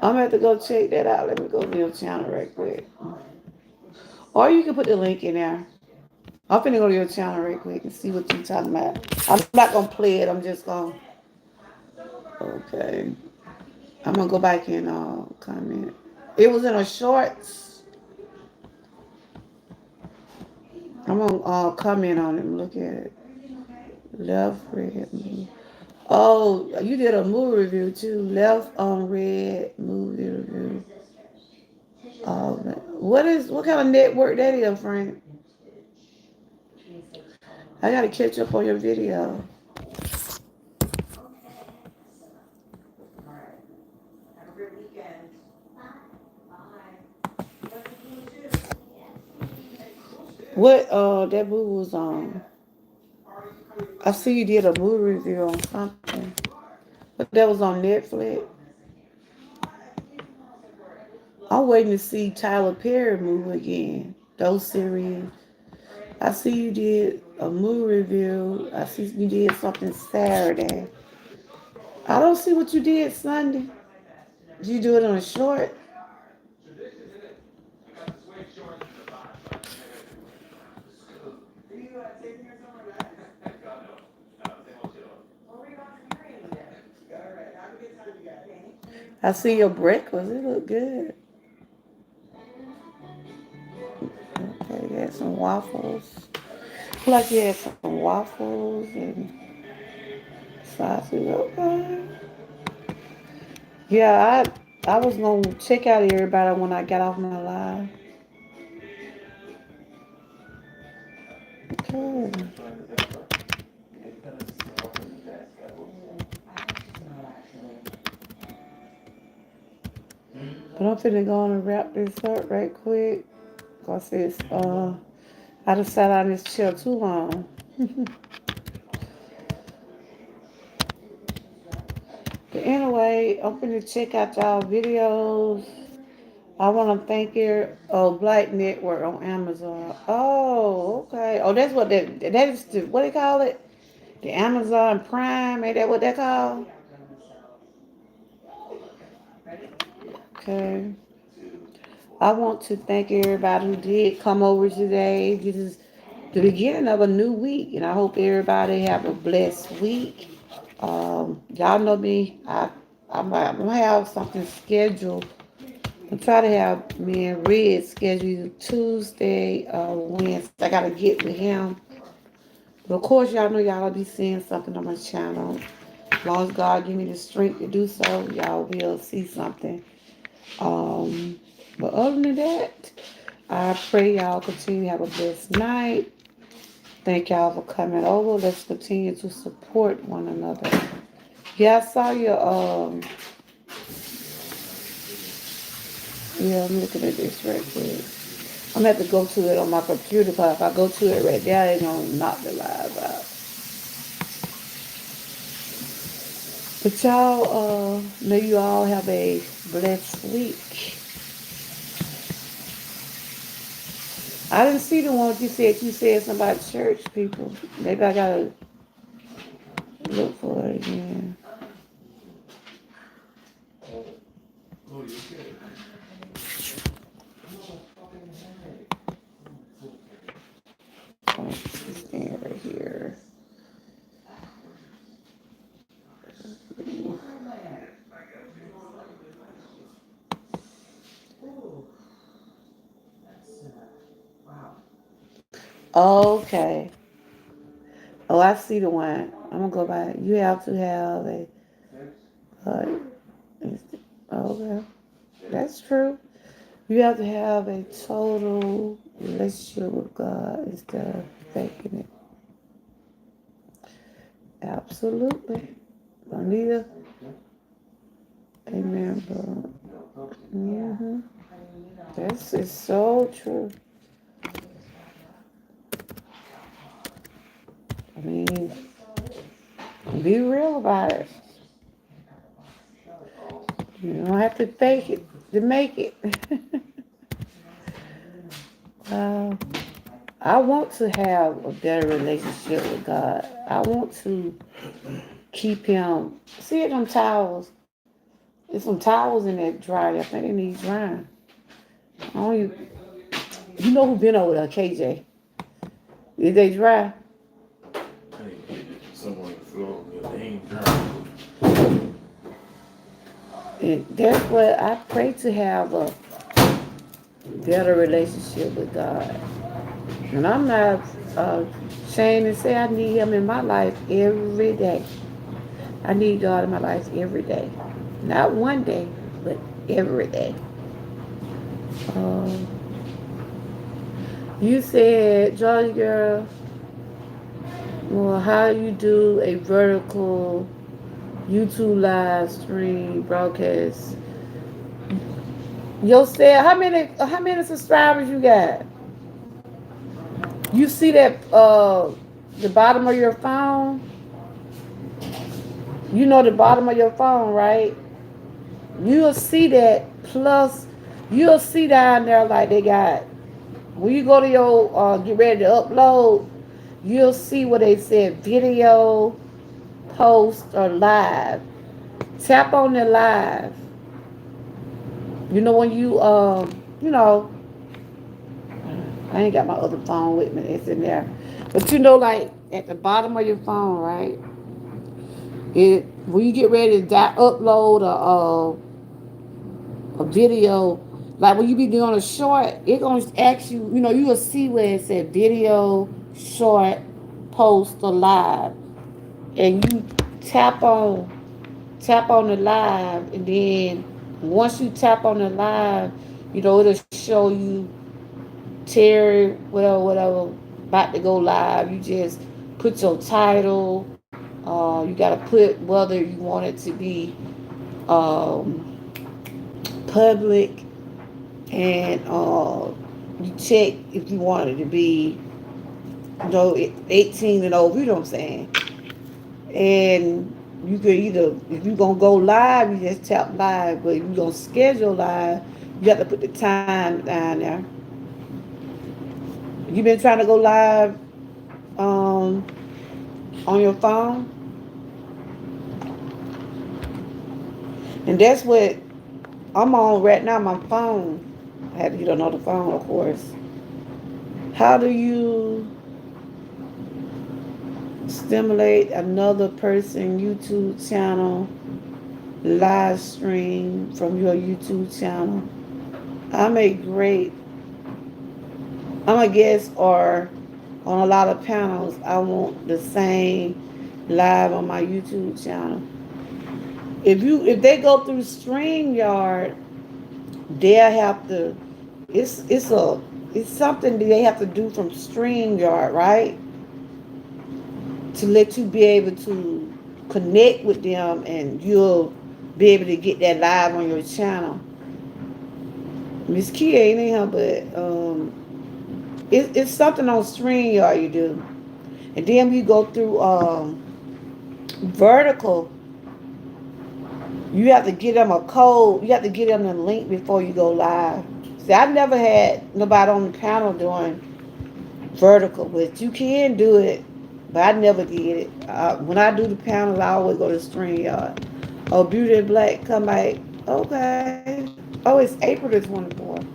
I'm gonna have to go check that out. Let me go to your channel right quick. Or you can put the link in there. I'm finna go to your channel right quick and see what you're talking about. I'm not gonna play it. I'm just gonna. Okay. I'm gonna go back and comment. It was in a shorts. I'm gonna comment on it and look at it. Left, red, blue. Oh, you did a movie review too. Left on red movie review. Oh, what kind of network that is, Frank? I gotta catch up on your video. What that movie was on? I see you did a movie review on something, but that was on Netflix. I'm waiting to see Tyler Perry movie again. Those series. I see you did a movie review. I see you did something Saturday. I don't see what you did Sunday. Did you do it on a short? I see your breakfast. It look good. Okay, you had some waffles. Like you had some waffles and sausage. Okay. Yeah, I was gonna check out everybody when I got off my live. Okay. But I'm finna go on and wrap this up right quick. Cause I just sat on this chair too long. But anyway, I'm finna check out y'all videos. I want to thank your Black Network on Amazon. Oh, okay. Oh, that's that is what they call it. The Amazon Prime. Ain't that what they call? Okay. I want to thank everybody who did come over today. This is the beginning of a new week, and I hope everybody have a blessed week. Y'all know me. I'm gonna have something scheduled. I'm trying to have me and Red scheduled Tuesday, Wednesday. I gotta get with him. But of course, y'all know y'all will be seeing something on my channel. As long as God give me the strength to do so, y'all will see something. Um, but other than that, I pray y'all continue to have a blessed night. Thank y'all for coming over. Let's continue to support one another. Yeah, I saw your yeah, I'm looking at this right quick. I'm gonna have to go to it on my computer because if I go to it right there, it's gonna knock the live out. But y'all, may you all have a blessed week. I didn't see the one you said. You said something about church people. Maybe I gotta look for it again. Oh, this thing right here. Okay. Oh, I see the one. I'm gonna go by. You have to have a. Uh, okay, that's true. You have to have a total relationship with God instead of faking it. Absolutely. Anita, amen, bro. Mm-hmm. This is so true. I mean, be real about it. You don't have to fake it to make it. uh, I want to have a better relationship with God. I want to keep Him. See them towels? There's some towels in that dryer. I think they need drying. I don't even, you know who been over there, KJ? Is they dry? And that's what I pray to have a better relationship with God. And I'm not ashamed to say I need Him in my life every day. I need God in my life every day. Not one day, but every day. Um, you said, Georgia girl, well, how you do a vertical YouTube live stream broadcast? Yo said, how many subscribers you got? You see that the bottom of your phone? You know the bottom of your phone, right? You'll see that plus you'll see down there like they got when you go to your get ready to upload, you'll see what they said video, post, or live. Tap on the live. You know when I ain't got my other phone with me. It's in there. But like at the bottom of your phone, right? It when you get ready to upload a video, like when you be doing a short, it gonna ask you. You will see where it said video, short, post, or live, and you tap on tap on the live, and then once you tap on the live, it'll show you Terry, whatever, about to go live. You just put your title. You gotta put whether you want it to be public, and you check if you want it to be 18 and over. You know what I'm saying? And you could either, if you're gonna go live, you just tap live. But if you're gonna schedule live, you have to put the time down there. You been trying to go live um, on your phone, and that's what I'm on right now. My phone. I had to get another phone, of course. How do you stimulate another person YouTube channel live stream from your YouTube channel? I'm a great, I'm a guest or on a lot of panels. I want the same live on my YouTube channel. If they go through StreamYard, they'll have to. It's something that they have to do from StreamYard, right? To let you be able to connect with them, and you'll be able to get that live on your channel. Miss Kia ain't in here, but it's something on StreamYard you do, and then you go through vertical. You have to get them a code. You have to get them the link before you go live. See, I never had nobody on the panel doing vertical, but you can do it. But I never did it. When I do the panels, I always go to StreamYard. Oh, Beauty and Black, come back. Okay. Oh, it's April the 24th.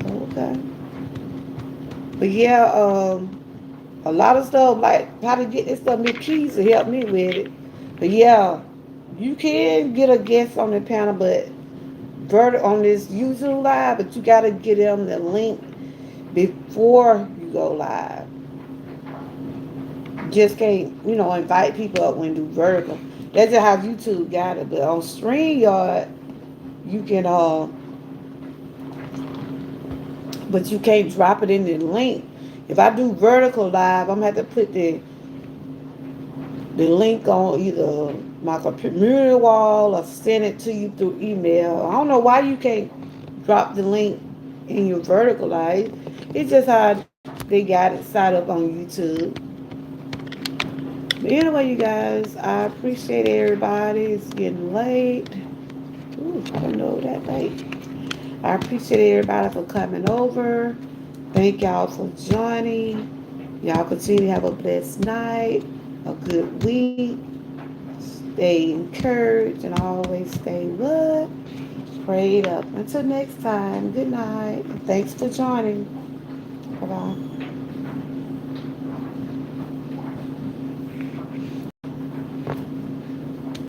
Oh, okay. But yeah, a lot of stuff like how to get this stuff. Miss Keys to help me with it. But yeah, you can get a guest on the panel, but on this YouTube live, but you gotta get them the link before you go live. Just can't, invite people up when you do vertical. That's just how YouTube got it. But on StreamYard, you can, but you can't drop it in the link. If I do vertical live, I'm gonna have to put the link on either my community wall or send it to you through email. I don't know why you can't drop the link in your vertical live. It's just how they got it set up on YouTube. But anyway, you guys, I appreciate everybody. It's getting late. Ooh, I don't know that late. I appreciate everybody for coming over. Thank y'all for joining. Y'all continue to have a blessed night, a good week. Stay encouraged and always stay what? Prayed up. Until next time, good night. And thanks for joining. Bye bye.